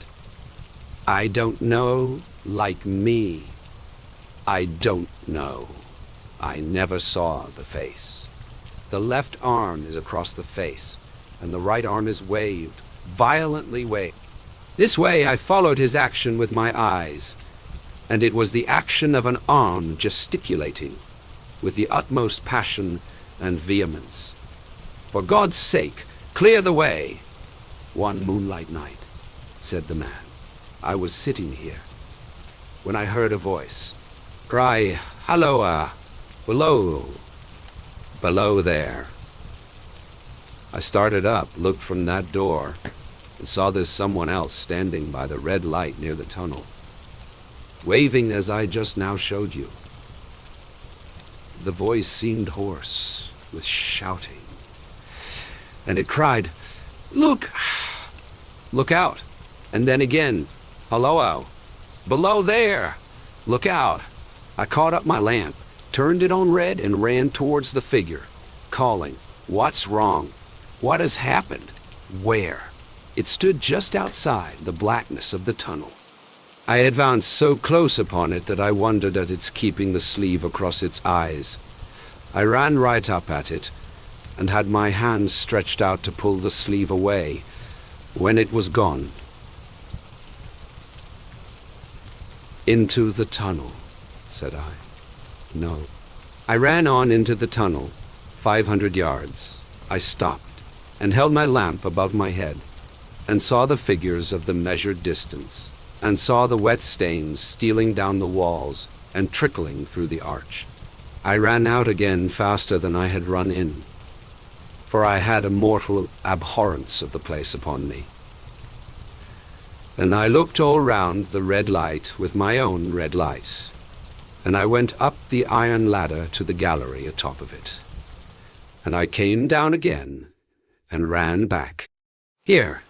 Speaker 1: I don't know, like me. I don't know. I never saw the face. The left arm is across the face, and the right arm is waved, violently waved. This way I followed his action with my eyes, and it was the action of an arm gesticulating, with the utmost passion and vehemence. For God's sake, clear the way. One moonlight night, said the man, I was sitting here, when I heard a voice cry, halloa, Below. Below there. I started up, looked from that door, and saw there's someone else standing by the red light near the tunnel, waving as I just now showed you. The voice seemed hoarse with shouting, and it cried, "Look! Look out!" And then again, "Hello! Below there! Look out!" I caught up my lamp, turned it on red, and ran towards the figure, calling, "What's wrong? What has happened? Where?" It stood just outside the blackness of the tunnel. I advanced so close upon it that I wondered at its keeping the sleeve across its eyes. I ran right up at it, and had my hands stretched out to pull the sleeve away, when it was gone. "Into the tunnel," said I. "No." I ran on into the tunnel, 500 yards. I stopped, and held my lamp above my head, and saw the figures of the measured distance, and saw the wet stains stealing down the walls and trickling through the arch. I ran out again faster than I had run in, for I had a mortal abhorrence of the place upon me. And I looked all round the red light with my own red light, and I went up the iron ladder to the gallery atop of it, and I came down again and ran back. Here.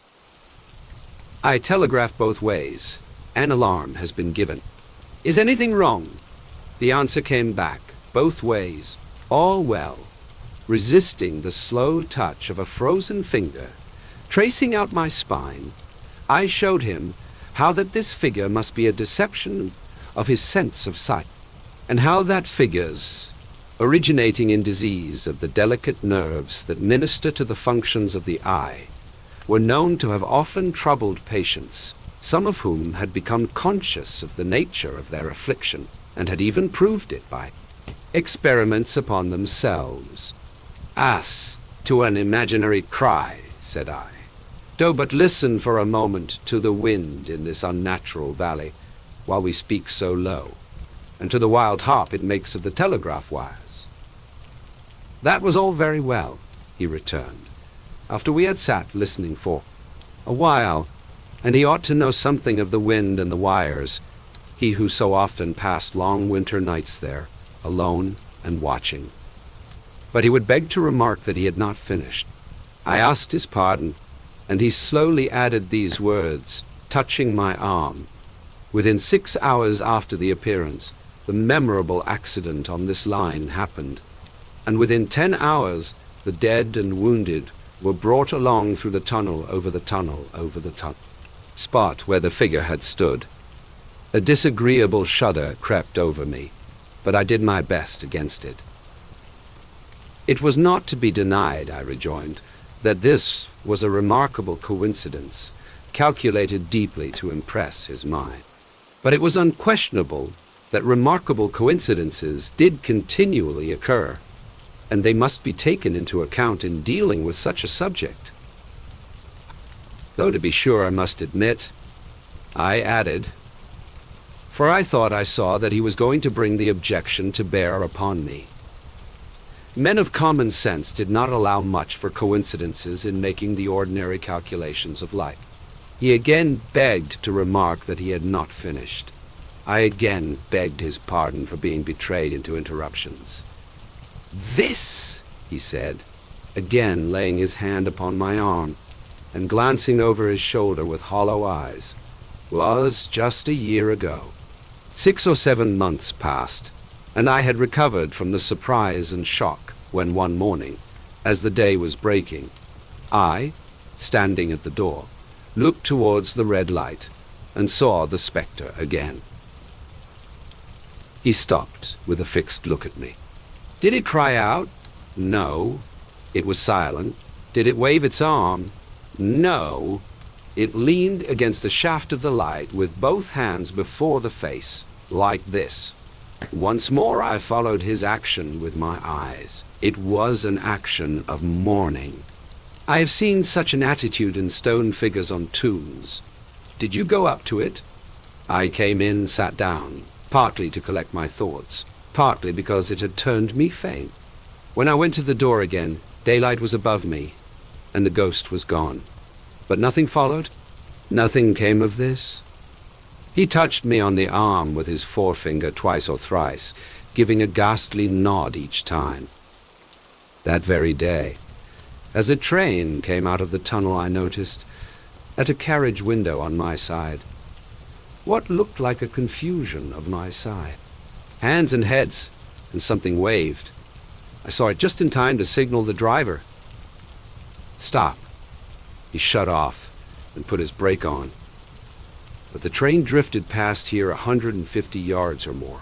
Speaker 1: I telegraphed both ways. An alarm has been given. Is anything wrong? The answer came back, both ways, all well, resisting the slow touch of a frozen finger, tracing out my spine. I showed him how that this figure must be a deception of his sense of sight, and how that figures, originating in disease of the delicate nerves that minister to the functions of the eye, were known to have often troubled patients, some of whom had become conscious of the nature of their affliction, and had even proved it by experiments upon themselves. "As to an imaginary cry," said I, "do but listen for a moment to the wind in this unnatural valley, while we speak so low, and to the wild harp it makes of the telegraph wires." That was all very well, he returned, after we had sat listening for a while, and he ought to know something of the wind and the wires, he who so often passed long winter nights there, alone and watching. But he would beg to remark that he had not finished. I asked his pardon, and he slowly added these words, touching my arm. "Within 6 hours after the appearance, the memorable accident on this line happened, and within 10 hours the dead and wounded were brought along through the tunnel over the tunnel over the spot where the figure had stood. A disagreeable shudder crept over me, but I did my best against it. It was not to be denied, I rejoined, that this was a remarkable coincidence, calculated deeply to impress his mind. But it was unquestionable that remarkable coincidences did continually occur, and they must be taken into account in dealing with such a subject. Though to be sure I must admit, I added, for I thought I saw that he was going to bring the objection to bear upon me. Men of common sense did not allow much for coincidences in making the ordinary calculations of life. He again begged to remark that he had not finished. I again begged his pardon for being betrayed into interruptions. "This," he said, again laying his hand upon my arm, and glancing over his shoulder with hollow eyes, "was just a year ago. 6 or 7 months passed, and I had recovered from the surprise and shock when one morning, as the day was breaking, I, standing at the door, looked towards the red light and saw the spectre again." He stopped with a fixed look at me. "Did it cry out?" "No." "It was silent." "Did it wave its arm?" "No." "It leaned against the shaft of the light with both hands before the face, like this." Once more I followed his action with my eyes. It was an action of mourning. I have seen such an attitude in stone figures on tombs. "Did you go up to it?" I came in, sat down, partly to collect my thoughts, partly because it had turned me faint. When I went to the door again, daylight was above me, and the ghost was gone. But nothing followed. Nothing came of this. He touched me on the arm with his forefinger twice or thrice, giving a ghastly nod each time. That very day, as a train came out of the tunnel, I noticed, at a carriage window on my side, what looked like a confusion of my side. Hands and heads, and something waved. I saw it just in time to signal the driver. Stop. He shut off and put his brake on. But the train drifted past here 150 yards or more.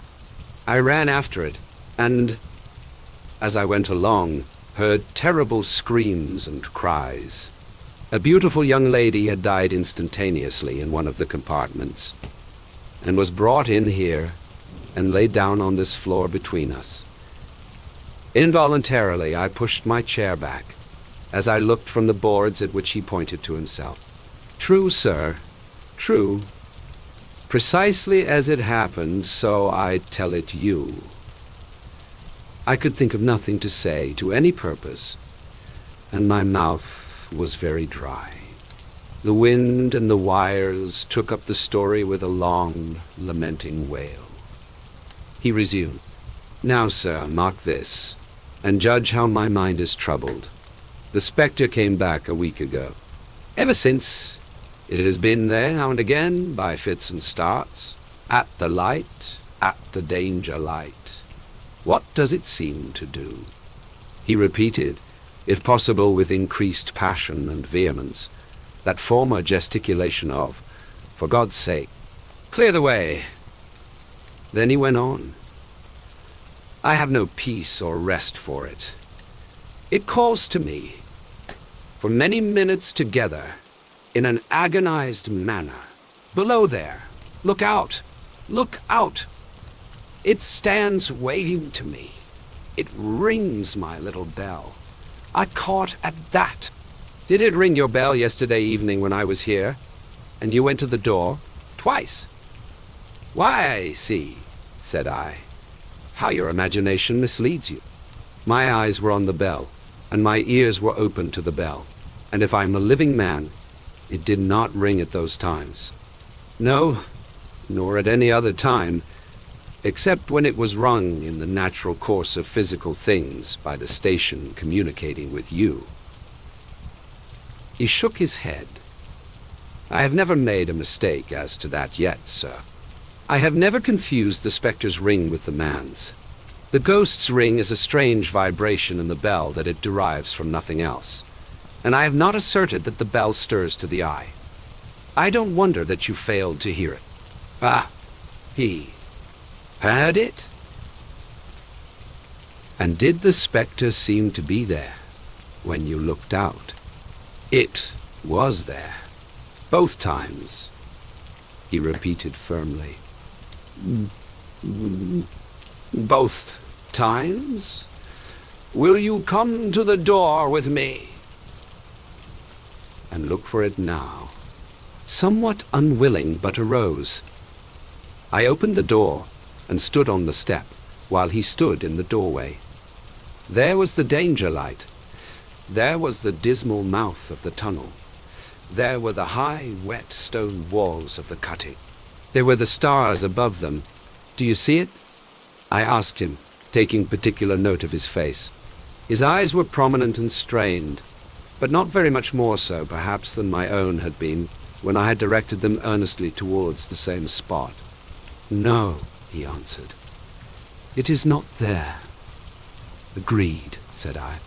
Speaker 1: I ran after it, and, as I went along, heard terrible screams and cries. A beautiful young lady had died instantaneously in one of the compartments, and was brought in here and laid down on this floor between us. Involuntarily, I pushed my chair back, as I looked from the boards at which he pointed to himself. True, sir, true. Precisely as it happened, so I tell it you. I could think of nothing to say to any purpose, and my mouth was very dry. The wind and the wires took up the story with a long, lamenting wail. He resumed. Now, sir, mark this, and judge how my mind is troubled. The spectre came back a week ago. Ever since, it has been there now and again, by fits and starts, at the light, at the danger light. What does it seem to do? He repeated, if possible with increased passion and vehemence, that former gesticulation of, for God's sake, clear the way. Then he went on. I have no peace or rest for it. It calls to me, for many minutes together, in an agonized manner. Below there, look out, look out. It stands waving to me. It rings my little bell. I caught at that. Did it ring your bell yesterday evening when I was here, and you went to the door? Twice. Why, I see, said I, how your imagination misleads you. My eyes were on the bell, and my ears were open to the bell, and if I'm a living man, it did not ring at those times. No, nor at any other time, except when it was rung in the natural course of physical things by the station communicating with you. He shook his head. I have never made a mistake as to that yet, sir. I have never confused the spectre's ring with the man's. The ghost's ring is a strange vibration in the bell that it derives from nothing else, and I have not asserted that the bell stirs to the eye. I don't wonder that you failed to hear it. Ah, he heard it? And did the spectre seem to be there when you looked out? It was there, both times, he repeated firmly. Both times? Will you come to the door with me? And look for it now. Somewhat unwilling, but arose. I opened the door and stood on the step, while he stood in the doorway. There was the danger light. There was the dismal mouth of the tunnel. There were the high, wet stone walls of the cutting. There were the stars above them. Do you see it? I asked him, taking particular note of his face. His eyes were prominent and strained, but not very much more so, perhaps, than my own had been when I had directed them earnestly towards the same spot. No, he answered. It is not there. Agreed, said I.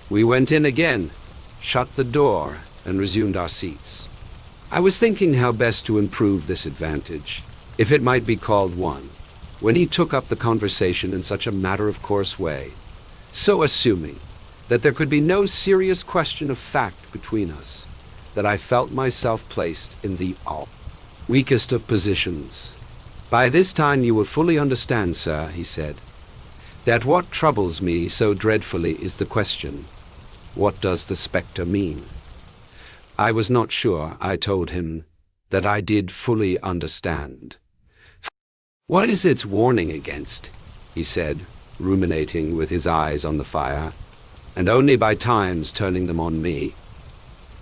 Speaker 1: We went in again, shut the door, and resumed our seats. I was thinking how best to improve this advantage, if it might be called one, when he took up the conversation in such a matter-of-course way, so assuming that there could be no serious question of fact between us, that I felt myself placed in the weakest of positions. By this time you will fully understand, sir, he said, that what troubles me so dreadfully is the question, what does the spectre mean? I was not sure, I told him, that I did fully understand. What is its warning against? he said, ruminating with his eyes on the fire, and only by times turning them on me.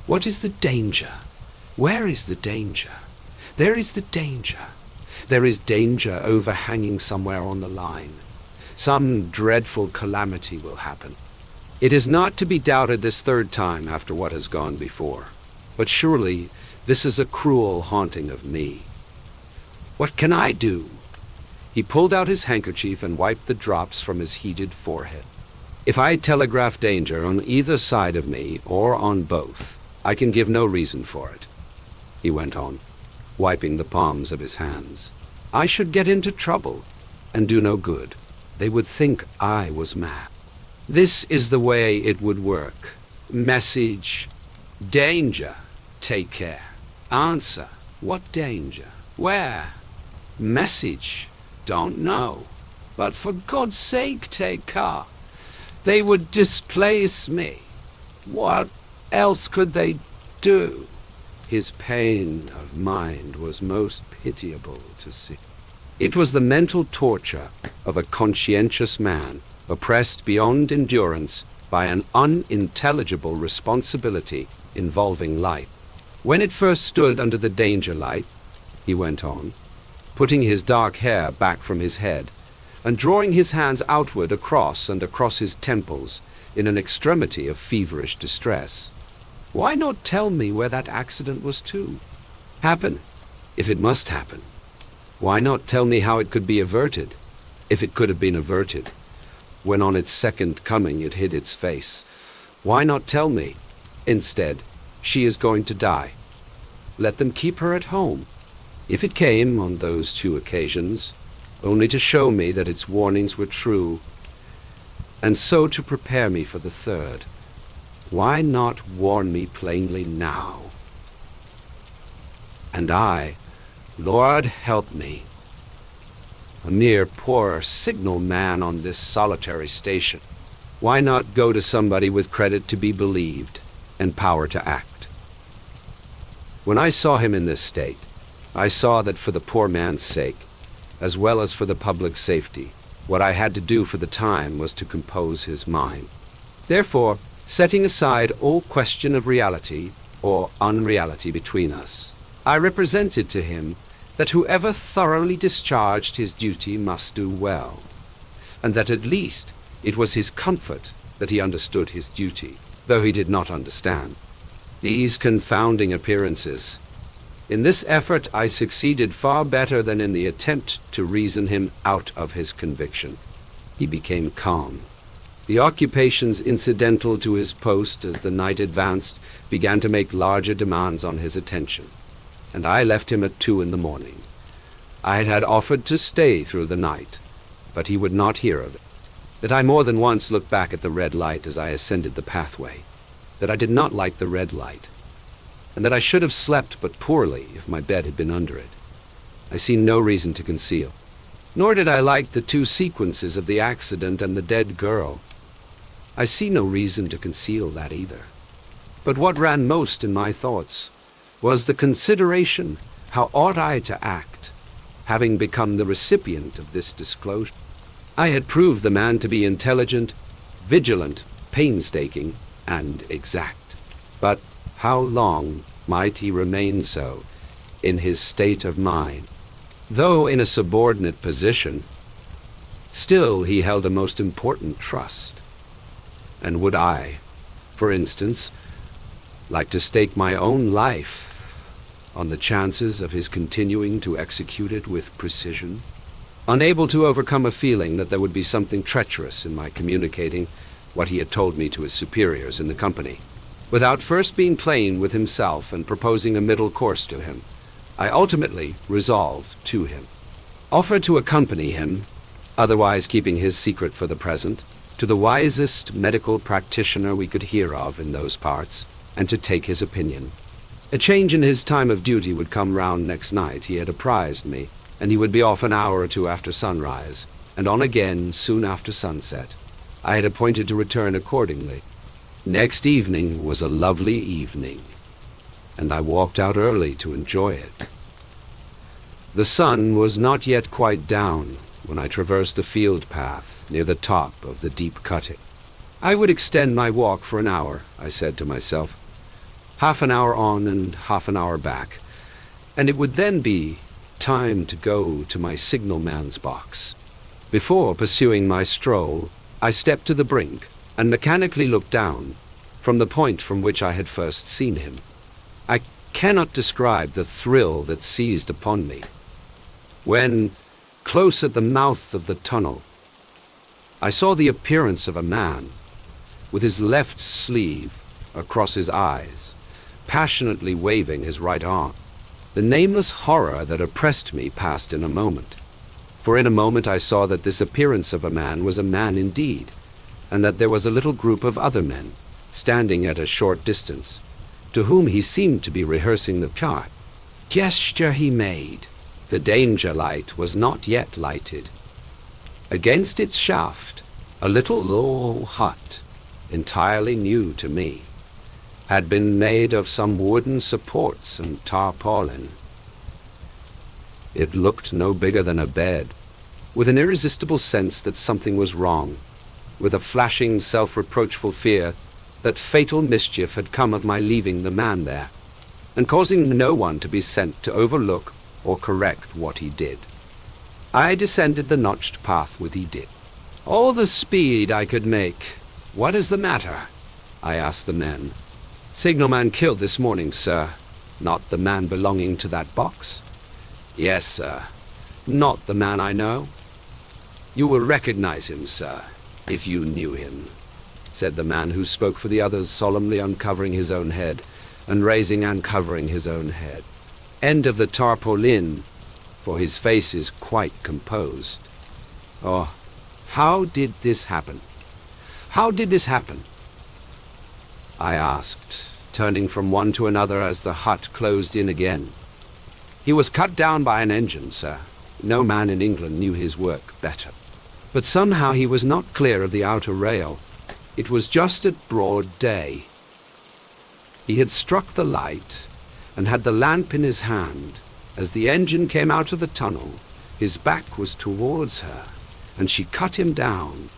Speaker 1: What is the danger? Where is the danger? There is the danger. There is danger overhanging somewhere on the line. Some dreadful calamity will happen. It is not to be doubted this third time after what has gone before. But surely this is a cruel haunting of me. What can I do? He pulled out his handkerchief and wiped the drops from his heated forehead. If I telegraph danger on either side of me, or on both, I can give no reason for it, he went on, wiping the palms of his hands. I should get into trouble and do no good. They would think I was mad. This is the way it would work. Message: danger. Take care. Answer: what danger? Where? Message: don't know. But for God's sake, take care. They would displace me. What else could they do? His pain of mind was most pitiable to see. It was the mental torture of a conscientious man, oppressed beyond endurance by an unintelligible responsibility involving life. When it first stood under the danger light, he went on, putting his dark hair back from his head, and drawing his hands outward across and across his temples in an extremity of feverish distress. Why not tell me where that accident was to happen, if it must happen? Why not tell me how it could be averted, if it could have been averted, when on its second coming it hid its face? Why not tell me, instead, she is going to die? Let them keep her at home. If it came on those 2 occasions, only to show me that its warnings were true, and so to prepare me for the third, why not warn me plainly now? And I, Lord help me, a mere poor signal man on this solitary station, why not go to somebody with credit to be believed and power to act? When I saw him in this state, I saw that for the poor man's sake, as well as for the public safety, what I had to do for the time was to compose his mind. Therefore, setting aside all question of reality or unreality between us, I represented to him that whoever thoroughly discharged his duty must do well, and that at least it was his comfort that he understood his duty, though he did not understand. These confounding appearances. In this effort I succeeded far better than in the attempt to reason him out of his conviction. He became calm. The occupations incidental to his post as the night advanced began to make larger demands on his attention, and I left him at 2 in the morning. I had offered to stay through the night, but he would not hear of it. That I more than once looked back at the red light as I ascended the pathway, that I did not like the red light, and that I should have slept but poorly if my bed had been under it, I see no reason to conceal. Nor did I like the 2 sequences of the accident and the dead girl. I see no reason to conceal that either. But what ran most in my thoughts was the consideration, how ought I to act, having become the recipient of this disclosure? I had proved the man to be intelligent, vigilant, painstaking, and exact. But how long might he remain so in his state of mind? Though in a subordinate position, still he held a most important trust. And would I, for instance, like to stake my own life on the chances of his continuing to execute it with precision? Unable to overcome a feeling that there would be something treacherous in my communicating what he had told me to his superiors in the company, without first being plain with himself and proposing a middle course to him, I ultimately resolved to him. Offer to accompany him, otherwise keeping his secret for the present, to the wisest medical practitioner we could hear of in those parts, and to take his opinion. A change in his time of duty would come round next night, he had apprised me, and he would be off an hour or 2 after sunrise, and on again soon after sunset. I had appointed to return accordingly. Next evening was a lovely evening, and I walked out early to enjoy it. The sun was not yet quite down, when I traversed the field path near the top of the deep cutting. I would extend my walk for an hour, I said to myself. Half an hour on and half an hour back, and it would then be time to go to my signalman's box. Before pursuing my stroll, I stepped to the brink and mechanically looked down from the point from which I had first seen him. I cannot describe the thrill that seized upon me when, close at the mouth of the tunnel, I saw the appearance of a man with his left sleeve across his eyes, passionately waving his right arm. The nameless horror that oppressed me passed in a moment, for in a moment I saw that this appearance of a man was a man indeed, and that there was a little group of other men standing at a short distance, to whom he seemed to be rehearsing the gesture he made. The danger light was not yet lighted. Against its shaft, a little low hut, entirely new to me, had been made of some wooden supports and tarpaulin. It looked no bigger than a bed, with an irresistible sense that something was wrong, with a flashing self-reproachful fear that fatal mischief had come of my leaving the man there, and causing no one to be sent to overlook or correct what he did. I descended the notched path with he did. All the speed I could make. What is the matter? I asked the men. Signalman killed this morning, sir. Not the man belonging to that box? Yes, sir. Not the man I know. You will recognize him, sir, if you knew him, said the man who spoke for the others, solemnly uncovering his own head and raising and covering his own head. End of the tarpaulin, for his face is quite composed. Oh, how did this happen? How did this happen? I asked, turning from one to another as the hut closed in again. He was cut down by an engine, sir. No man in England knew his work better. But somehow he was not clear of the outer rail. It was just at broad day. He had struck the light and had the lamp in his hand. As the engine came out of the tunnel, his back was towards her, and she cut him down.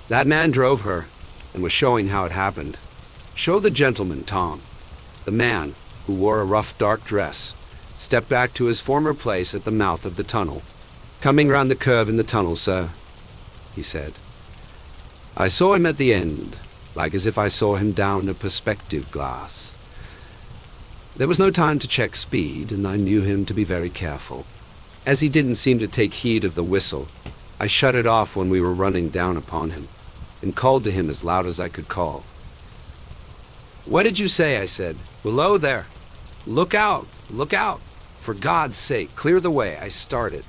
Speaker 1: That man drove her and was showing how it happened. Show the gentleman, Tom. The man, who wore a rough dark dress, stepped back to his former place at the mouth of the tunnel. Coming round the curve in the tunnel, sir, he said. I saw him at the end, like as if I saw him down a perspective glass. There was no time to check speed, and I knew him to be very careful. As he didn't seem to take heed of the whistle, I shut it off when we were running down upon him, and called to him as loud as I could call. What did you say? I said. Below there. Look out! Look out! For God's sake, clear the way. I started.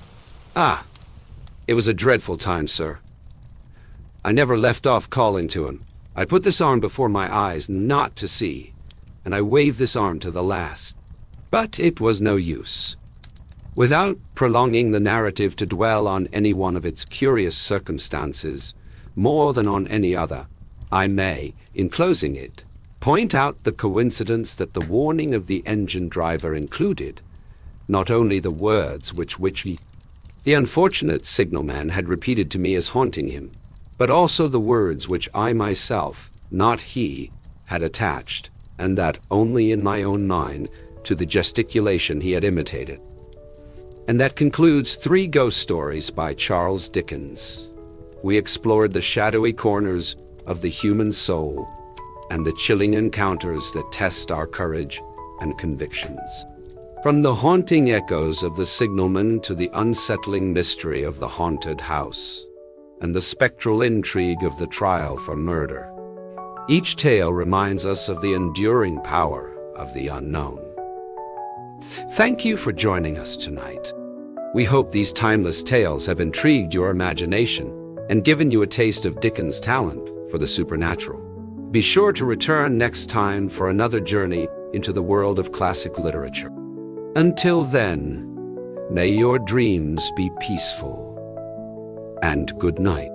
Speaker 1: Ah! It was a dreadful time, sir. I never left off calling to him. I put this arm before my eyes not to see, and I waved this arm to the last. But it was no use. Without prolonging the narrative to dwell on any one of its curious circumstances, more than on any other, I may, in closing it, point out the coincidence that the warning of the engine driver included not only the words which the unfortunate signalman had repeated to me as haunting him, but also the words which I myself, not he, had attached, and that only in my own mind, to the gesticulation he had imitated. And that concludes 3 ghost stories by Charles Dickens. We explored the shadowy corners of the human soul and the chilling encounters that test our courage and convictions. From the haunting echoes of the signalman to the unsettling mystery of the haunted house, and the spectral intrigue of the trial for murder, each tale reminds us of the enduring power of the unknown. Thank you for joining us tonight. We hope these timeless tales have intrigued your imagination and given you a taste of Dickens' talent for the supernatural. Be sure to return next time for another journey into the world of classic literature. Until then, may your dreams be peaceful, and good night.